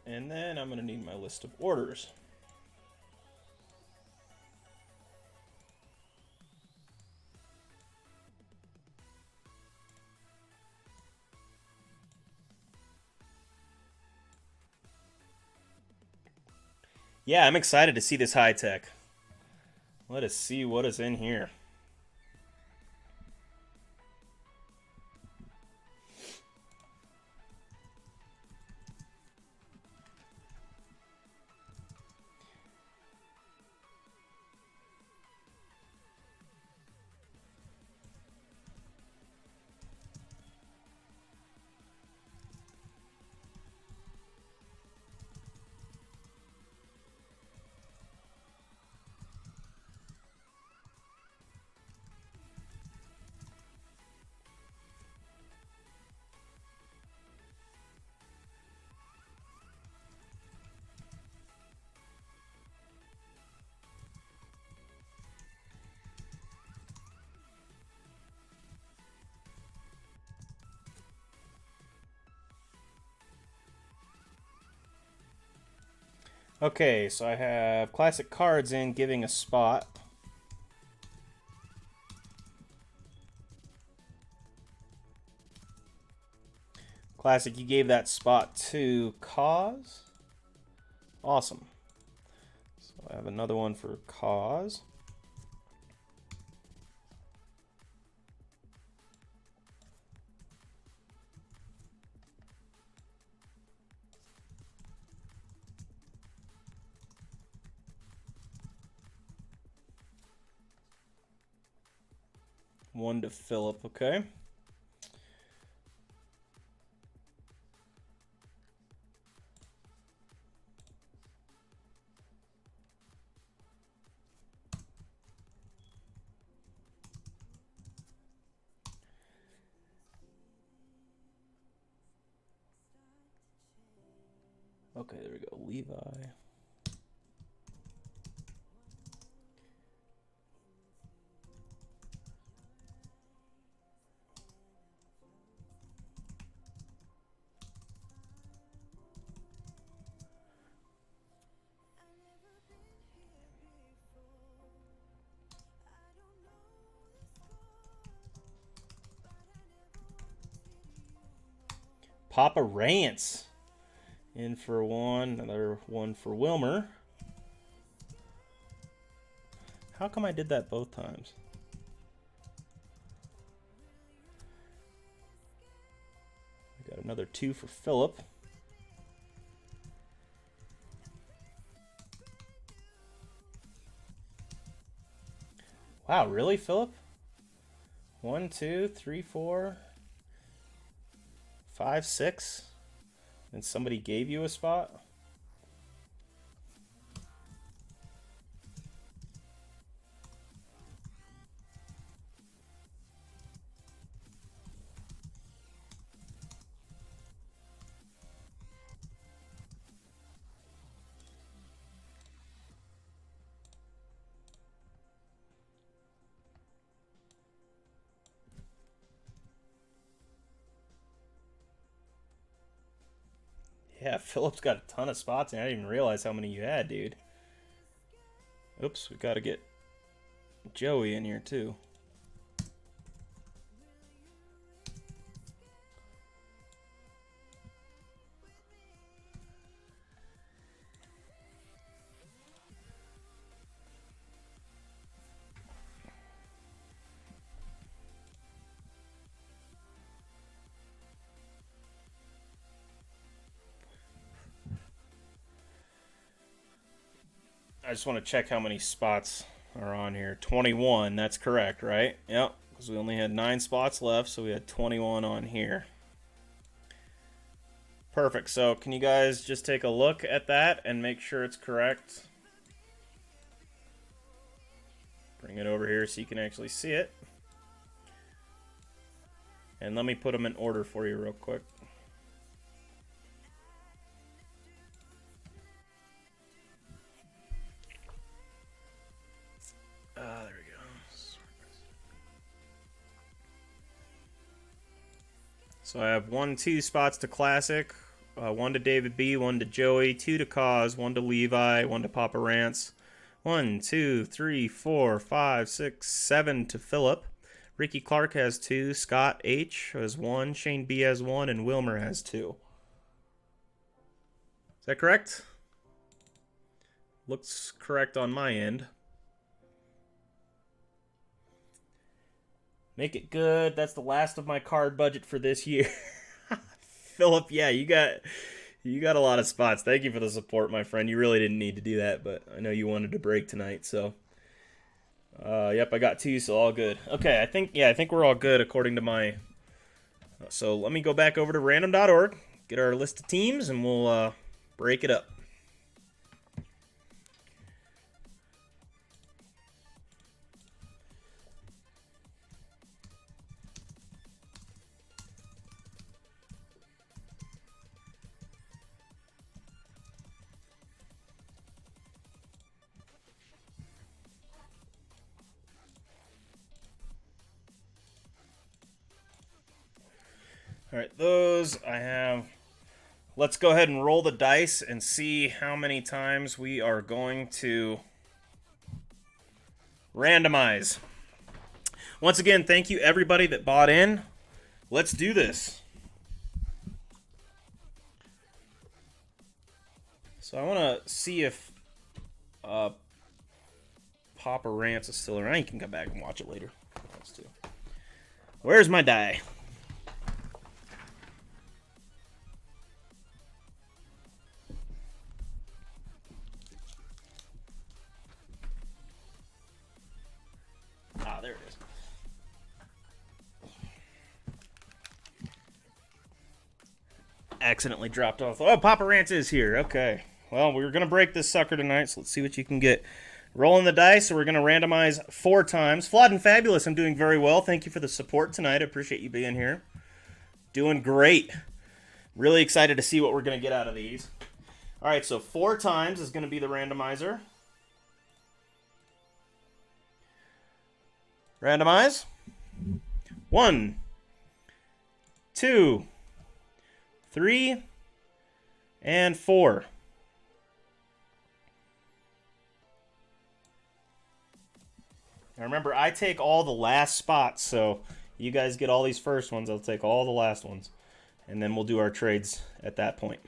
And then I'm going to need my list of orders. Yeah, I'm excited to see this high tech. Let us see what is in here. Okay, so I have classic cards in giving a spot. Classic, you gave that spot to Cause. Awesome. So I have another one for Cause. One to Philip, okay. Okay, there we go. Levi. Papa Rance. In for one, another one for Wilmer. How come I did that both times? I got another 2 for Philip. Wow, really, Philip? 1, 2, 3, 4, 5, 6. And somebody gave you a spot? Yeah, Philip's got a ton of spots, and I didn't even realize how many you had, dude. Oops, we gotta get Joey in here, too. I just want to check how many spots are on here. 21, that's correct, right? Yep, because we only had 9 spots left, so we had 21 on here. Perfect, so can you guys just take a look at that and make sure it's correct? Bring it over here so you can actually see it. And let me put them in order for you real quick. There we go. So I have 1, 2 spots to Classic, 1 to David B, 1 to Joey, 2 to Cause, 1 to Levi, 1 to Papa Rance, 1, 2, 3, 4, 5, 6, 7 to Philip. Ricky Clark has 2, Scott H has 1, Shane B has 1, and Wilmer has 2. Is that correct? Looks correct on my end. Make it good. That's the last of my card budget for this year. Philip, yeah, you got a lot of spots. Thank you for the support, my friend. You really didn't need to do that, but I know you wanted to break tonight, so yep, I got 2, so all good. Okay, I think we're all good according to my. So let me go back over to random.org, get our list of teams, and we'll break it up. All right, those I have. Let's go ahead and roll the dice and see how many times we are going to randomize. Once again, thank you everybody that bought in. Let's do this. So I want to see if Papa Rance is still around. You can come back and watch it later. Let's do. Where's my die? Ah, there it is. Accidentally dropped off. Oh, Papa Rance is here. Okay. Well, we were going to break this sucker tonight, so let's see what you can get. Rolling the dice, so we're going to randomize 4 times. Flawed and Fabulous, I'm doing very well. Thank you for the support tonight. I appreciate you being here. Doing great. Really excited to see what we're going to get out of these. All right, so 4 times is going to be the randomizer. Randomize. 1, 2, 3, and 4. Now remember, I take all the last spots, so you guys get all these first ones. I'll take all the last ones, and then we'll do our trades at that point.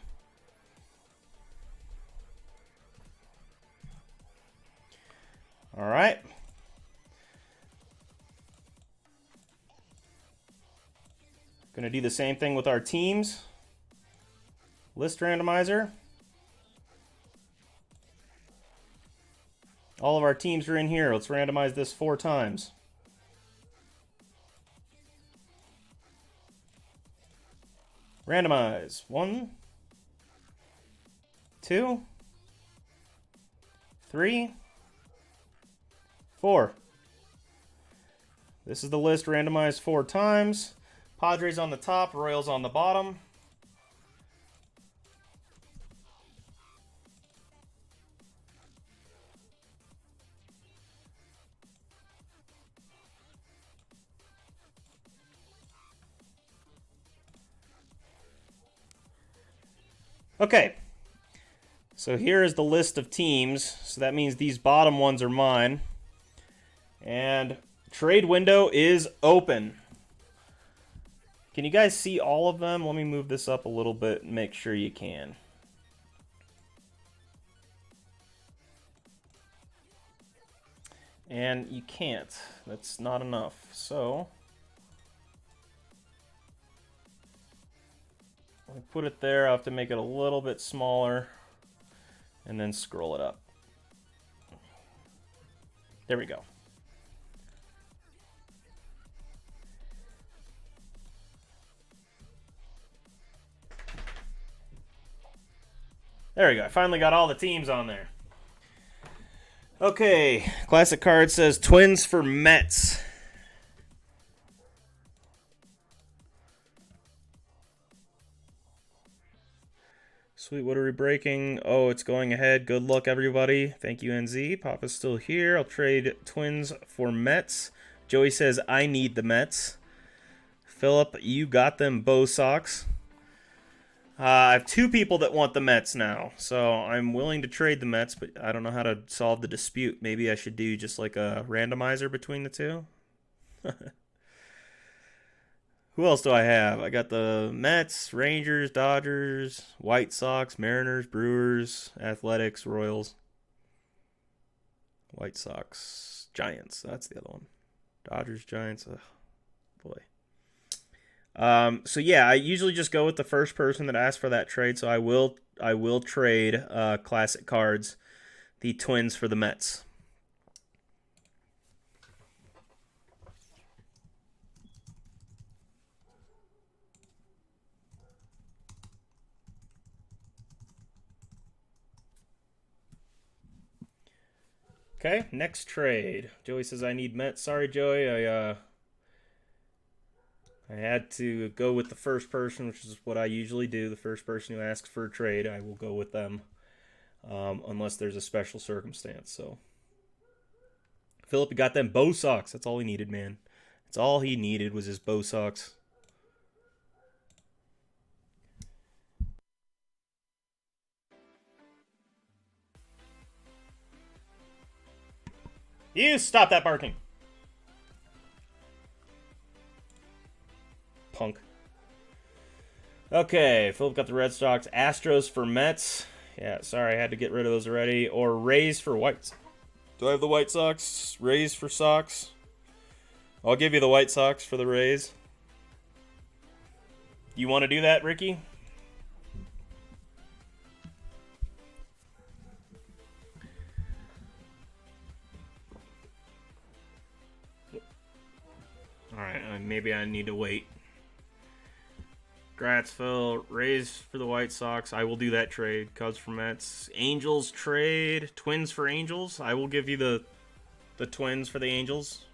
All right. Gonna do the same thing with our teams. List randomizer. All of our teams are in here. Let's randomize this 4 times. Randomize. 1, 2, 3, 4. This is the list randomized 4 times. Padres on the top, Royals on the bottom. Okay, so here is the list of teams. So that means these bottom ones are mine. And trade window is open. Can you guys see all of them? Let me move this up a little bit and make sure you can. And you can't. That's not enough. So I put it there. I'll have to make it a little bit smaller and then scroll it up. There we go. There we go. I finally got all the teams on there. Okay, classic card says Twins for Mets. Sweet, what are we breaking? Oh, it's going ahead. Good luck, everybody. Thank you, NZ. Papa's still here. I'll trade Twins for Mets. Joey says, I need the Mets. Philip, you got them, Bo Sox. I have 2 people that want the Mets now, so I'm willing to trade the Mets, but I don't know how to solve the dispute. Maybe I should do just like a randomizer between the 2. Who else do I have? I got the Mets, Rangers, Dodgers, White Sox, Mariners, Brewers, Athletics, Royals. White Sox, Giants. That's the other one. Dodgers, Giants. Ugh, boy. So yeah, I usually just go with the first person that asks for that trade. So I will trade classic cards, the Twins for the Mets. Okay, next trade. Joey says I need Mets. Sorry, Joey. I had to go with the first person, which is what I usually do. The first person who asks for a trade, I will go with them, unless there's a special circumstance. So, Philip got them Bo Sox. That's all he needed, man. That's all he needed was his Bo Sox. You stop that barking. Punk. Okay, Philip got the Red Sox. Astros for Mets. Yeah, sorry, I had to get rid of those already. Or Rays for Whites. Do I have the White Sox? Rays for Sox? I'll give you the White Sox for the Rays. You want to do that, Ricky? Alright, maybe I need to wait. Gratsville, Rays for the White Sox. I will do that trade. Cubs for Mets. Angels trade. Twins for Angels. I will give you the Twins for the Angels.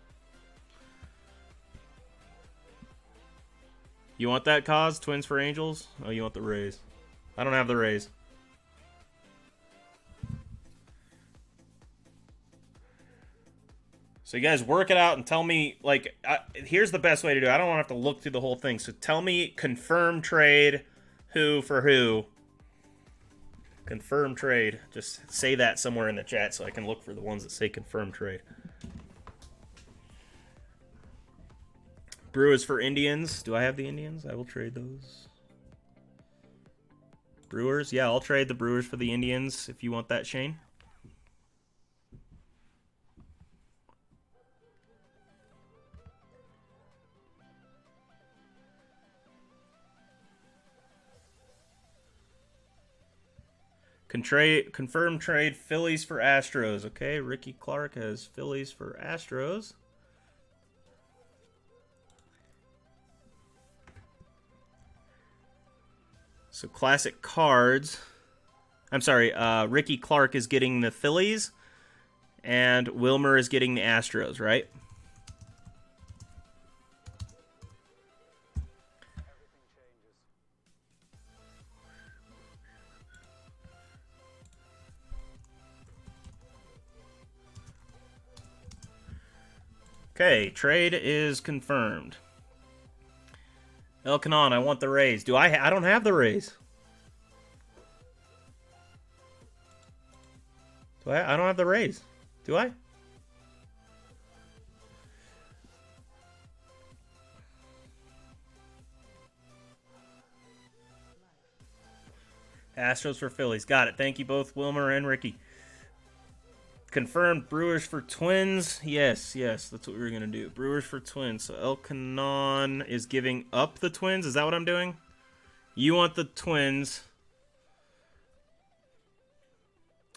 You want that, Cause? Twins for Angels? Oh, you want the Rays. I don't have the Rays. So you guys work it out and tell me, like, here's the best way to do it. I don't want to have to look through the whole thing. So tell me, confirm trade, who for who. Confirm trade. Just say that somewhere in the chat so I can look for the ones that say confirm trade. Brewers for Indians. Do I have the Indians? I will trade those. Brewers? Yeah, I'll trade the Brewers for the Indians if you want that, Shane. Confirmed trade Phillies for Astros. Okay, Ricky Clark has Phillies for Astros. So classic cards. I'm sorry, Ricky Clark is getting the Phillies, and Wilmer is getting the Astros, right? Okay, trade is confirmed. El Canon, I want the Rays. I don't have the Rays. I don't have the Rays. Do I? Astros for Phillies. Got it. Thank you both, Wilmer and Ricky. Confirmed Brewers for Twins. Yes, that's what we were going to do. Brewers for Twins. So El Canon is giving up the Twins. Is that what I'm doing? You want the Twins.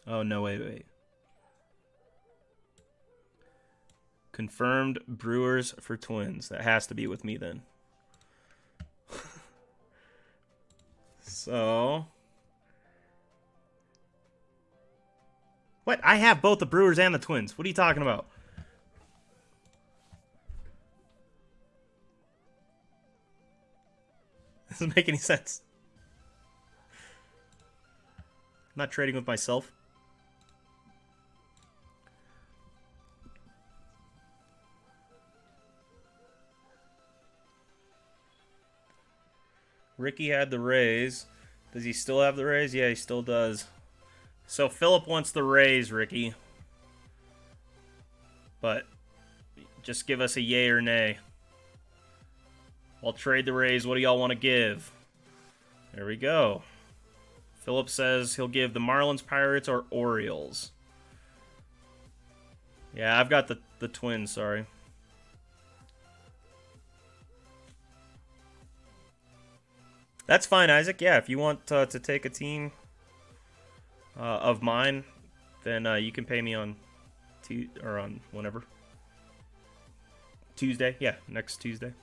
Oh, no, wait. Confirmed Brewers for Twins. That has to be with me then. So... What? I have both the Brewers and the Twins. What are you talking about? Doesn't make any sense. I'm not trading with myself. Ricky had the Rays. Does he still have the Rays? Yeah, he still does. So Philip wants the Rays, Ricky. But just give us a yay or nay. I'll trade the Rays. What do y'all want to give? There we go. Philip says he'll give the Marlins, Pirates, or Orioles. Yeah, I've got the Twins, sorry. That's fine, Isaac. Yeah, if you want to take a team of mine, then you can pay me on on whenever. Tuesday, yeah, next Tuesday.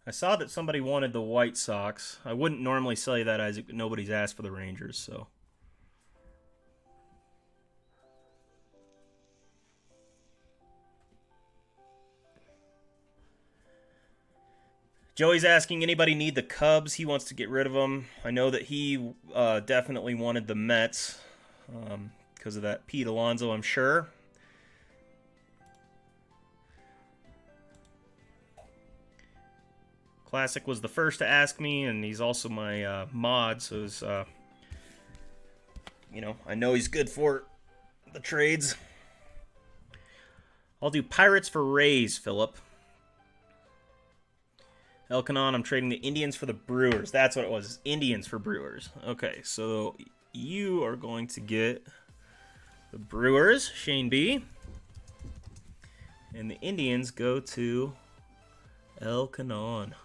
I saw that somebody wanted the White Sox. I wouldn't normally sell you that, Isaac, but nobody's asked for the Rangers, so. Joey's asking, anybody need the Cubs? He wants to get rid of them. I know that he definitely wanted the Mets because of that Pete Alonso, I'm sure. Classic was the first to ask me, and he's also my mod, so it's, I know he's good for the trades. I'll do Pirates for Rays, Philip. El Canon, I'm trading the Indians for the Brewers. That's what it was. Indians for Brewers. Okay, so you are going to get the Brewers, Shane B. And the Indians go to El Canon.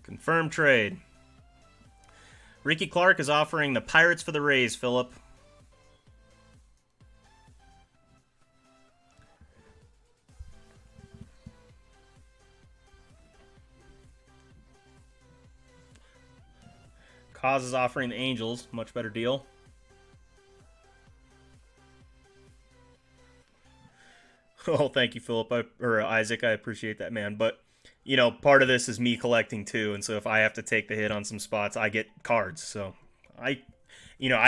Confirmed trade. Ricky Clark is offering the Pirates for the Rays, Philip. Cause is offering the Angels. Much better deal. Oh, thank you, Philip. Or Isaac. I appreciate that, man. But, part of this is me collecting too. And so if I have to take the hit on some spots, I get cards. So I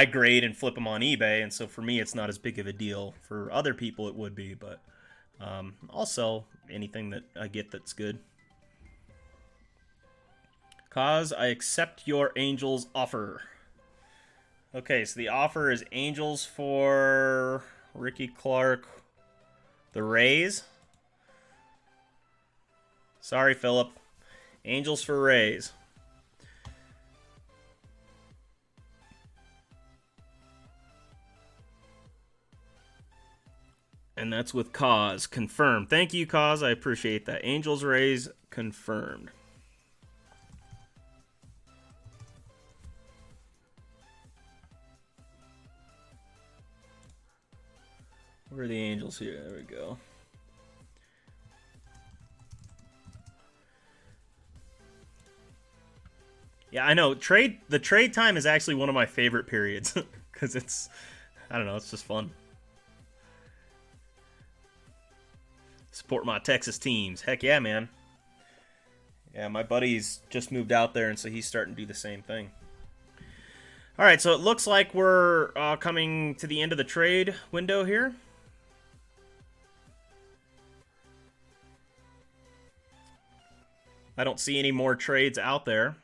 grade and flip them on eBay. And so for me, it's not as big of a deal. For other people, it would be. But I'll sell anything that I get that's good. Cause, I accept your Angels offer. Okay, so the offer is Angels for Ricky Clark, the Rays. Sorry, Philip. Angels for Rays. And that's with Cause. Confirmed. Thank you, Cause. I appreciate that. Angels, Rays, confirmed. Where are the Angels here? There we go. Yeah, I know. The trade time is actually one of my favorite periods because it's, I don't know, it's just fun. Support my Texas teams. Heck yeah, man. Yeah, my buddy's just moved out there, and so he's starting to do the same thing. All right, so it looks like we're coming to the end of the trade window here. I don't see any more trades out there.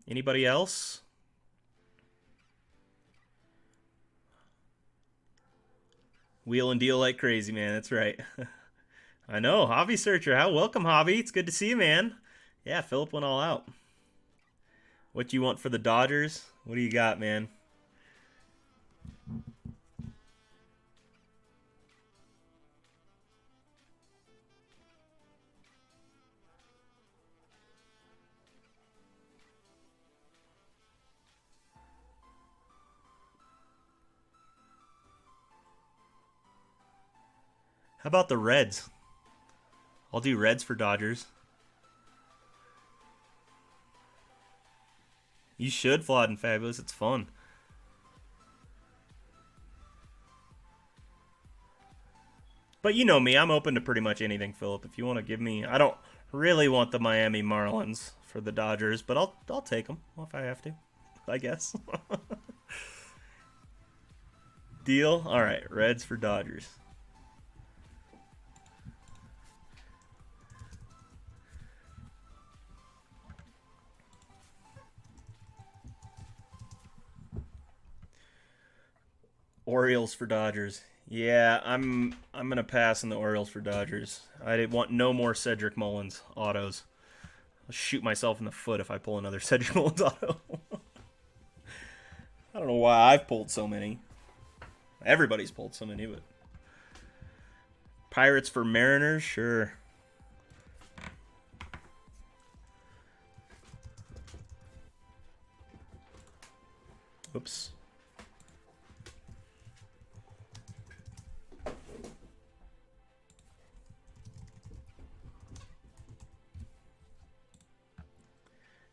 Anybody else? Wheel and deal like crazy, man. That's right. I know. Hobby Searcher. How welcome, Hobby. It's good to see you, man. Yeah, Philip went all out. What do you want for the Dodgers? What do you got, man? How about the Reds? I'll do Reds for Dodgers. You should, Flawed and Fabulous. It's fun. But you know me. I'm open to pretty much anything, Philip. If you want to give me... I don't really want the Miami Marlins for the Dodgers, but I'll take them if I have to, I guess. Deal? All right. Reds for Dodgers. Orioles for Dodgers. Yeah, I'm gonna pass on the Orioles for Dodgers. I want no more Cedric Mullins autos. I'll shoot myself in the foot if I pull another Cedric Mullins auto. I don't know why I've pulled so many. Everybody's pulled so many, but Pirates for Mariners, sure. Oops.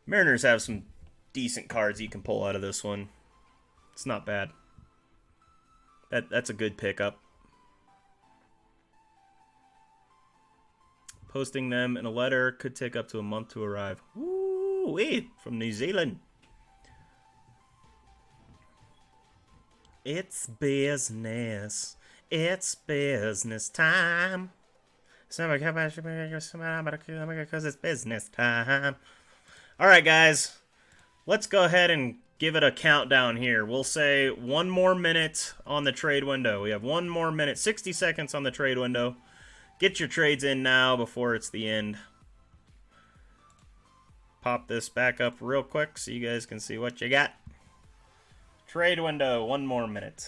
Mariners have some decent cards you can pull out of this one. It's not bad. That's a good pickup. Posting them in a letter could take up to a month to arrive. Ooh, wait, from New Zealand. It's business. It's business time. Because it's business time. All right, guys. Let's go ahead and give it a countdown here. We'll say 1 more minute on the trade window. We have 1 more minute, 60 seconds on the trade window. Get your trades in now before it's the end. Pop this back up real quick so you guys can see what you got. Trade window, 1 more minute.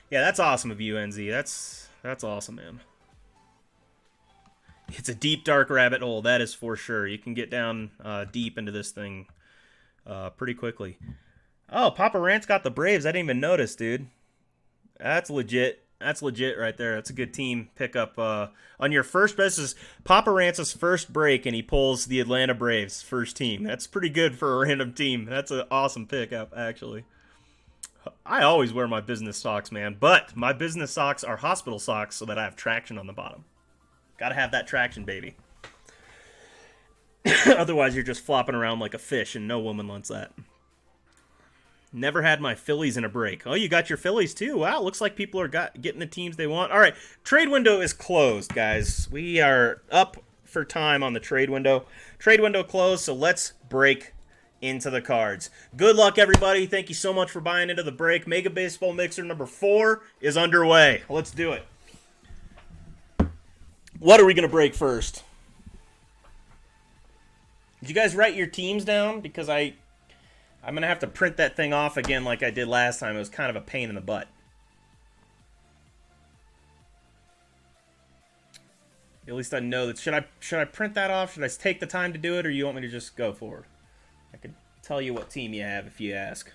Yeah, that's awesome of you, NZ. That's awesome, man. It's a deep, dark rabbit hole, that is for sure. You can get down deep into this thing pretty quickly. Oh, Papa Rant's got the Braves. I didn't even notice, dude. That's legit. That's legit right there. That's a good team pickup. On your first, this is Papa Rant's first break, and he pulls the Atlanta Braves first team. That's pretty good for a random team. That's an awesome pickup, actually. I always wear my business socks, man, but my business socks are hospital socks so that I have traction on the bottom. Gotta have that traction, baby. Otherwise, you're just flopping around like a fish, and no woman wants that. Never had my Phillies in a break. Oh, you got your Phillies too. Wow, looks like people are getting the teams they want. All right, trade window is closed, guys. We are up for time on the trade window. Trade window closed, so let's break into the cards. Good luck, everybody. Thank you so much for buying into the break. Mega Baseball Mixer number 4 is underway. Let's do it. What are we going to break first? Did you guys write your teams down? Because I'm going to have to print that thing off again like I did last time. It was kind of a pain in the butt. At least I know that. Should I print that off? Should I take the time to do it, or you want me to just go forward? I could tell you what team you have if you ask.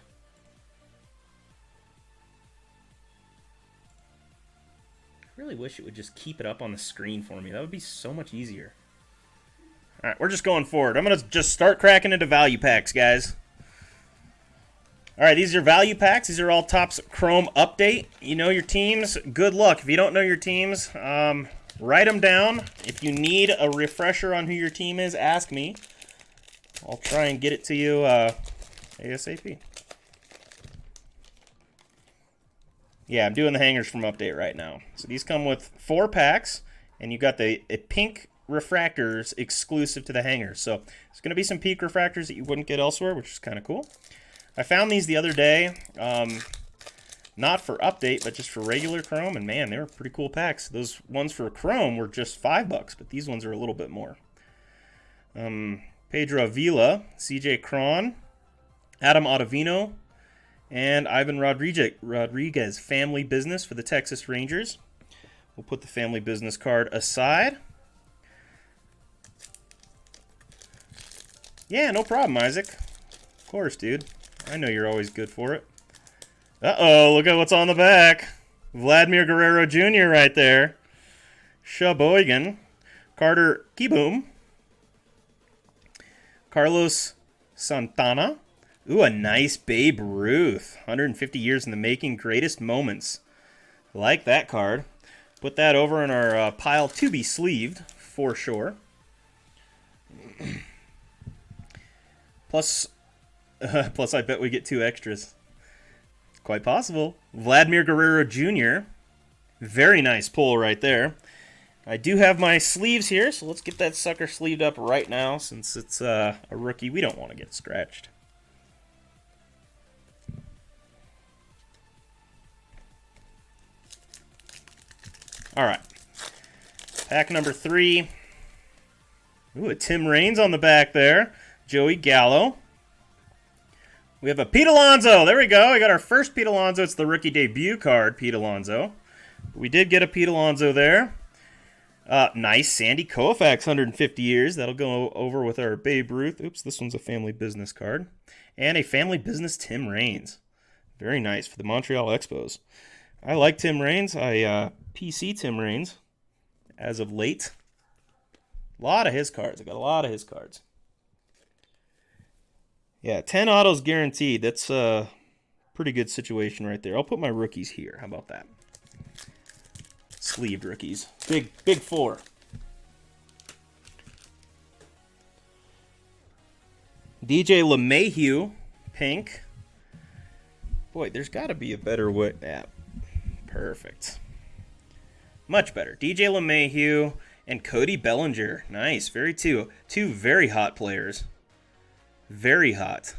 I really wish it would just keep it up on the screen for me. That would be so much easier. All right, we're just going forward. I'm going to just start cracking into value packs, guys. All right, these are value packs. These are all Topps Chrome Update. You know your teams. Good luck. If you don't know your teams, write them down. If you need a refresher on who your team is, ask me. I'll try and get it to you ASAP. Yeah, I'm doing the hangers from Update right now. So these come with 4 packs, and you got the pink refractors exclusive to the hangers. So it's going to be some peak refractors that you wouldn't get elsewhere, which is kind of cool. I found these the other day, not for Update, but just for regular Chrome, and man, they were pretty cool packs. Those ones for Chrome were just $5, but these ones are a little bit more. Pedro Avila, CJ Cron, Adam Ottavino, and Ivan Rodriguez, family business for the Texas Rangers. We'll put the family business card aside. Yeah, no problem, Isaac. Of course, dude. I know you're always good for it. Uh-oh, look at what's on the back. Vladimir Guerrero Jr. right there. Sheboygan. Carter Kieboom. Carlos Santana. Ooh, a nice Babe Ruth. 150 years in the making. Greatest moments. Like that card. Put that over in our pile to be sleeved, for sure. Plus, I bet we get 2 extras. Quite possible. Vladimir Guerrero Jr. Very nice pull right there. I do have my sleeves here, so let's get that sucker sleeved up right now since it's a rookie. We don't want to get scratched. All right. Pack number 3. Ooh, a Tim Raines on the back there. Joey Gallo. We have a Pete Alonso. There we go. We got our first Pete Alonso. It's the rookie debut card, Pete Alonso. We did get a Pete Alonso there. Nice Sandy Koufax, 150 years. That'll go over with our Babe Ruth. Oops, this one's a family business card. And a family business Tim Raines. Very nice for the Montreal Expos. I like Tim Raines. I PC Tim Raines as of late. A lot of his cards. I got a lot of his cards. Yeah, 10 autos guaranteed. That's a pretty good situation right there. I'll put my rookies here. How about that? Sleeved rookies. Big 4. DJ LeMahieu, pink. Boy, there's got to be a better way. Yeah, perfect. Much better. DJ LeMahieu and Cody Bellinger. Nice. Two very hot players. Very hot.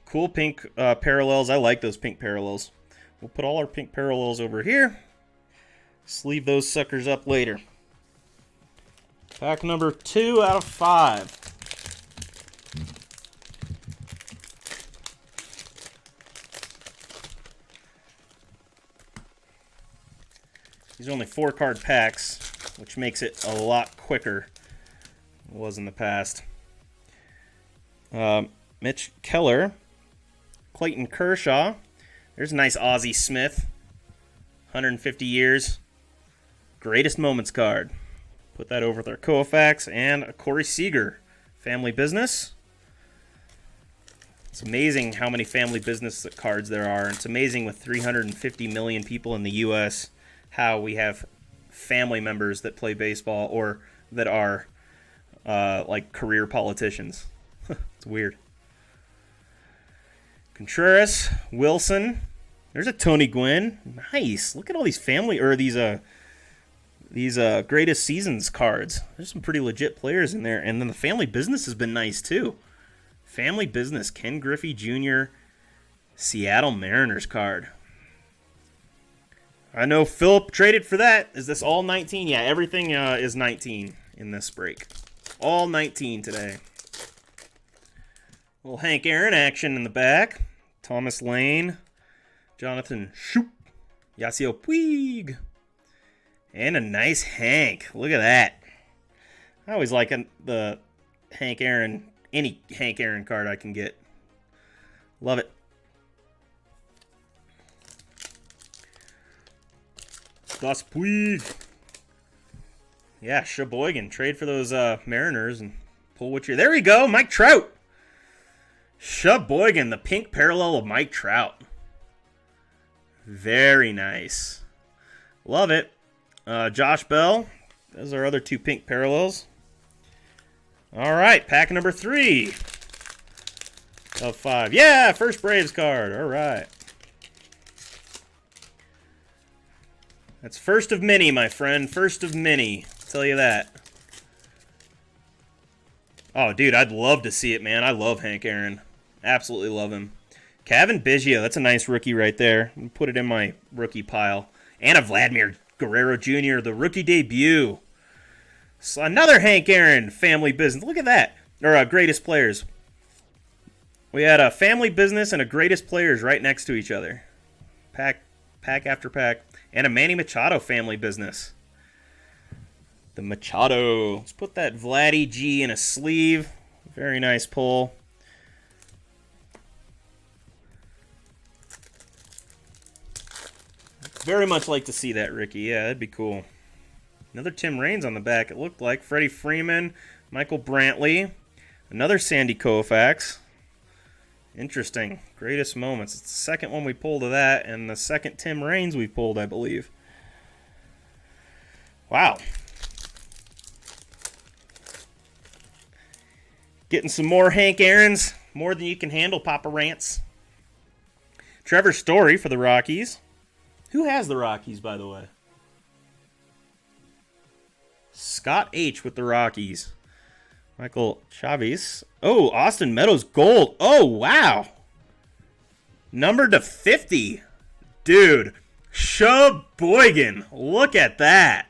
Cool pink parallels. I like those pink parallels. We'll put all our pink parallels over here. Sleeve those suckers up later. Pack number 2 out of 5. These are only 4-card packs, which makes it a lot quicker than it was in the past. Mitch Keller, Clayton Kershaw. There's a nice Ozzie Smith, 150 years. Greatest moments card. Put that over with our Koufax and a Corey Seager, family business. It's amazing how many family business cards there are. It's amazing with 350 million people in the U.S. how we have family members that play baseball or that are like career politicians. It's weird. Contreras, Wilson. There's a Tony Gwynn. Nice. Look at all these family or these greatest seasons cards. There's some pretty legit players in there, and then the family business has been nice too. Family business, Ken Griffey Jr. Seattle Mariners card. I know Philip traded for that. Is this all 19? Yeah, everything is 19 in this break. All 19 today. Little Hank Aaron action in the back. Thomas Lane. Jonathan Schoop. Yasiel Puig. And a nice Hank. Look at that. I always like the Hank Aaron, any Hank Aaron card I can get. Love it. Gus Puig. Yeah, Sheboygan. Trade for those Mariners and pull what you're... There we go, Mike Trout. Sheboygan, the pink parallel of Mike Trout. Very nice. Love it. Josh Bell. Those are our other two pink parallels. All right, pack number 3 of 5. Yeah, first Braves card. All right. That's first of many, my friend. First of many. I'll tell you that. Oh, dude, I'd love to see it, man. I love Hank Aaron. Absolutely love him. Cavan Biggio. That's a nice rookie right there. Put it in my rookie pile. And a Vladimir Guerrero Jr., the rookie debut. So another Hank Aaron family business. Look at that. Or greatest players. We had a family business and a greatest players right next to each other. Pack after pack. And a Manny Machado family business. The Machado. Let's put that Vladdy G in a sleeve. Very nice pull. Very much like to see that, Ricky. Yeah, that'd be cool. Another Tim Raines on the back, it looked like. Freddie Freeman, Michael Brantley. Another Sandy Koufax. Interesting. Greatest moments. It's the second one we pulled of that, and the second Tim Raines we pulled, I believe. Wow. Getting some more Hank Aaron's. More than you can handle, Papa Rants. Trevor Story for the Rockies. Who has the Rockies, by the way? Scott H. with the Rockies. Michael Chavis. Oh, Austin Meadows gold. Oh, wow. Numbered to 50. Dude, Sheboygan. Look at that.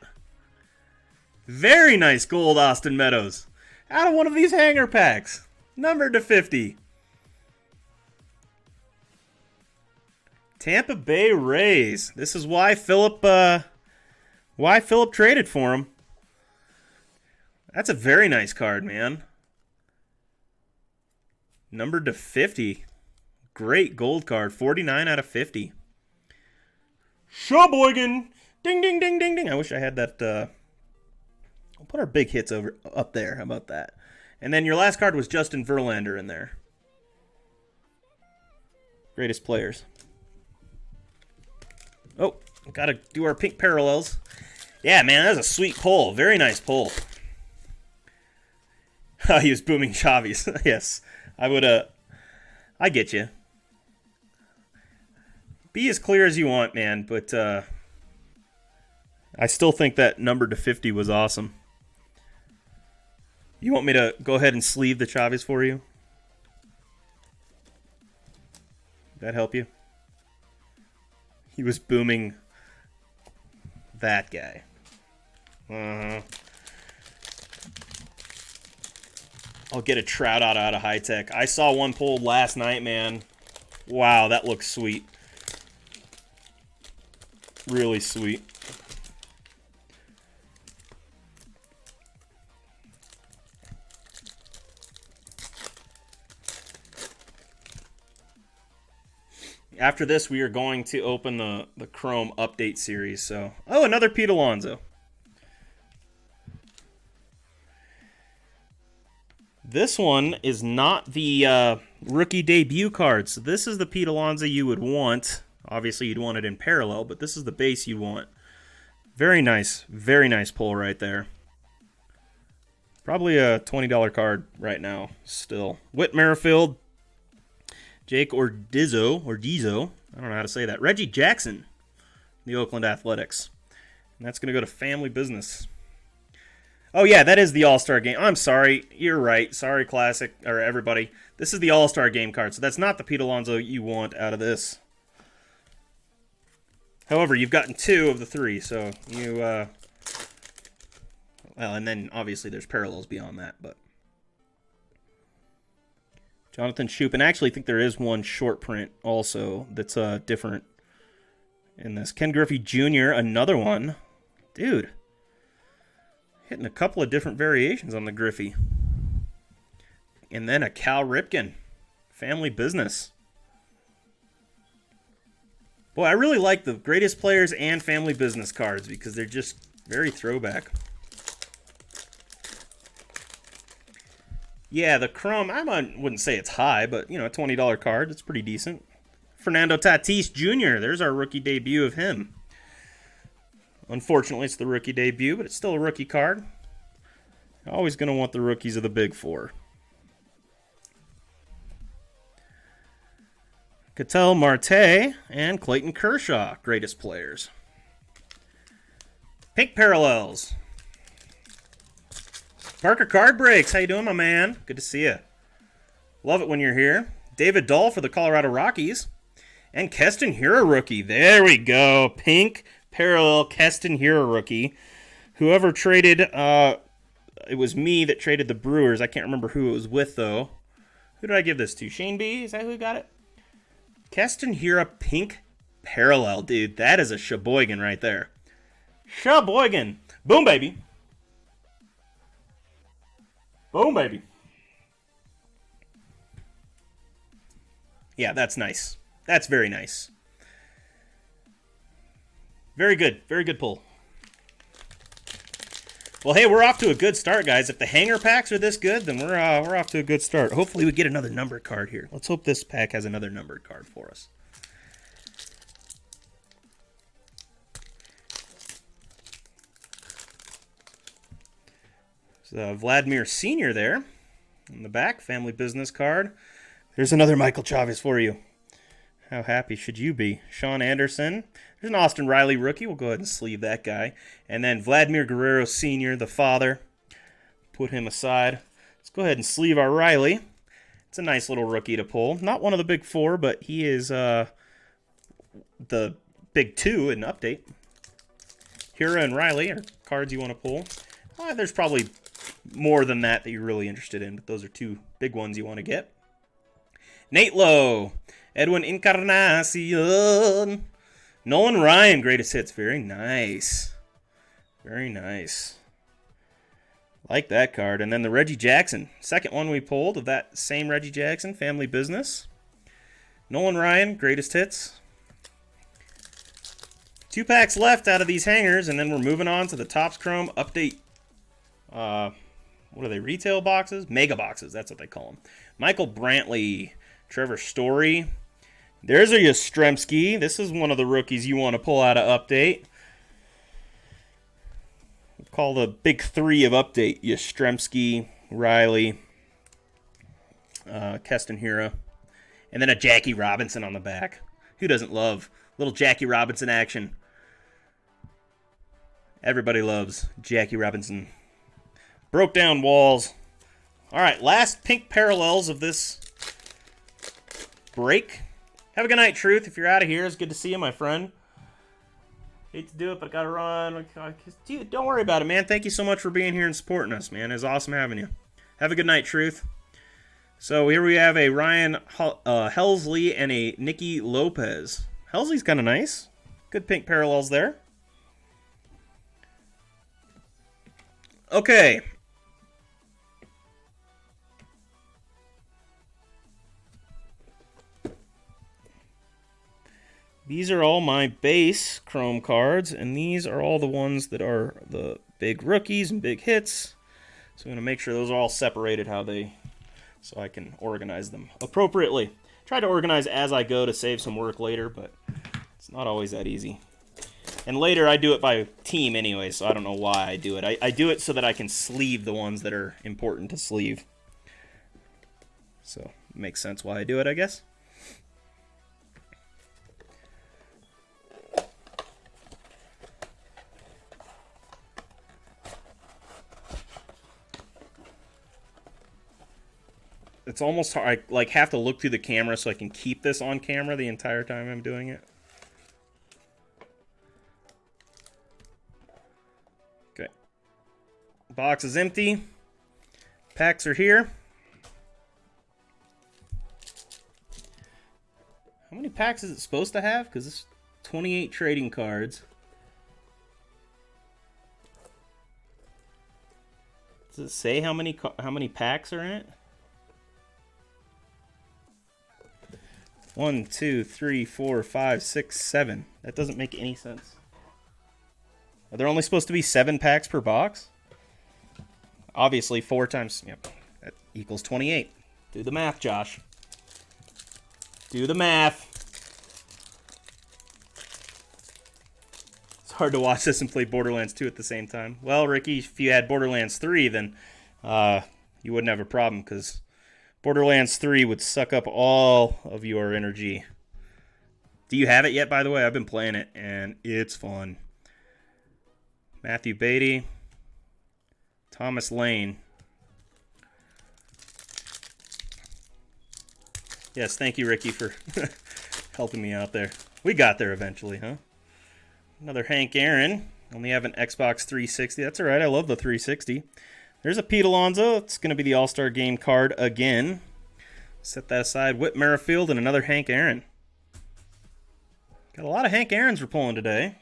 Very nice gold, Austin Meadows. Out of one of these hanger packs. Numbered to 50. Tampa Bay Rays. This is why Philip traded for him. That's a very nice card, man. Numbered to 50. Great gold card. 49 out of 50. Sheboygan. Ding, ding, ding, ding, ding. I wish I had that. I'll put our big hits up there. How about that? And then your last card was Justin Verlander in there. Greatest players. Oh, got to do our pink parallels. Yeah, man, that was a sweet pull. Very nice pull. He was booming Chavis. Yes, I would. I get you. Be as clear as you want, man. But I still think that number to 50 was awesome. You want me to go ahead and sleeve the Chavis for you? That help you? He was booming that guy. I'll get a Trout out of high tech. I saw one pulled last night, man. Wow, that looks sweet. Really sweet. After this, we are going to open the Chrome update series. So, oh, another Pete Alonso. This one is not the rookie debut card. So this is the Pete Alonso you would want. Obviously, you'd want it in parallel, but this is the base you want. Very nice pull right there. Probably a $20 card right now still. Whit Merrifield. Jake Ordizo. I don't know how to say that. Reggie Jackson, the Oakland Athletics. And that's going to go to family business. Oh, yeah, that is the All-Star game. I'm sorry. You're right. Sorry, Classic, or everybody. This is the All-Star game card, so that's not the Pete Alonso you want out of this. However, you've gotten 2 of the 3, so you, well, and then obviously there's parallels beyond that, but. Jonathan Shoup. And I actually think there is one short print also that's different in this. Ken Griffey Jr., another one. Dude. Hitting a couple of different variations on the Griffey. And then a Cal Ripken. Family Business. Boy, I really like the Greatest Players and Family Business cards because they're just very throwback. Yeah, the Chrome, wouldn't say it's high, but, you know, a $20 card. It's pretty decent. Fernando Tatis Jr., there's our rookie debut of him. Unfortunately, it's the rookie debut, but it's still a rookie card. Always going to want the rookies of the Big Four. Ketel Marte and Clayton Kershaw, Greatest Players. Pink Parallels. Parker Card Breaks, how you doing, my man? Good to see you. Love it when you're here. David Dahl for the Colorado Rockies. And Keston Hiura rookie. There we go. Pink Parallel Keston Hiura rookie. Whoever traded, it was me that traded the Brewers. I can't remember who it was with, though. Who did I give this to? Shane B? Is that who got it? Keston Hiura Pink Parallel. Dude, that is a Sheboygan right there. Sheboygan. Boom, baby. Boom, baby. Yeah, that's nice. That's very nice. Very good. Very good pull. Well, hey, we're off to a good start, guys. If the hanger packs are this good, then we're off to a good start. Hopefully we get another numbered card here. Let's hope this pack has another numbered card for us. So Vladimir Sr. there in the back, Family Business card. There's another Michael Chavis for you. How happy should you be? Sean Anderson. There's an Austin Riley rookie. We'll go ahead and sleeve that guy. And then Vladimir Guerrero Sr., the father. Put him aside. Let's go ahead and sleeve our Riley. It's a nice little rookie to pull. Not one of the big four, but he is the big two in update. Hiura and Riley are cards you want to pull. There's probably more than that you're really interested in, but those are two big ones you want to get. Nate Lowe. Edwin Encarnacion. Nolan Ryan, Greatest Hits. Very nice. Very nice. Like that card. And then the Reggie Jackson. Second one we pulled of that same Reggie Jackson, Family Business. Nolan Ryan, Greatest Hits. 2 packs left out of these hangers, and then we're moving on to the Topps Chrome Update. What are they? Retail boxes? Mega boxes. That's what they call them. Michael Brantley. Trevor Story. There's a Yastrzemski. This is one of the rookies you want to pull out of Update. We'll call the big three of Update. Yastrzemski, Riley, Keston Hiura. And then a Jackie Robinson on the back. Who doesn't love little Jackie Robinson action? Everybody loves Jackie Robinson. Broke down walls. All right, last pink parallels of this break. Have a good night, Truth. If you're out of here, it's good to see you, my friend. Hate to do it, but I gotta run. Dude, don't worry about it, man. Thank you so much for being here and supporting us, man. It's awesome having you. Have a good night, Truth. So here we have a Ryan Helsley and a Nicky Lopez. Helsley's kind of nice. Good pink parallels there. Okay. These are all my base Chrome cards, and these are all the ones that are the big rookies and big hits. So I'm going to make sure those are all separated so I can organize them appropriately. Try to organize as I go to save some work later, but it's not always that easy. And later I do it by team anyway, so I don't know why I do it. I do it so that I can sleeve the ones that are important to sleeve. So it makes sense why I do it, I guess. It's almost hard. I have to look through the camera so I can keep this on camera the entire time I'm doing it. Okay. Box is empty. Packs are here. How many packs is it supposed to have? Because it's 28 trading cards. Does it say how many packs are in it? 1, 2, 3, 4, 5, 6, 7. That doesn't make any sense. Are there only supposed to be 7 packs per box? Obviously, 4 times... Yep, that equals 28. Do the math, Josh. Do the math. It's hard to watch this and play Borderlands 2 at the same time. Well, Ricky, if you had Borderlands 3, then you wouldn't have a problem, because Borderlands 3 would suck up all of your energy. Do you have it yet, by the way? I've been playing it, and it's fun. Matthew Beatty. Thomas Lane. Yes, thank you, Ricky, for helping me out there. We got there eventually, huh? Another Hank Aaron. Only have an Xbox 360. That's all right. I love the 360. There's a Pete Alonso. It's going to be the All-Star Game card again. Set that aside. Whit Merrifield and another Hank Aaron. Got a lot of Hank Aarons we're pulling today.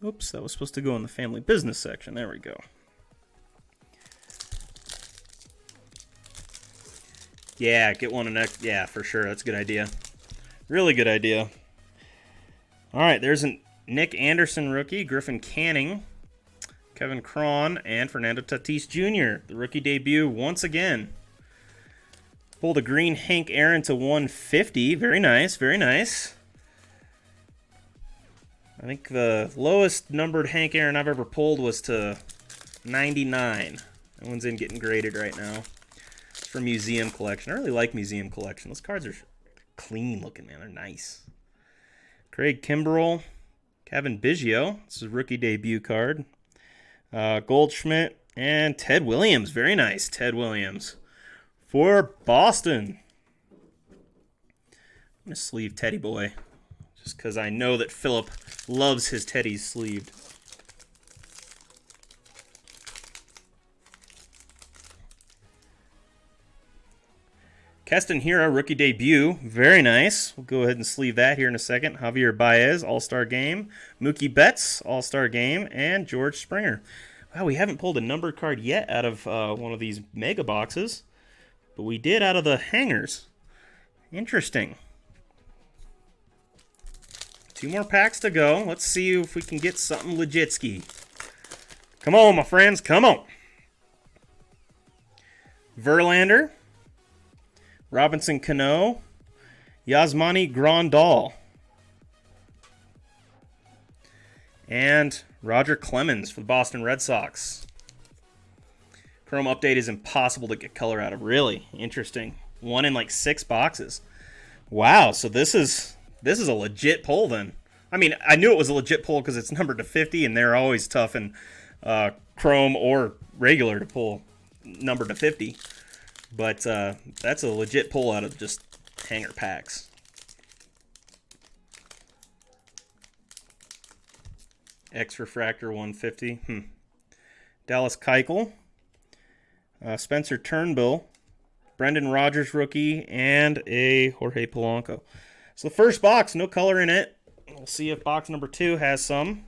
Oops, that was supposed to go in the family business section. There we go. Yeah, get one next. Yeah, for sure. That's a good idea. Really good idea. All right, there's a Nick Anderson rookie, Griffin Canning, Kevin Cron, and Fernando Tatis Jr. The rookie debut once again. Pulled a green Hank Aaron to 150. Very nice, very nice. I think the lowest numbered Hank Aaron I've ever pulled was to 99. That one's in getting graded right now. It's from Museum Collection. I really like Museum Collection. Those cards are clean looking, man. They're nice. Craig Kimbrell, Kevin Biggio. This is a rookie debut card. Goldschmidt and Ted Williams. Very nice, Ted Williams. For Boston. I'm going to sleeve Teddy Boy. Just because I know that Philip loves his Teddies sleeved. Keston Hiura, rookie debut. Very nice. We'll go ahead and sleeve that here in a second. Javier Baez, All-Star Game. Mookie Betts, All-Star Game. And George Springer. Wow, we haven't pulled a numbered card yet out of one of these mega boxes. But we did out of the hangers. Interesting. 2 more packs to go. Let's see if we can get something legitski. Come on, my friends. Come on. Verlander. Robinson Cano. Yasmani Grandal. And Roger Clemens for the Boston Red Sox. Chrome Update is impossible to get color out of. Really interesting. 1 in like 6 boxes. Wow, so this is a legit pull then. I mean, I knew it was a legit pull because it's numbered to 50, and they're always tough in Chrome or regular to pull numbered to 50. But that's a legit pull out of just hanger packs. X Refractor 150. Dallas Keuchel. Spencer Turnbull. Brendan Rodgers rookie. And a Jorge Polanco. So the first box, no color in it. We'll see if box number 2 has some.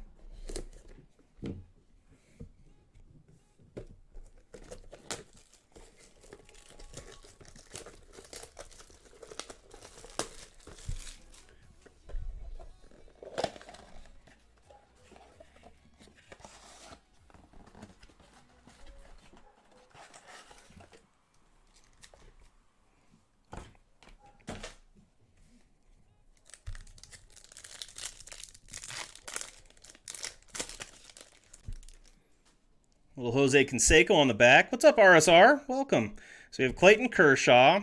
Little Jose Canseco on the back. What's up, RSR? Welcome. So we have Clayton Kershaw,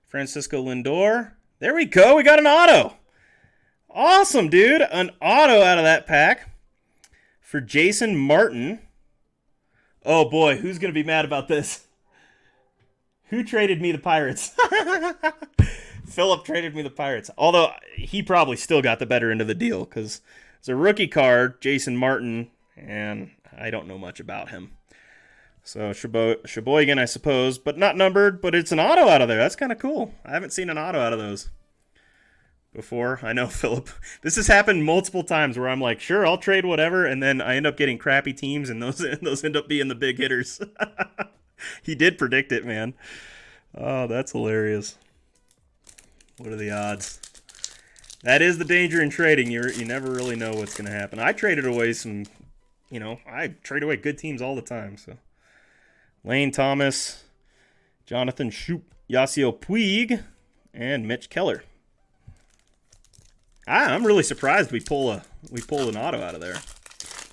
Francisco Lindor. There we go. We got an auto. Awesome, dude. An auto out of that pack for Jason Martin. Oh, boy. Who's going to be mad about this? Who traded me the Pirates? Philip traded me the Pirates. Although he probably still got the better end of the deal because it's a rookie card, Jason Martin, and I don't know much about him. So Sheboygan, I suppose, but not numbered, but it's an auto out of there. That's kind of cool. I haven't seen an auto out of those before. I know, Philip. This has happened multiple times where I'm like, sure, I'll trade whatever, and then I end up getting crappy teams, and those end up being the big hitters. He did predict it, man. Oh, that's hilarious. What are the odds? That is the danger in trading. You never really know what's going to happen. I traded away some, I trade away good teams all the time. So Lane Thomas, Jonathan Schoop, Yasiel Puig, and Mitch Keller. I'm really surprised we pulled an auto out of there.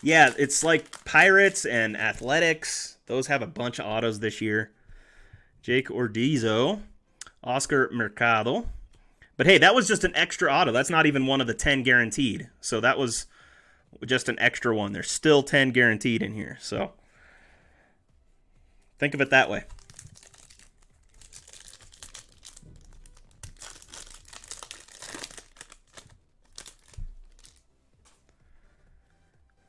Yeah, it's like Pirates and Athletics. Those have a bunch of autos this year. Jake Ordizzo, Oscar Mercado. But hey, that was just an extra auto. That's not even one of the 10 guaranteed. So that was just an extra one. There's still 10 guaranteed in here. So think of it that way.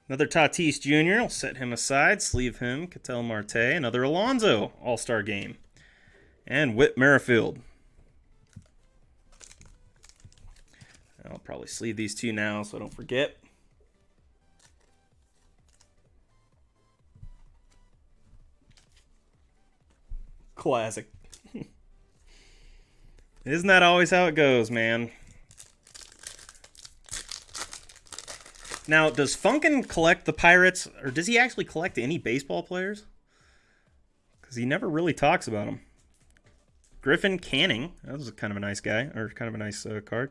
Another Tatis Jr. I'll set him aside. Sleeve him. Ketel Marte. Another Alonso All-Star Game. And Whit Merrifield. I'll probably sleeve these two now so I don't forget. Classic. Isn't that always how it goes, man? Now, does Funkin collect the Pirates, or does he actually collect any baseball players? Because he never really talks about them. Griffin Canning, that was kind of a nice guy, or kind of a nice card.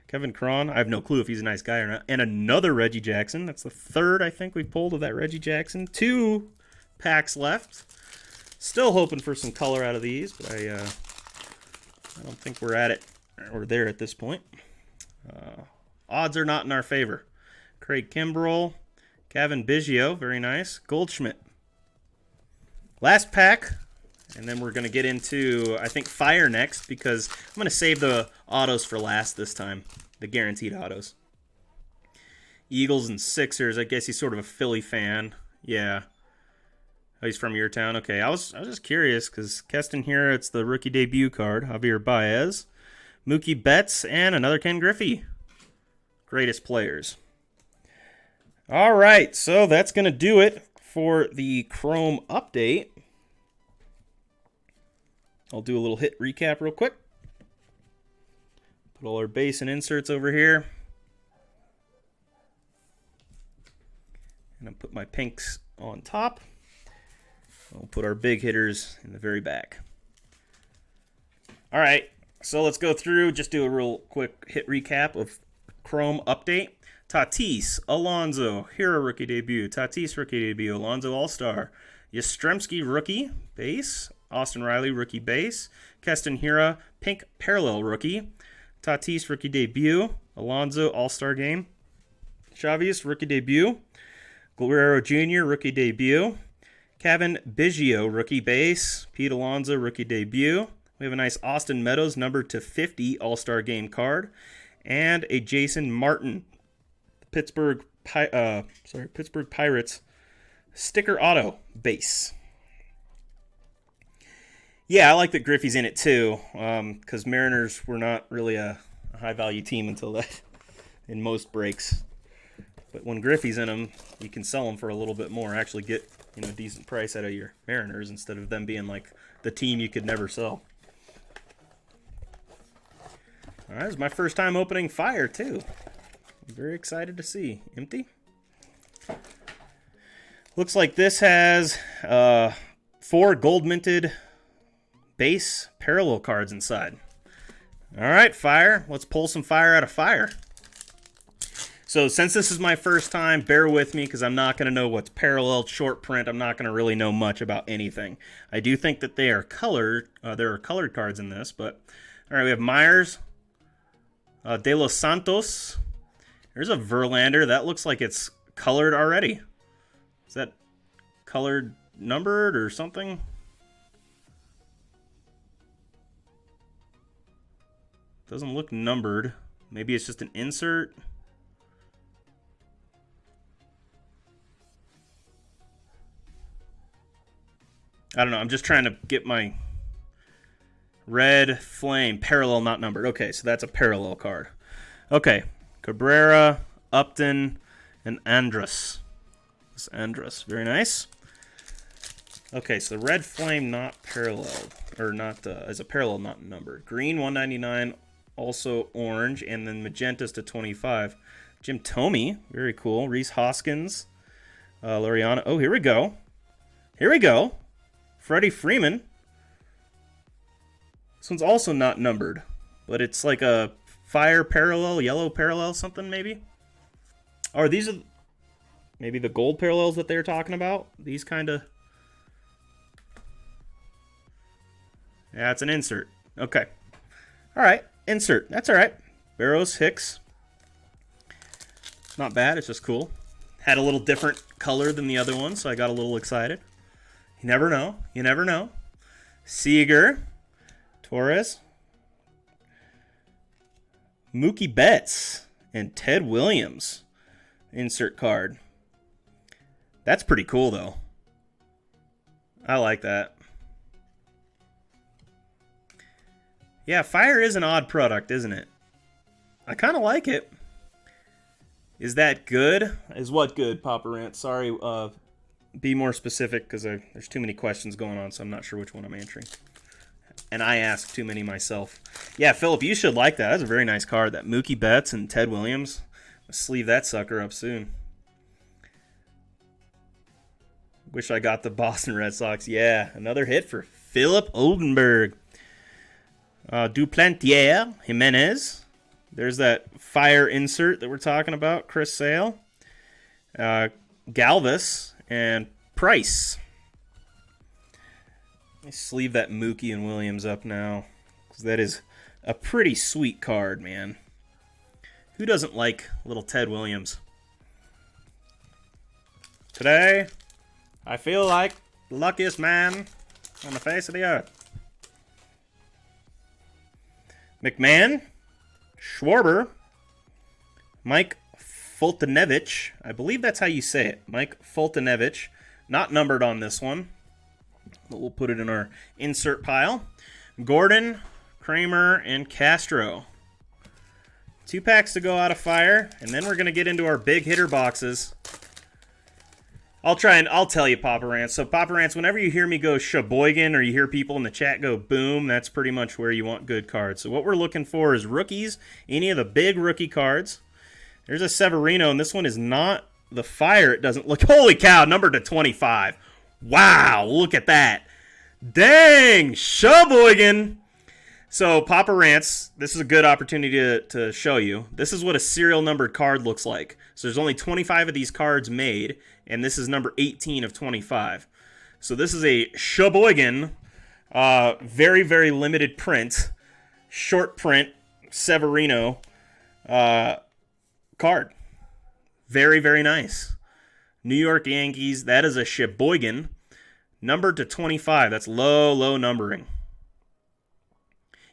Kevin Cron, I have no clue if he's a nice guy or not. And another Reggie Jackson. That's the third, I think, we've pulled of that Reggie Jackson. 2 packs left. Still hoping for some color out of these, but I don't think we're at it. We're there at this point. Odds are not in our favor. Craig Kimbrell, Kevin Biggio, very nice. Goldschmidt. Last pack. And then we're going to get into, I think, Fire next, because I'm going to save the autos for last this time, the guaranteed autos. Eagles and Sixers. I guess he's sort of a Philly fan. Yeah. Oh, he's from your town? Okay, I was just curious, because Keston here, it's the rookie debut card. Javier Baez, Mookie Betts, and another Ken Griffey. Greatest players. All right, so that's going to do it for the Chrome update. I'll do a little hit recap real quick. Put all our base and inserts over here. And I'll put my pinks on top. I'll put our big hitters in the very back. All right, so let's go through, just do a real quick hit recap of Chrome update. Tatis, Alonso, Hero rookie debut. Tatis rookie debut. Alonso All-Star. Yastrzemski rookie base. Austin Riley, rookie base. Keston Hiura, pink parallel rookie. Tatis, rookie debut. Alonso, All-Star Game. Chavis, rookie debut. Guerrero Jr., rookie debut. Kevin Biggio, rookie base. Pete Alonso, rookie debut. We have a nice Austin Meadows, numbered to 50 All-Star Game card. And a Jason Martin, Pittsburgh Pirates sticker auto base. Yeah, I like that Griffey's in it too, because Mariners were not really a high-value team until that in most breaks. But when Griffey's in them, you can sell them for a little bit more, actually get a decent price out of your Mariners instead of them being like the team you could never sell. All right, it's my first time opening Fire too. I'm very excited to see. Empty. Looks like this has 4 gold minted base parallel cards inside. All right, Fire. Let's pull some Fire out of Fire. So since this is my first time, bear with me because I'm not going to know what's parallel, short print. I'm not going to really know much about anything. I do think that they are colored. There are colored cards in this, but all right, we have Myers, De Los Santos. There's a Verlander. That looks like it's colored already. Is that colored numbered or something? Doesn't look numbered. Maybe it's just an insert. I don't know. I'm just trying to get my red flame parallel, not numbered. Okay, so that's a parallel card. Okay, Cabrera, Upton, and Andrus. This Andrus, very nice. Okay, so the red flame not parallel, or not as a parallel, not numbered. Green 199, also orange, and then magentas to 25. Jim Thome, very cool. Reese Hoskins, Loriana. Oh, here we go. Here we go. Freddie Freeman. This one's also not numbered, but it's like a fire parallel, yellow parallel, something maybe. Or these are maybe the gold parallels that they're talking about. These kind of. Yeah, it's an insert. Okay. All right, insert. That's all right. Barrows Hicks. Not bad. It's just cool. Had a little different color than the other one, so I got a little excited. You never know. You never know. Seager. Torres. Mookie Betts. And Ted Williams. Insert card. That's pretty cool, though. I like that. Yeah, fire is an odd product, isn't it? I kind of like it. Is that good? Is what good, Papa Rant? Sorry, be more specific because there's too many questions going on, so I'm not sure which one I'm answering. And I ask too many myself. Yeah, Philip, you should like that. That's a very nice card. That Mookie Betts and Ted Williams. I'll sleeve that sucker up soon. Wish I got the Boston Red Sox. Yeah, another hit for Philip Oldenburg. Duplantier, Jimenez. There's that fire insert that we're talking about. Chris Sale. Galvis and Price. Let's sleeve that Mookie and Williams up now, because that is a pretty sweet card, man. Who doesn't like little Ted Williams? Today, I feel like the luckiest man on the face of the earth. McMahon, Schwarber, Mike Fultonevich. I believe that's how you say it. Mike Fultonevich. Not numbered on this one, but we'll put it in our insert pile. Gordon, Kramer, and Castro. 2 packs to go out of fire, and then we're going to get into our big hitter boxes. I'll tell you, Papa Rants. So, Papa Rants, whenever you hear me go Sheboygan or you hear people in the chat go boom, that's pretty much where you want good cards. So, what we're looking for is rookies, any of the big rookie cards. There's a Severino, and this one is not the fire. It doesn't look. Holy cow, numbered to 25. Wow, look at that. Dang, Sheboygan. So, Papa Rants, this is a good opportunity to show you. This is what a serial numbered card looks like. So, there's only 25 of these cards made, and this is number 18 of 25. So, this is a Sheboygan, very, very limited print, short print, Severino card. Very, very nice. New York Yankees, that is a Sheboygan, numbered to 25. That's low, low numbering.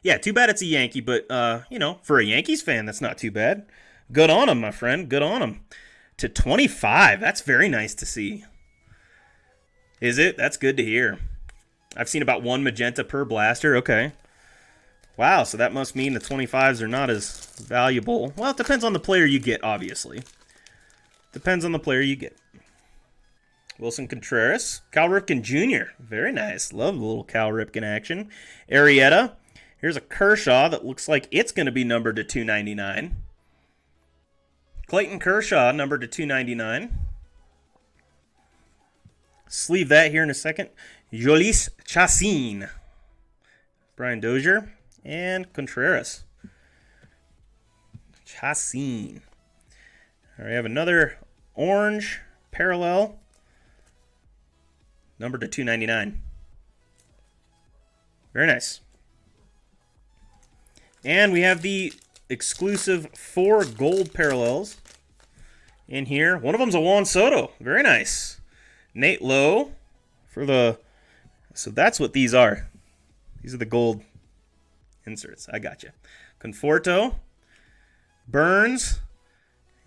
Yeah, too bad it's a Yankee, but, for a Yankees fan, that's not too bad. Good on him, my friend. Good on him. To 25. That's very nice to see. Is it? That's good to hear. I've seen about 1 magenta per blaster. Okay. Wow, so that must mean the 25s are not as valuable. Well, it depends on the player you get, obviously. Depends on the player you get. Wilson Contreras. Cal Ripken Jr. Very nice. Love the little Cal Ripken action. Arrieta. Here's a Kershaw that looks like it's going to be numbered to 299. Clayton Kershaw, numbered to 299. Sleeve that here in a second. Jhoulys Chacin. Brian Dozier. And Contreras. Chacin. All right, we have another orange parallel. Numbered to 299. Very nice. And we have the exclusive 4 gold parallels in here. One of them's a Juan Soto. Very nice. Nate Lowe for the... So that's what these are. These are the gold inserts. I got you. Conforto. Burns.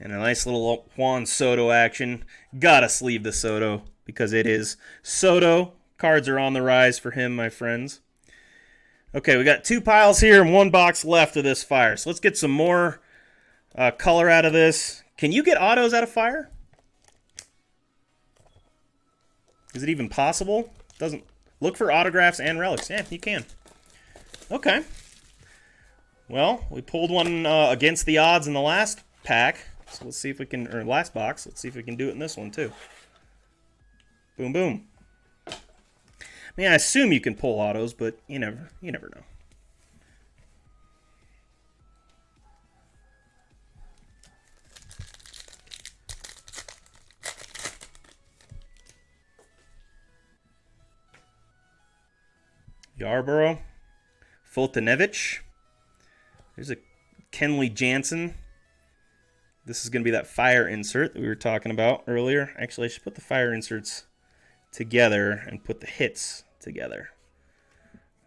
And a nice little Juan Soto action. Gotta sleeve the Soto because it is Soto cards are on the rise for him, my friends. Okay, we got 2 piles here and 1 box left of this fire. So let's get some more color out of this. Can you get autos out of fire? Is it even possible? Doesn't look for autographs and relics. Yeah, you can. Okay. Well, we pulled one against the odds in the last pack. So let's see if we can, or last box. Let's see if we can do it in this one too. Boom, boom. I mean, I assume you can pull autos, but you never know. Yarborough, Fultonevich. There's a Kenley Jansen. This is going to be that fire insert that we were talking about earlier. Actually, I should put the fire inserts together and put the hits together.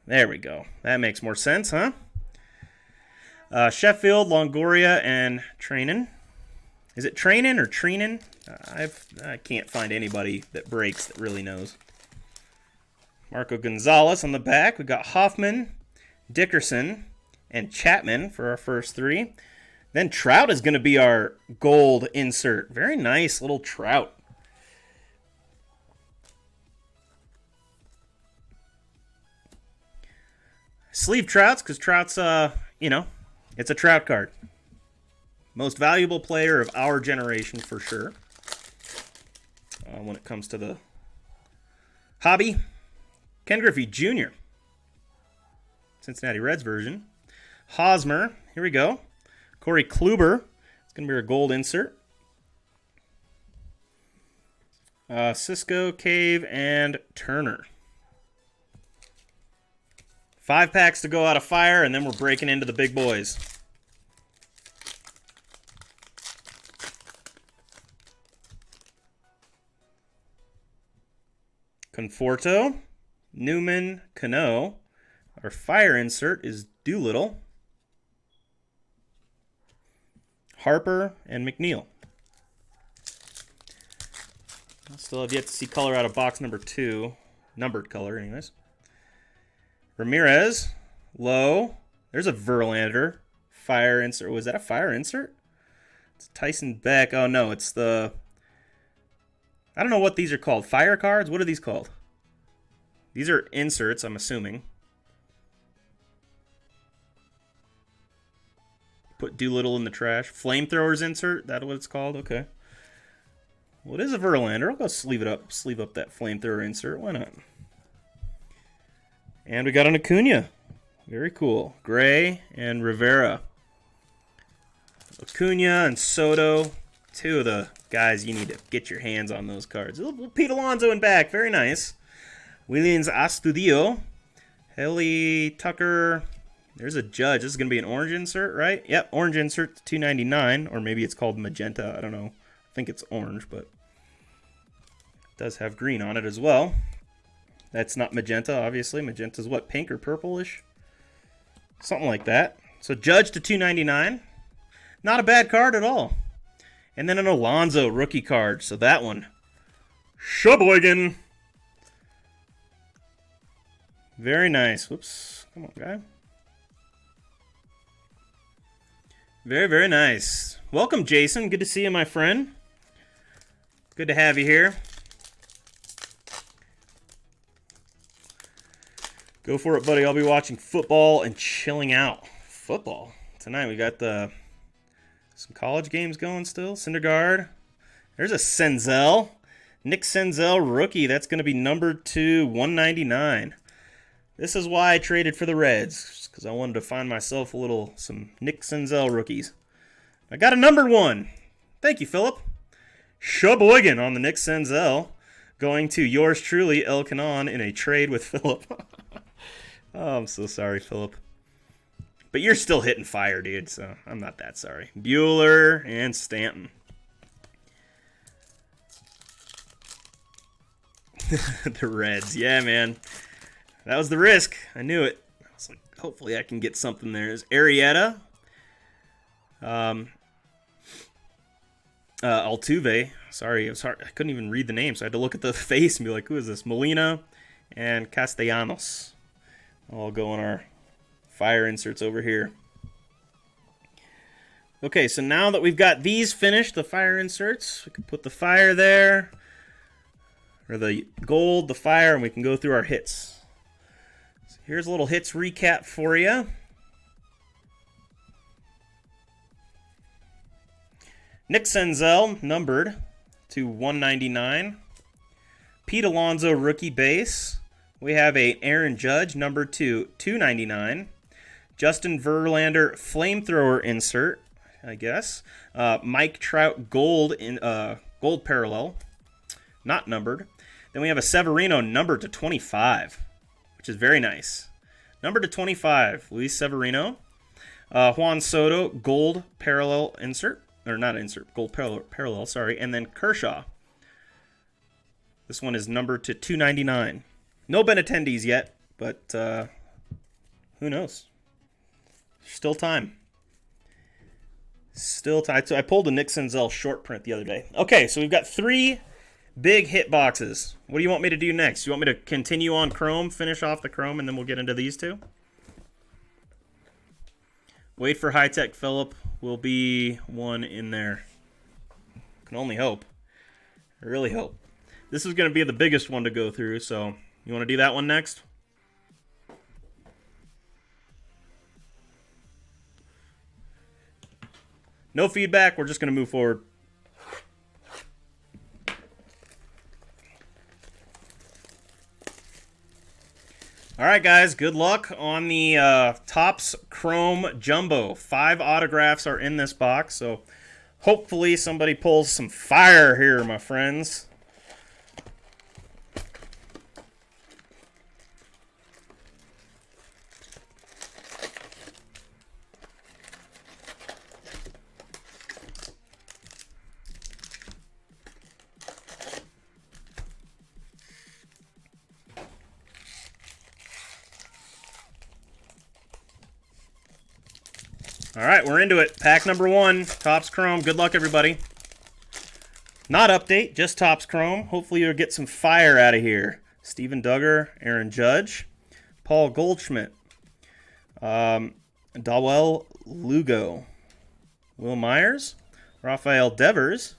There we go. That makes more sense, huh? Sheffield, Longoria, and Trainin. Is it Trainin or Treenin? I can't find anybody that breaks that really knows. Marco Gonzalez on the back. We got Hoffman, Dickerson, and Chapman for our first 3. Then Trout is going to be our gold insert. Very nice little Trout. Sleeve Trouts, because Trout's, it's a Trout card. Most valuable player of our generation for sure. When it comes to the hobby. Ken Griffey Jr. Cincinnati Reds version. Hosmer. Here we go. Corey Kluber. It's going to be our gold insert. Cisco, Cave, and Turner. 5 packs to go out of fire, and then we're breaking into the big boys. Conforto, Newman, Cano. Our fire insert is Doolittle, Harper, and McNeil. I still have yet to see color out of box number 2. Numbered color, anyways. Ramirez, Lowe. There's a Verlander. Fire insert. Was that a fire insert? It's Tyson Beck. Oh, no, it's the... I don't know what these are called. Fire cards? What are these called? These are inserts, I'm assuming. Put Doolittle in the trash. Flamethrowers insert? That's what it's called? Okay. Well, it is a Verlander. I'll go sleeve up that flamethrower insert. Why not? And we got an Acuna. Very cool. Gray and Rivera. Acuna and Soto. 2 of the guys you need to get your hands on those cards. Pete Alonso in back. Very nice. Williams Astudillo. Haley Tucker. There's a Judge. This is going to be an orange insert, right? Yep, orange insert, $2.99. Or maybe it's called magenta. I don't know. I think it's orange, but it does have green on it as well. That's not magenta, obviously. Magenta's what, pink or purplish? Something like that. So Judge to $2.99. Not a bad card at all. And then an Alonso rookie card. So that one. Sheboygan. Very nice. Whoops. Come on, guy. Very, very nice. Welcome, Jason. Good to see you, my friend. Good to have you here. Go for it, buddy. I'll be watching football and chilling out. Football. Tonight we got some college games going still. Syndergaard. There's a Senzel. Nick Senzel rookie. That's going to be numbered to 199. This is why I traded for the Reds, because I wanted to find myself some Nick Senzel rookies. I got a numbered one. Thank you, Philip. Sheboygan on the Nick Senzel, going to yours truly, El Canon, in a trade with Philip. Oh, I'm so sorry, Philip. But you're still hitting fire, dude, so I'm not that sorry. Bueller and Stanton. The Reds. Yeah, man. That was the risk. I knew it. I was like, hopefully I can get something there. There's Arrieta. Altuve. Sorry, it was hard. I couldn't even read the name, so I had to look at the face and be like, who is this? Molina and Castellanos. All go in our fire inserts over here. Okay, so now that we've got these finished, the fire inserts, we can put the fire there, or the gold, the fire, and we can go through our hits. So here's a little hits recap for you. Nick Senzel, numbered to 199. Pete Alonso, rookie base. We have a Aaron Judge, numbered to 299. Justin Verlander, flamethrower insert, I guess. Mike Trout, gold in gold parallel, not numbered. Then we have a Severino, numbered to 25, which is very nice. Numbered to 25, Luis Severino. Juan Soto, gold parallel insert. Or not insert, gold parallel, sorry. And then Kershaw. This one is numbered to 299. No Benintendi's yet, but who knows? Still time. Still time. I pulled a Nick Senzel short print the other day. Okay, so we've got 3 big hit boxes. What do you want me to do next? You want me to continue on Chrome, finish off the Chrome, and then we'll get into these 2? Wait for High Tech Phillip. Will be one in there. Can only hope. I really hope. This is going to be the biggest one to go through, so you want to do that one next? No feedback. We're just going to move forward. All right, guys, good luck on the Topps Chrome Jumbo. 5 autographs are in this box, so hopefully somebody pulls some fire here, my friends. All right, we're into it. Pack number 1, Topps Chrome. Good luck, everybody. Not update, just Topps Chrome. Hopefully you'll get some fire out of here. Steven Duggar, Aaron Judge, Paul Goldschmidt, Dawel Lugo, Will Myers, Rafael Devers,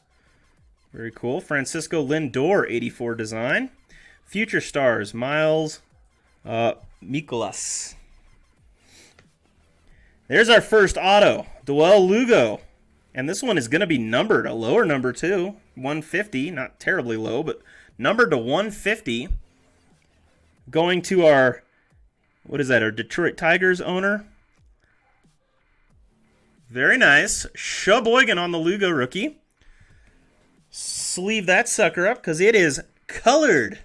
very cool. Francisco Lindor, 84 design. Future Stars, Miles Mikolas. There's our first auto, Dawel Lugo. And this one is going to be numbered, a lower number too, 150, not terribly low, but numbered to 150. Going to our, what is that, our Detroit Tigers owner. Very nice. Sheboygan on the Lugo rookie. Sleeve that sucker up because it is colored.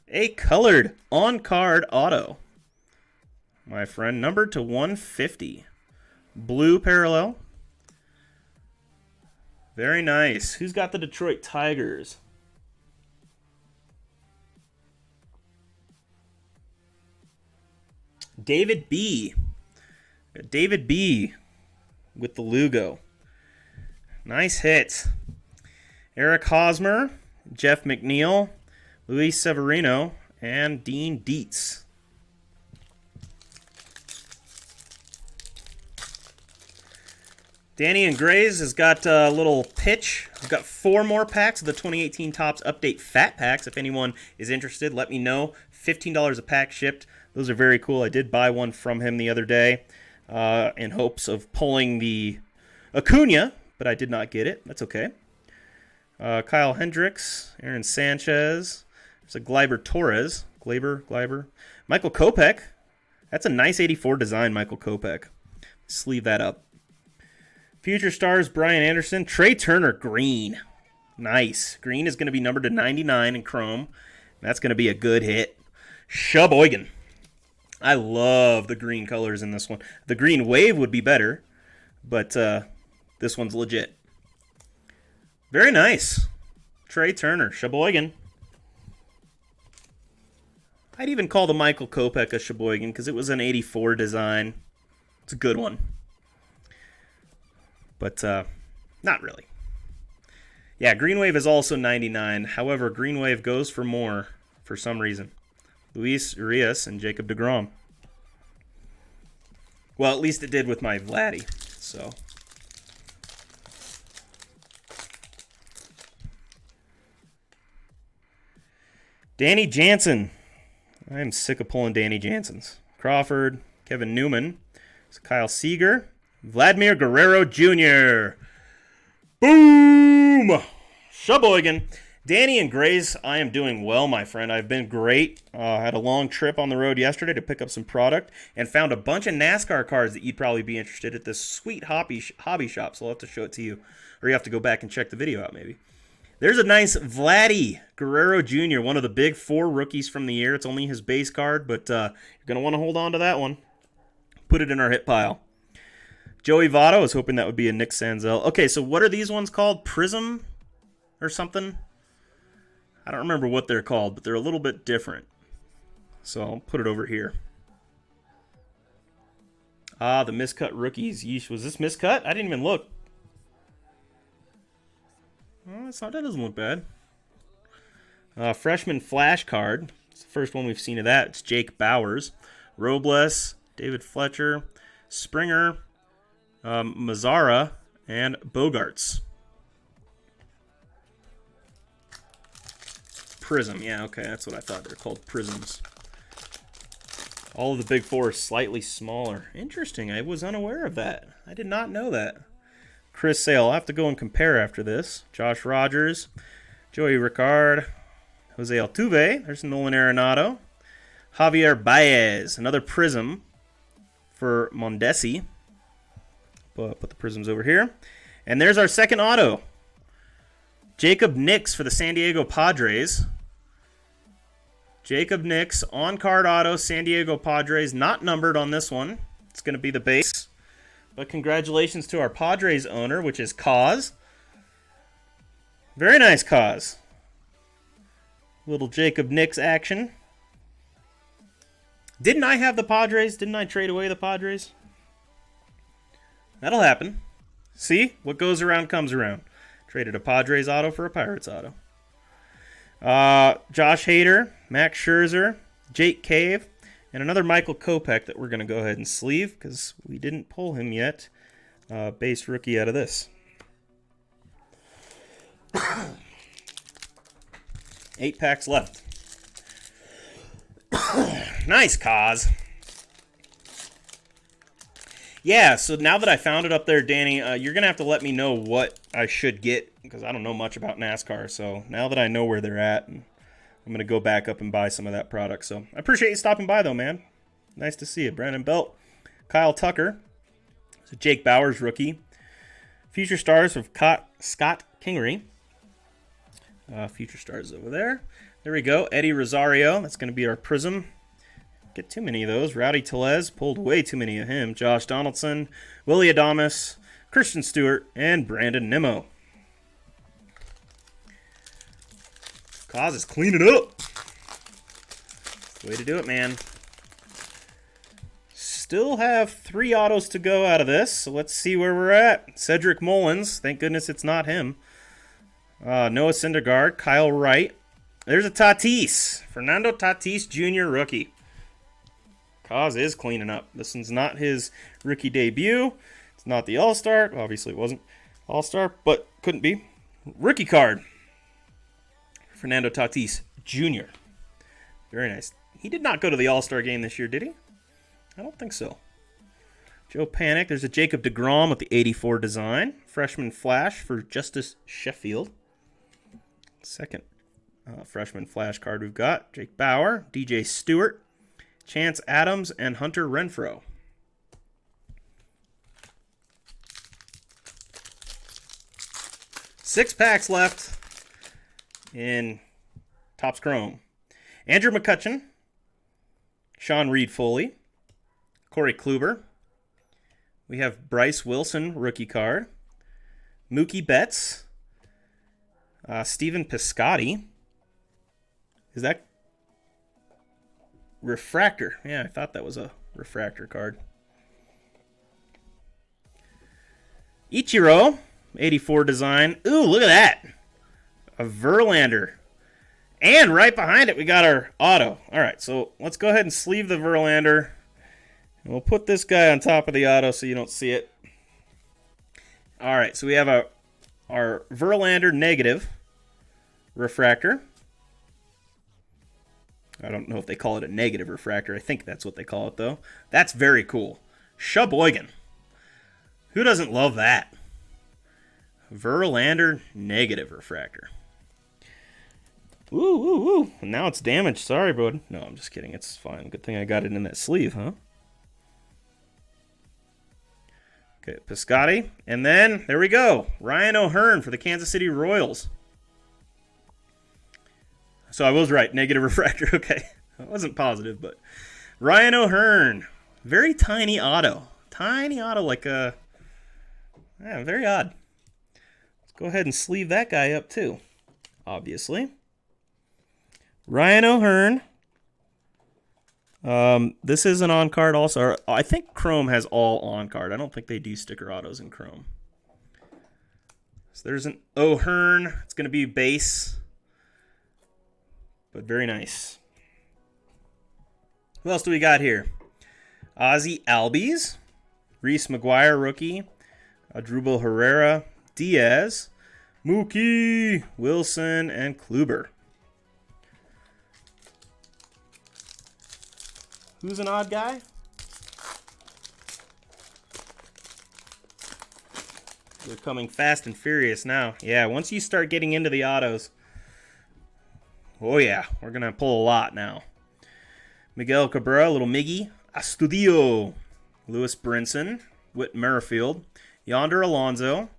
A colored on-card auto. My friend, numbered to 150. Blue parallel. Very nice. Who's got the Detroit Tigers? David B. David B. with the Lugo. Nice hit. Eric Hosmer, Jeff McNeil, Luis Severino, and Dean Dietz. Danny and Grays has got a little pitch. We've got 4 more packs of the 2018 Topps Update Fat Packs. If anyone is interested, let me know. $15 a pack shipped. Those are very cool. I did buy one from him the other day in hopes of pulling the Acuna, but I did not get it. That's okay. Kyle Hendricks, Aaron Sanchez. There's a Gleyber Torres. Gleyber. Michael Kopech. That's a nice 84 design, Michael Kopech. Sleeve that up. Future Stars, Brian Anderson. Trey Turner, green. Nice. Green is going to be numbered to 99 in Chrome. That's going to be a good hit. Sheboygan. I love the green colors in this one. The green wave would be better, but this one's legit. Very nice. Trey Turner, Sheboygan. I'd even call the Michael Kopech a Sheboygan because it was an 84 design. It's a good one. But not really. Yeah, Green Wave is also 99. However, Green Wave goes for more for some reason. Luis Urias and Jacob deGrom. Well, at least it did with my Vladdy. So. Danny Jansen. I'm sick of pulling Danny Jansens. Crawford, Kevin Newman, Kyle Seager, Vladimir Guerrero Jr. Boom! Sheboygan. Danny and Grace, I am doing well, my friend. I've been great. Had a long trip on the road yesterday to pick up some product and found a bunch of NASCAR cars that you'd probably be interested at this sweet hobby shop. So I'll have to show it to you, or you have to go back and check the video out maybe. There's a nice Vladdy Guerrero Jr., one of the big 4 rookies from the year. It's only his base card, but you're going to want to hold on to that one. Put it in our hit pile. Joey Votto, I was hoping that would be a Nick Senzel. Okay, so what are these ones called? Prism or something? I don't remember what they're called, but they're a little bit different. So I'll put it over here. Ah, the miscut rookies. Yeesh, was this miscut? I didn't even look. Oh, that doesn't look bad. Freshman flash card. It's the first one we've seen of that. It's Jake Bowers. Robles, David Fletcher, Springer, Mazzara, and Bogarts. Prism. Yeah, okay, that's what I thought. They're called prisms. All of the big 4 are slightly smaller. Interesting. I was unaware of that. I did not know that. Chris Sale. I'll have to go and compare after this. Josh Rogers, Joey Ricard, Jose Altuve. There's Nolan Arenado. Javier Baez. Another prism for Mondesi. Put the prisms over here. And there's our second auto. Jacob Nix for the San Diego Padres. Jacob Nix, on-card auto, San Diego Padres. Not numbered on this one. It's going to be the base. But congratulations to our Padres owner, which is Kaz. Very nice, Kaz. Little Jacob Nix action. Didn't I have the Padres? Didn't I trade away the Padres? That'll happen. See? What goes around comes around. Traded a Padres auto for a Pirates auto. Josh Hader, Max Scherzer, Jake Cave, and another Michael Kopech that we're going to go ahead and sleeve because we didn't pull him yet. Base rookie out of this. 8 packs left. Nice, Kaz. Yeah, so now that I found it up there, Danny, you're going to have to let me know what I should get because I don't know much about NASCAR. So now that I know where they're at, I'm going to go back up and buy some of that product. So I appreciate you stopping by, though, man. Nice to see you. Brandon Belt, Kyle Tucker, so Jake Bowers, rookie. Future Stars of Scott Kingery. Future Stars over there. There we go. Eddie Rosario. That's going to be our prism. Get too many of those. Rowdy Tellez, pulled way too many of him. Josh Donaldson, Willie Adames, Christian Stewart, and Brandon Nimmo. Kaz is cleaning up. Way to do it, man. Still have 3 autos to go out of this, so let's see where we're at. Cedric Mullins, thank goodness it's not him. Noah Syndergaard, Kyle Wright. There's a Tatis, Fernando Tatis Jr. rookie. Kaz is cleaning up. This one's not his rookie debut. It's not the All-Star. Obviously, it wasn't All-Star, but couldn't be. Rookie card. Fernando Tatis Jr. Very nice. He did not go to the All-Star game this year, did he? I don't think so. Joe Panic. There's a Jacob deGrom with the 84 design. Freshman Flash for Justice Sheffield. Second freshman Flash card we've got. Jake Bauer, DJ Stewart, Chance Adams, and Hunter Renfroe. Six packs left in Topps Chrome. Andrew McCutchen, Sean Reed-Foley, Corey Kluber. We have Bryce Wilson, rookie card. Mookie Betts. Stephen Piscotty. Is that refractor? Yeah, I thought that was a refractor card. Ichiro, 84 design. Ooh, look at that. A Verlander. And right behind it, we got our auto. All right, so let's go ahead and sleeve the Verlander. And we'll put this guy on top of the auto so you don't see it. All right, so we have our Verlander negative refractor. I don't know if they call it a negative refractor. I think that's what they call it, though. That's very cool. Sheboygan. Who doesn't love that? Verlander negative refractor. Ooh, ooh, ooh. Now it's damaged. Sorry, bud. No, I'm just kidding. It's fine. Good thing I got it in that sleeve, huh? Okay, Piscotty. And then, there we go. Ryan O'Hearn for the Kansas City Royals. So I was right. Negative refractor. Okay. I wasn't positive, but Ryan O'Hearn. Very tiny auto. Tiny auto like a... Yeah, very odd. Let's go ahead and sleeve that guy up too. Obviously. Ryan O'Hearn. This is an on-card also. I think Chrome has all on-card. I don't think they do sticker autos in Chrome. So there's an O'Hearn. It's going to be base. But very nice. Who else do we got here? Ozzy Albies. Reese McGuire, rookie. Adrubal Herrera. Diaz. Mookie. Wilson. And Kluber. Who's an odd guy? They're coming fast and furious now. Yeah, once you start getting into the autos. Oh yeah, we're going to pull a lot now. Miguel Cabrera, little Miggy. Astudillo. Lewis Brinson. Whit Merrifield. Yonder Alonso.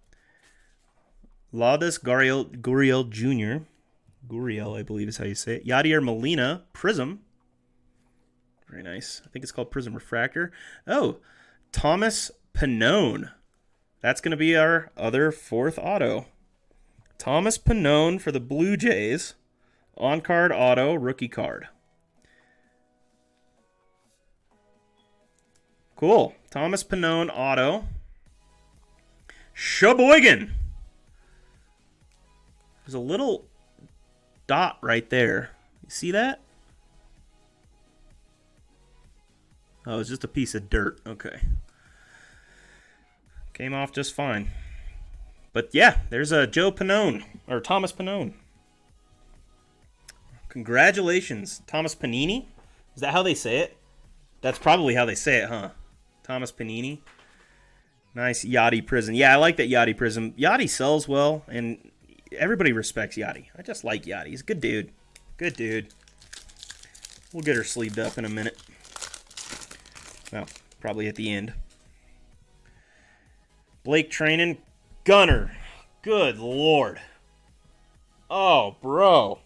Laudes Gurriel Jr. Gurriel, I believe is how you say it. Yadier Molina. Prism. Very nice. I think it's called Prism Refractor. Oh, Thomas Pannone. That's going to be our other fourth auto. Thomas Pannone for the Blue Jays. On-card auto, rookie card. Cool. Thomas Pannone auto. Sheboygan. There's a little dot right there. You see that? Oh, it's just a piece of dirt. Okay. Came off just fine. But yeah, there's a Joe Pannone, or Thomas Pannone. Congratulations, Thomas Panini. Is that how they say it? That's probably how they say it, huh? Thomas Panini. Nice Yachty Prism. Yeah, I like that Yachty Prism. Yachty sells well, and everybody respects Yachty. I just like Yachty. He's a good dude. Good dude. We'll get her sleeved up in a minute. Well, probably at the end. Blake Treinen. Gunner. Good Lord. Oh, bro.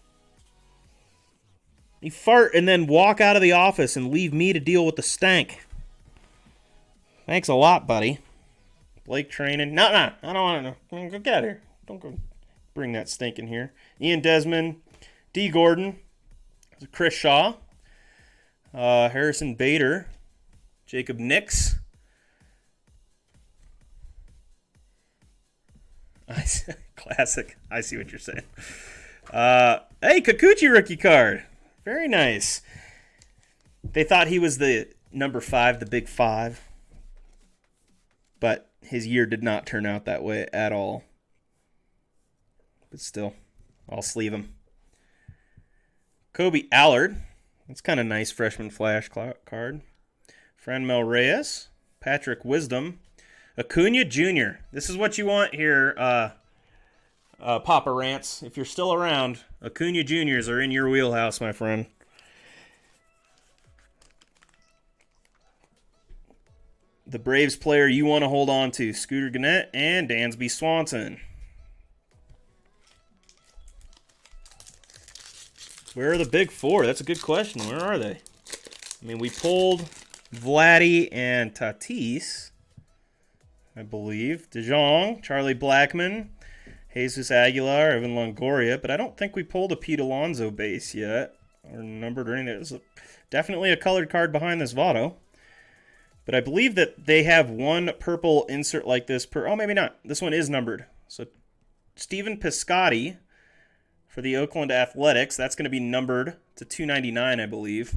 You fart and then walk out of the office and leave me to deal with the stank. Thanks a lot, buddy. Blake Treinen. No, I don't want to. Go get out of here. Don't go bring that stink in here. Ian Desmond. D. Gordon. Chris Shaw. Harrison Bader. Jacob Nix. Classic. I see what you're saying. Hey, Kikuchi rookie card. Very nice. They thought he was the number 5, the big 5. But his year did not turn out that way at all. But still, I'll sleeve him. Kobe Allard. That's kind of nice freshman flash card. Franmil Reyes. Patrick Wisdom. Acuna Jr. This is what you want here, Papa Rants. If you're still around, Acuna Juniors are in your wheelhouse, my friend. The Braves player you want to hold on to, Scooter Gennett and Dansby Swanson. Where are the big 4? That's a good question. Where are they? I mean, we pulled Vladdy and Tatis, I believe. DeJong, Charlie Blackmon, Jesus Aguilar, Evan Longoria, but I don't think we pulled a Pete Alonso base yet, or numbered or anything. There's definitely a colored card behind this Votto. But I believe that they have one purple insert like this per... Oh, maybe not. This one is numbered. So, Stephen Piscotty for the Oakland Athletics. That's going to be numbered to 299, I believe.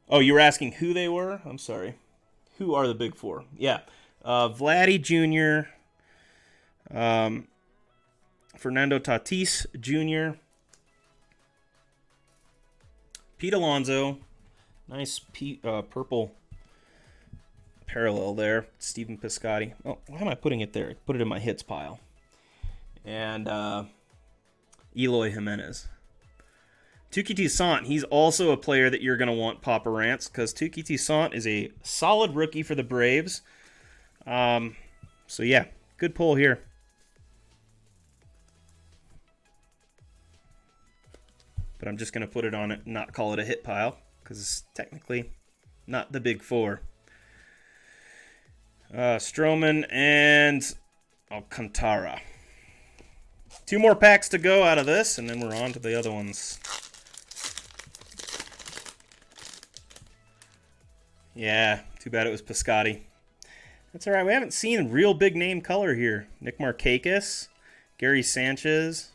Oh, you were asking who they were? I'm sorry. Who are the big four? Yeah. Vladdy Jr., Fernando Tatis Jr., Pete Alonso, nice purple parallel there, Stephen Piscotty. Oh, why am I putting it there? I put it in my hits pile. And Eloy Jimenez. Touki Toussaint, he's also a player that you're going to want, Papa Rants, because Touki Toussaint is a solid rookie for the Braves. So yeah, good pull here. But I'm just going to put it on it and not call it a hit pile, because it's technically not the big four. Stroman and Alcantara. 2 more packs to go out of this, and then we're on to the other ones. Yeah, too bad it was Piscotty. That's all right. We haven't seen real big name color here. Nick Markakis, Gary Sanchez.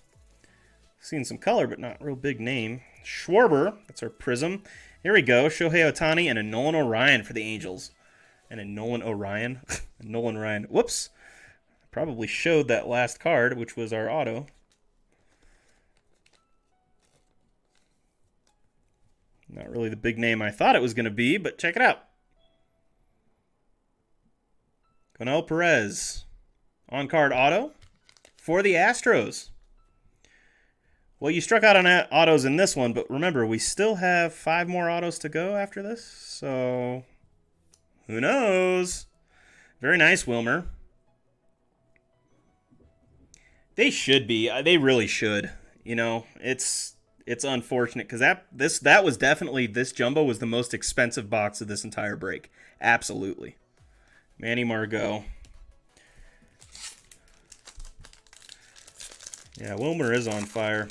Seen some color, but not real big name. Schwarber, that's our Prism. Here we go. Shohei Ohtani and a Nolan Orion for the Angels. And a Nolan Orion. Nolan Ryan. Whoops. Probably showed that last card, which was our auto. Not really the big name I thought it was going to be, but check it out. Gonel Perez. On-card auto for the Astros. Well, you struck out on autos in this one, but remember, we still have 5 more autos to go after this, so who knows? Very nice, Wilmer. They should be. They really should. You know, it's unfortunate because that was definitely, this jumbo was the most expensive box of this entire break. Absolutely. Manny Margot. Yeah, Wilmer is on fire.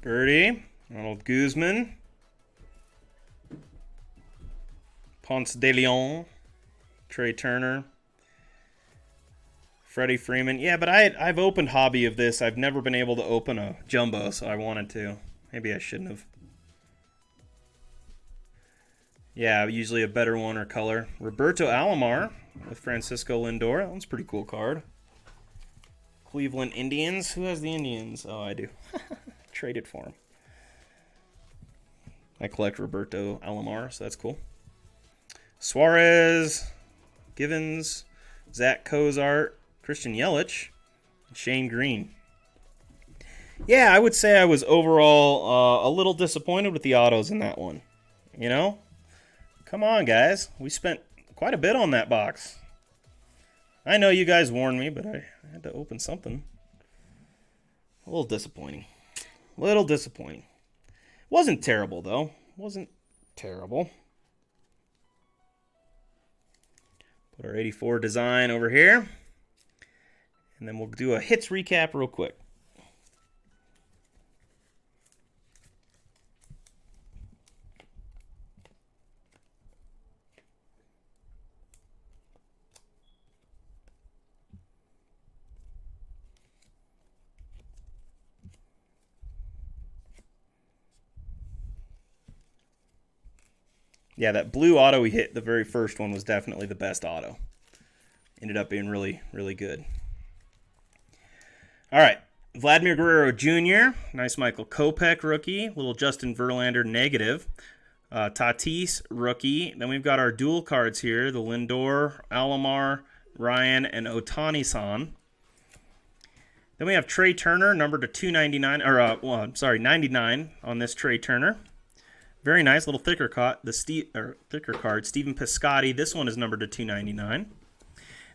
Birdie, Ronald Guzman, Ponce de Leon, Trey Turner, Freddie Freeman. Yeah, but I've opened hobby of this. I've never been able to open a jumbo, so I wanted to. Maybe I shouldn't have. Yeah, usually a better one or color. Roberto Alomar with Francisco Lindor. That one's a pretty cool card. Cleveland Indians. Who has the Indians? Oh, I do. Traded for him. I collect Roberto Alomar, so that's cool. Suarez, Givens, Zach Cozart, Christian Yelich, and Shane Green. Yeah, I would say I was overall a little disappointed with the autos in that one. You know? Come on, guys. We spent quite a bit on that box. I know you guys warned me, but I had to open something. A little disappointing. Little disappointing. Wasn't terrible, though. Wasn't terrible. Put our 84 design over here. And then we'll do a hits recap real quick. Yeah, that blue auto we hit, the very first one, was definitely the best auto. Ended up being really, really good. All right, Vladimir Guerrero Jr., nice Michael Kopech rookie, little Justin Verlander negative. Tatis rookie. Then we've got our dual cards here, the Lindor, Alomar, Ryan, and Ohtani-san. Then we have Trey Turner, numbered to 299, or 99 on this Trey Turner. Very nice, little thicker card. Thicker card, Stephen Piscotty. This one is numbered to 299.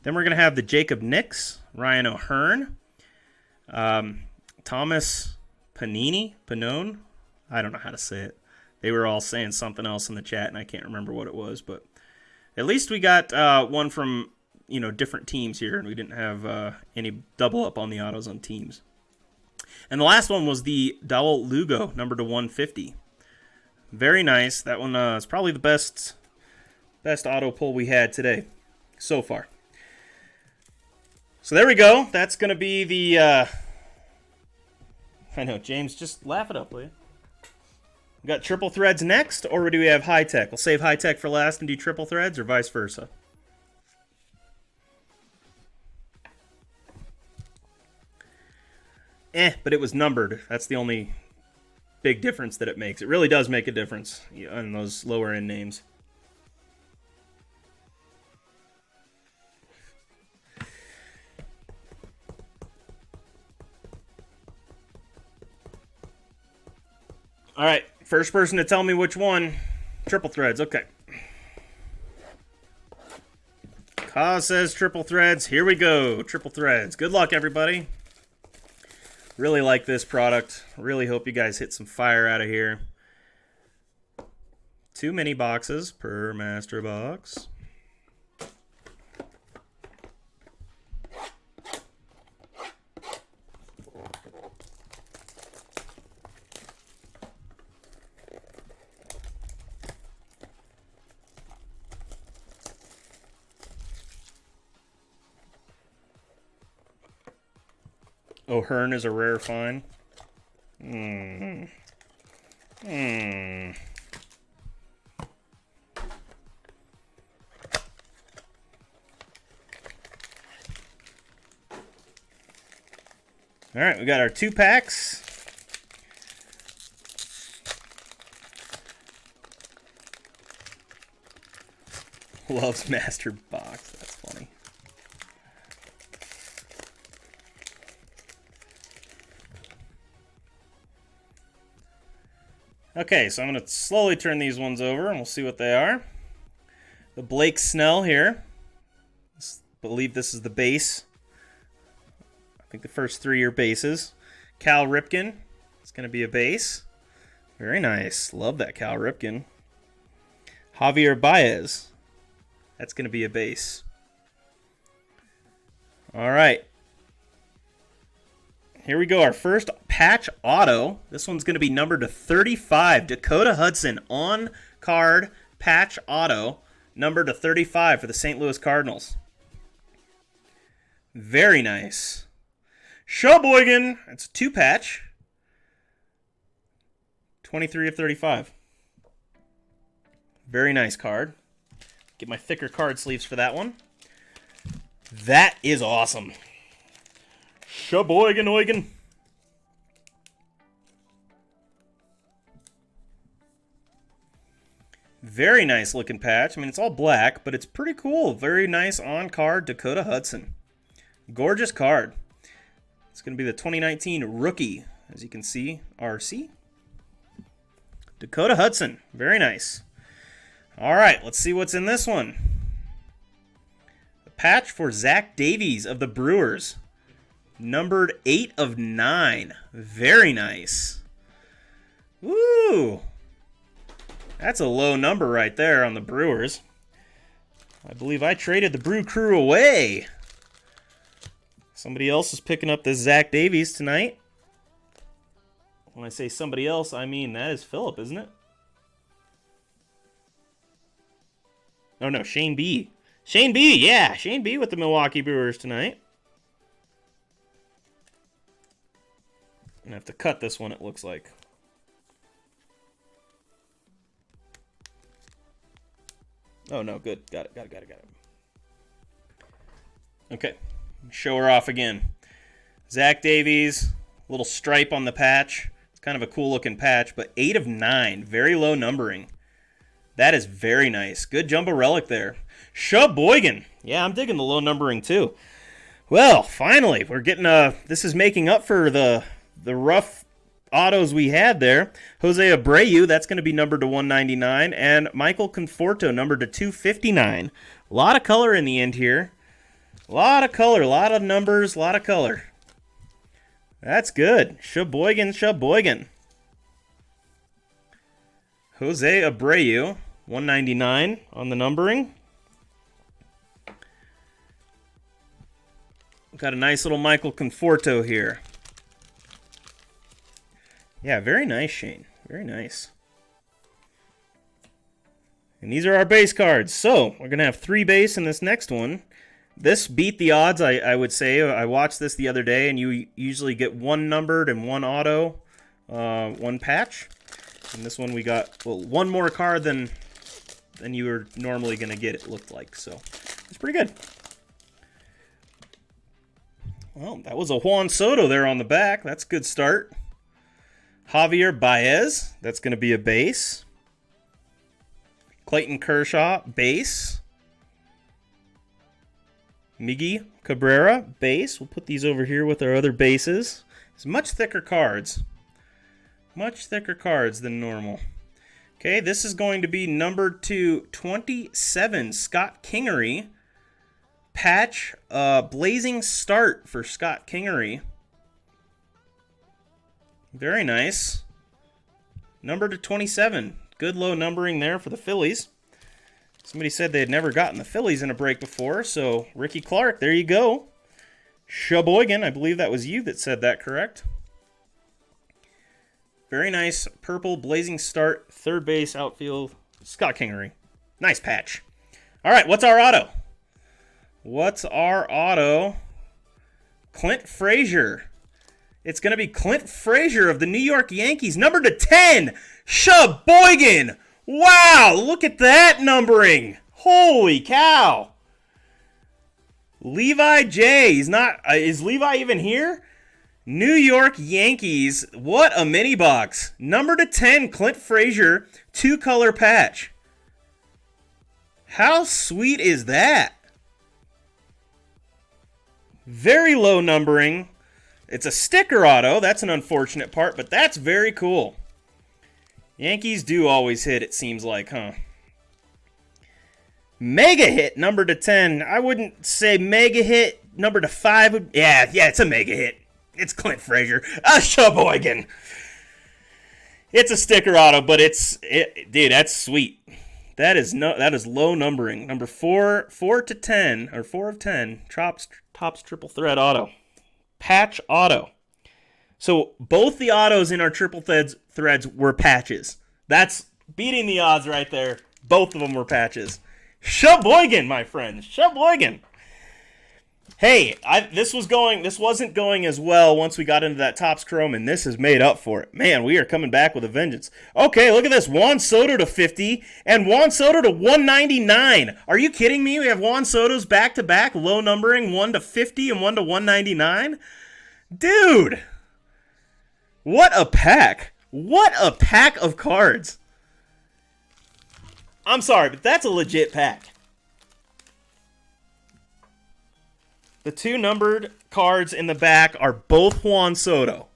Then we're going to have the Jacob Nix, Ryan O'Hearn, Thomas Pannone. I don't know how to say it. They were all saying something else in the chat, and I can't remember what it was. But at least we got one from different teams here, and we didn't have any double up on the autos on teams. And the last one was the Dawel Lugo, numbered to 150. Very nice. That one is probably the best auto pull we had today. so far. So there we go. That's going to be the... I know, James, just laugh it up, will you? We got triple threads next, or do we have high tech? We'll save high tech for last and do triple threads, or vice versa. But it was numbered. That's the only big difference that it makes. It really does make a difference on those lower end names. All right, first person to tell me which one. Triple threads, okay. Kaz says triple threads. Here we go, triple threads. Good luck, everybody. Really like this product. Really hope you guys hit some fire out of here. 2 mini boxes per master box. O'Hearn is a rare find. All right, we got our 2 packs. Loves Master Box. That's funny. Okay, so I'm going to slowly turn these ones over, and we'll see what they are. The Blake Snell here. I believe this is the base. I think the first 3 are bases. Cal Ripken. It's going to be a base. Very nice. Love that Cal Ripken. Javier Baez. That's going to be a base. All right. Here we go, our first patch auto. This one's going to be numbered to 35. Dakota Hudson on card patch auto, numbered to 35 for the St. Louis Cardinals. Very nice. Sheboygan. It's a 2 patch. 23 of 35. Very nice card. Get my thicker card sleeves for that one. That is awesome. Sheboygan, Oigan. Very nice looking patch. I mean, it's all black, but it's pretty cool. Very nice on-card Dakota Hudson. Gorgeous card. It's going to be the 2019 rookie, as you can see, RC. Dakota Hudson. Very nice. All right, let's see what's in this one. A patch for Zach Davies of the Brewers. Numbered 8 of 9. Very nice. Woo! That's a low number right there on the Brewers. I believe I traded the Brew Crew away. Somebody else is picking up this Zach Davies tonight. When I say somebody else, I mean that is Philip, isn't it? Oh no, Shane B. Shane B, yeah. Shane B with the Milwaukee Brewers tonight. I'm going to have to cut this one, it looks like. Oh, no, good. Got it. Okay, show her off again. Zach Davies, little stripe on the patch. It's kind of a cool-looking patch, but 8 of 9. Very low numbering. That is very nice. Good jumbo relic there. Sheboygan. Yeah, I'm digging the low numbering, too. Well, finally, we're getting this is making up for the rough autos we had there. Jose Abreu, that's going to be numbered to 199, and Michael Conforto, numbered to 259. A lot of color in the end here. A lot of color, a lot of numbers, a lot of color. That's good. Sheboygan. Jose Abreu, 199 on the numbering. Got a nice little Michael Conforto here. Yeah, very nice, Shane. Very nice. And these are our base cards. So, we're going to have 3 base in this next one. This beat the odds, I would say. I watched this the other day, and you usually get 1 numbered and 1 auto, 1 patch. And this one we got, well, 1 more card than you were normally going to get, it looked like. So, it's pretty good. Well, that was a Juan Soto there on the back. That's a good start. Javier Baez, that's going to be a base. Clayton Kershaw, base. Miggy Cabrera, base. We'll put these over here with our other bases. It's much thicker cards. Much thicker cards than normal. Okay, this is going to be number 227, Scott Kingery. Patch, blazing start for Scott Kingery. Very nice. Number 27. Good low numbering there for the Phillies. Somebody said they had never gotten the Phillies in a break before, so Ricky Clark, there you go. Sheboygan, I believe that was you that said that, correct? Very nice purple blazing start, third base, outfield, Scott Kingery. Nice patch. All right, what's our auto? What's our auto? Clint Frazier. It's going to be Clint Frazier of the New York Yankees, number 10, Sheboygan. Wow, look at that numbering. Holy cow. Levi J. He's not. Is Levi even here? New York Yankees. What a mini box. Number 10, Clint Frazier, 2-color patch. How sweet is that? Very low numbering. It's a sticker auto. That's an unfortunate part, but that's very cool. Yankees do always hit, it seems like, huh? Mega hit, number 10. I wouldn't say mega hit. Number 5. Yeah, it's a mega hit. It's Clint Frazier. A Sheboygan. It's a sticker auto, but dude, that's sweet. That is low numbering. Number 4 to 10, or 4 of 10. Topps triple thread auto. Patch auto. So both the autos in our triple threads were patches. That's beating the odds right there. Both of them were patches. Sheboygan, my friend. Sheboygan. Hey, this wasn't going as well once we got into that Topps Chrome, and this has made up for it. Man, we are coming back with a vengeance. Okay, look at this. Juan Soto to 50 and Juan Soto to 199. Are you kidding me? We have Juan Soto's back-to-back, low numbering, 1 to 50 and 1 to 199. Dude, what a pack. What a pack of cards. I'm sorry, but that's a legit pack. The 2 numbered cards in the back are both Juan Soto.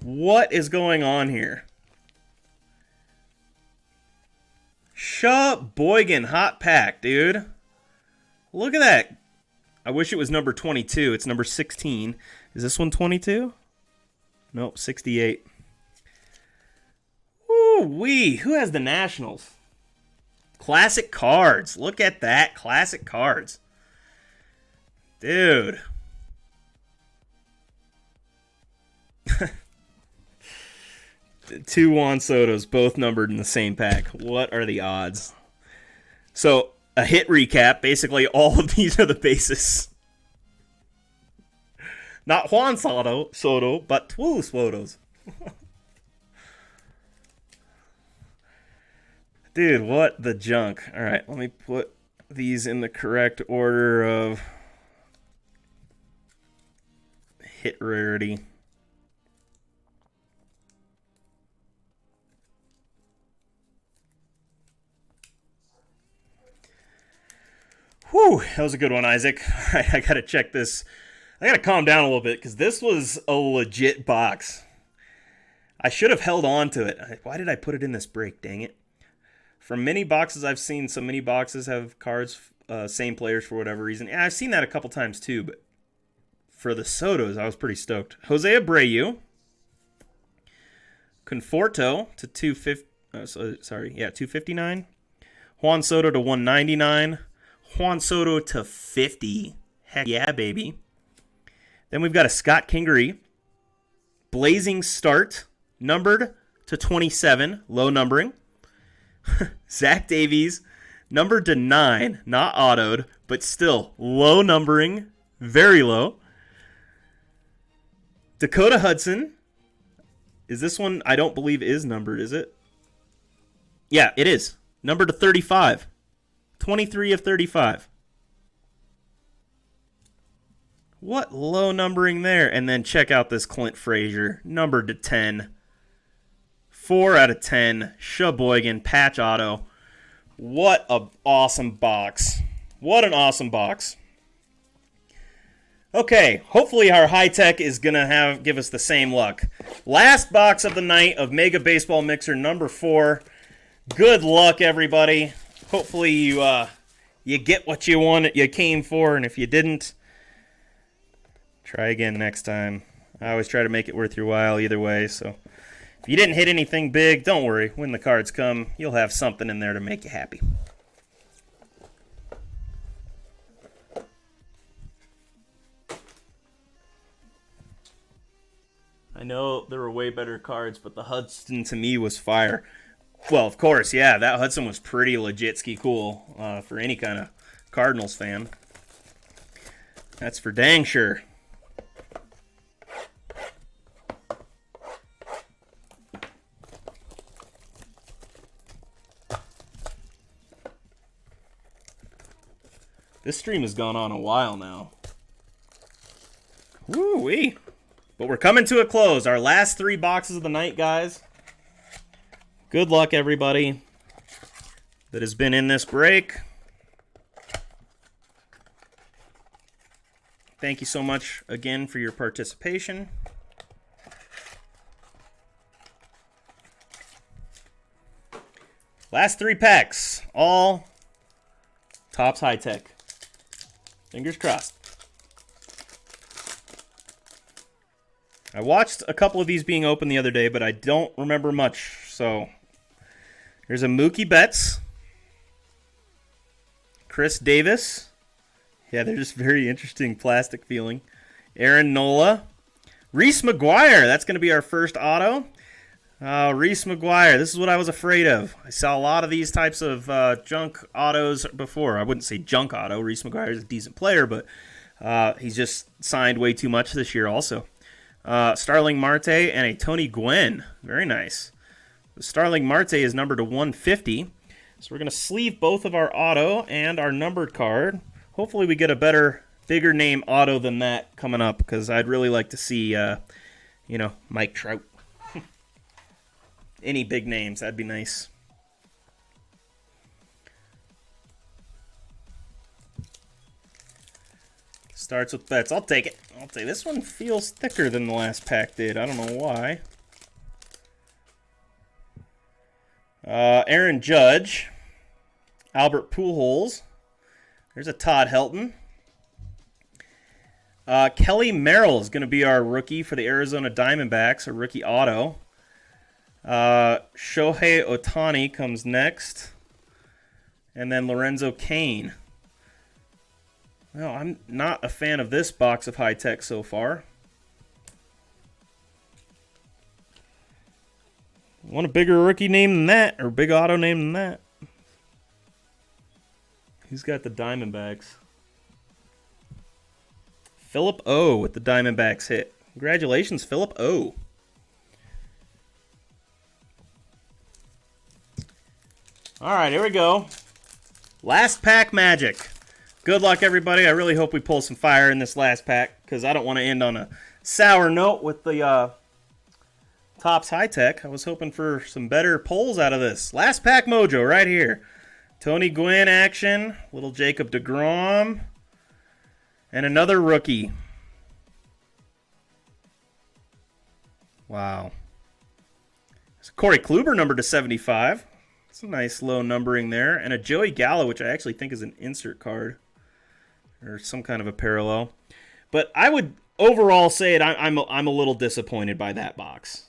What is going on here? Sheboygan hot pack, dude. Look at that. I wish it was number 22. It's number 16. Is this one 22? Nope, 68. Ooh-wee. Who has the Nationals? Classic cards. Look at that. Classic cards. Dude. Two Juan Sotos, both numbered in the same pack. What are the odds? So, a hit recap. Basically, all of these are the bases. Not Juan Soto, but two Sotos. Dude, what the junk. All right, let me put these in the correct order of hit rarity. Whew, that was a good one, Isaac. All right, I got to check this. I got to calm down a little bit because this was a legit box. I should have held on to it. Why did I put it in this break? Dang it. From many boxes I've seen, so many boxes have cards, same players for whatever reason. And I've seen that a couple times too, but for the Sotos, I was pretty stoked. Jose Abreu. Conforto to 259. Juan Soto to 199. Juan Soto to 50. Heck yeah, baby. Then we've got a Scott Kingery. Blazing start. Numbered to 27. Low numbering. Zach Davies, numbered to 9, not autoed, but still low numbering, very low. Dakota Hudson. Is this one, I don't believe is numbered, is it? Yeah, it is. Numbered to 35. 23 of 35. What low numbering there. And then check out this Clint Frazier, numbered to 10. 4 out of 10. Sheboygan, patch auto. What an awesome box. What an awesome box. Okay, hopefully our high tech is going to give us the same luck. Last box of the night of Mega Baseball Mixer number 4. Good luck, everybody. Hopefully you get what you came for, and if you didn't, try again next time. I always try to make it worth your while either way, so if you didn't hit anything big, don't worry. When the cards come, you'll have something in there to make you happy. I know there were way better cards, but the Hudson to me was fire. Well, of course, yeah, that Hudson was pretty legit-ski cool for any kind of Cardinals fan. That's for dang sure. This stream has gone on a while now. Woo-wee. But we're coming to a close. Our last 3 boxes of the night, guys. Good luck, everybody that has been in this break. Thank you so much again for your participation. Last 3 packs. All Topps High Tech. Fingers crossed. I watched a couple of these being opened the other day, but I don't remember much. So, here's a Mookie Betts. Chris Davis. Yeah, they're just very interesting plastic feeling. Aaron Nola. Reese McGuire. That's going to be our first auto. Reese McGuire. This is what I was afraid of. I saw a lot of these types of junk autos before. I wouldn't say junk auto. Reese McGuire is a decent player, but he's just signed way too much this year also. Starling Marte and a Tony Gwynn. Very nice. Starling Marte is numbered to 150. So we're going to sleeve both of our auto and our numbered card. Hopefully we get a better, bigger name auto than that coming up, because I'd really like to see, Mike Trout. Any big names, that'd be nice. Starts with Betts. I'll take it. This one feels thicker than the last pack did. I don't know why. Aaron Judge. Albert Pujols. There's a Todd Helton. Kelly Merrill is going to be our rookie for the Arizona Diamondbacks, a rookie auto. Shohei Ohtani comes next. And then Lorenzo Cain. Well, I'm not a fan of this box of high tech so far. Want a bigger rookie name than that, or big auto name than that. Who's got the Diamondbacks? Phillip O with the Diamondbacks hit. Congratulations, Phillip O. All right, here we go. Last pack magic. Good luck, everybody. I really hope we pull some fire in this last pack, because I don't want to end on a sour note with the Topps High Tech. I was hoping for some better pulls out of this. Last pack mojo right here. Tony Gwynn action. Little Jacob deGrom. And another rookie. Wow. It's Corey Kluber numbered to 75. It's a nice low numbering there. And a Joey Gallo, which I actually think is an insert card. Or some kind of a parallel. But I would overall say it. I'm a little disappointed by that box.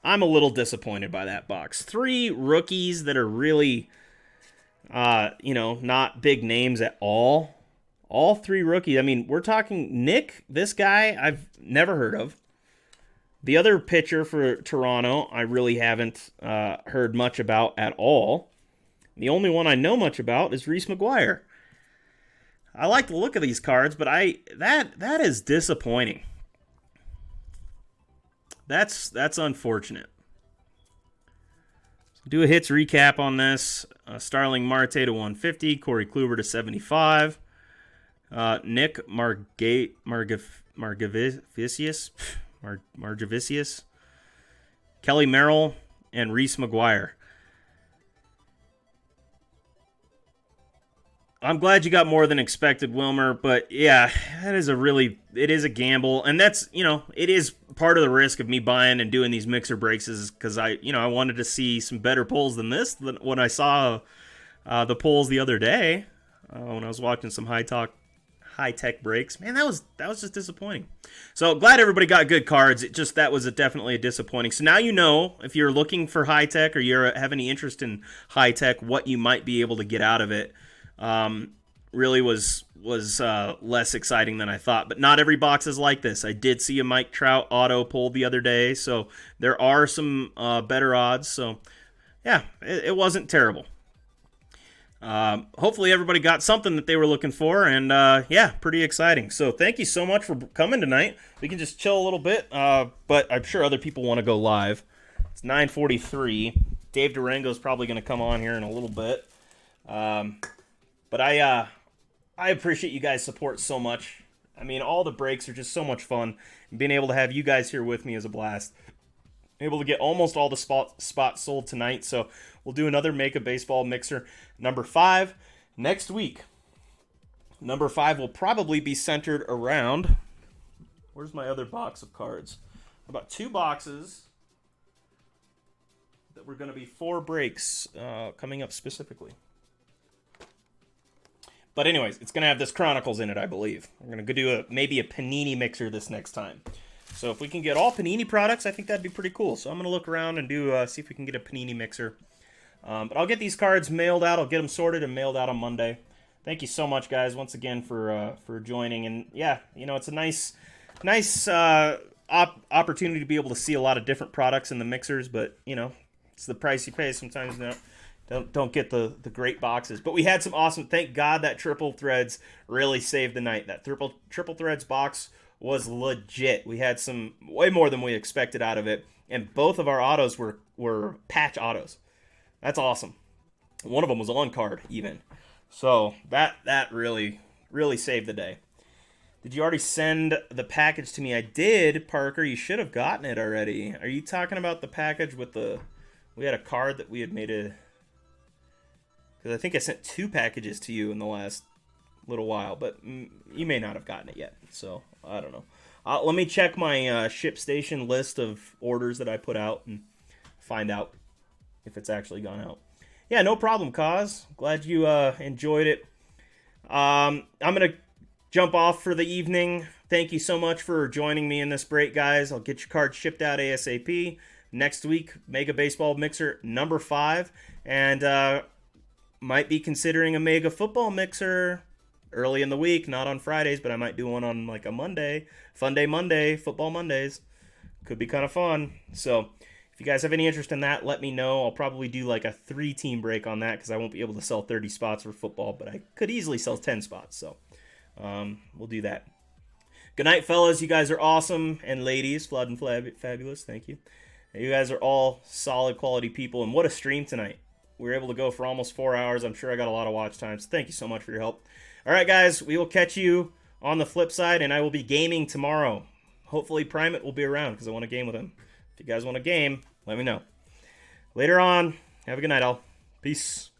I'm a little disappointed by that box. 3 rookies that are really, not big names at all. All 3 rookies. I mean, we're talking Nick, this guy I've never heard of. The other pitcher for Toronto, I really haven't heard much about at all. The only one I know much about is Reese McGuire. I like the look of these cards, but that is disappointing. That's unfortunate. Do a hits recap on this. Starling Marte to 150, Corey Kluber to 75, Nick Margevicius, Kelly Merrill, and Reese McGuire. I'm glad you got more than expected, Wilmer, but yeah, it is a gamble, and that's, it is part of the risk of me buying and doing these mixer breaks is because I wanted to see some better pulls than this when I saw the pulls the other day when I was watching some high-tech breaks. Man, that was just disappointing. So glad everybody got good cards. That was definitely a disappointing. So now you know if you're looking for high-tech or you have any interest in high-tech, what you might be able to get out of it. Really was less exciting than I thought, but not every box is like this. I did see a Mike Trout auto pull the other day, so there are some better odds. So yeah, it wasn't terrible. Hopefully everybody got something that they were looking for, and yeah, pretty exciting. So thank you so much for coming tonight. We can just chill a little bit, but I'm sure other people want to go live. It's 9:43. Dave Durango's probably going to come on here in a little bit. But I appreciate you guys' support so much. I mean, all the breaks are just so much fun. And being able to have you guys here with me is a blast. Able to get almost all the spots sold tonight. So we'll do another Make a Baseball Mixer number 5 next week. Number 5 will probably be centered around... Where's my other box of cards? About 2 boxes that were going to be 4 breaks coming up specifically. But anyways, it's going to have this Chronicles in it, I believe. We're going to do maybe a Panini mixer this next time. So if we can get all Panini products, I think that'd be pretty cool. So I'm going to look around and see if we can get a Panini mixer. But I'll get these cards mailed out. I'll get them sorted and mailed out on Monday. Thank you so much, guys, once again for joining. And yeah, it's a nice opportunity to be able to see a lot of different products in the mixers. But it's the price you pay sometimes. Don't get the great boxes. But we had some awesome... Thank God that Triple Threads really saved the night. That Triple Threads box was legit. We had some way more than we expected out of it. And both of our autos were patch autos. That's awesome. One of them was on card even. So that really, really saved the day. Did you already send the package to me? I did, Parker. You should have gotten it already. Are you talking about the package with the... We had a card that we had made a... Because I think I sent 2 packages to you in the last little while, but you may not have gotten it yet. So, I don't know. Let me check my ShipStation list of orders that I put out and find out if it's actually gone out. Yeah, no problem, Kaz. Glad you enjoyed it. I'm going to jump off for the evening. Thank you so much for joining me in this break, guys. I'll get your card shipped out ASAP. Next week, Mega Baseball Mixer number 5. And... might be considering a Mega Football Mixer early in the week, not on Fridays, but I might do one on like a Monday. Fun Day Monday, Football Mondays. Could be kind of fun. So if you guys have any interest in that, let me know. I'll probably do like a 3-team break on that because I won't be able to sell 30 spots for football, but I could easily sell 10 spots. So we'll do that. Good night, fellas. You guys are awesome. And ladies, Flood and Fabulous, thank you. You guys are all solid quality people. And what a stream tonight. We were able to go for almost 4 hours. I'm sure I got a lot of watch time. So thank you so much for your help. All right, guys. We will catch you on the flip side, and I will be gaming tomorrow. Hopefully, Primate will be around because I want to game with him. If you guys want a game, let me know. Later on. Have a good night, all. Peace.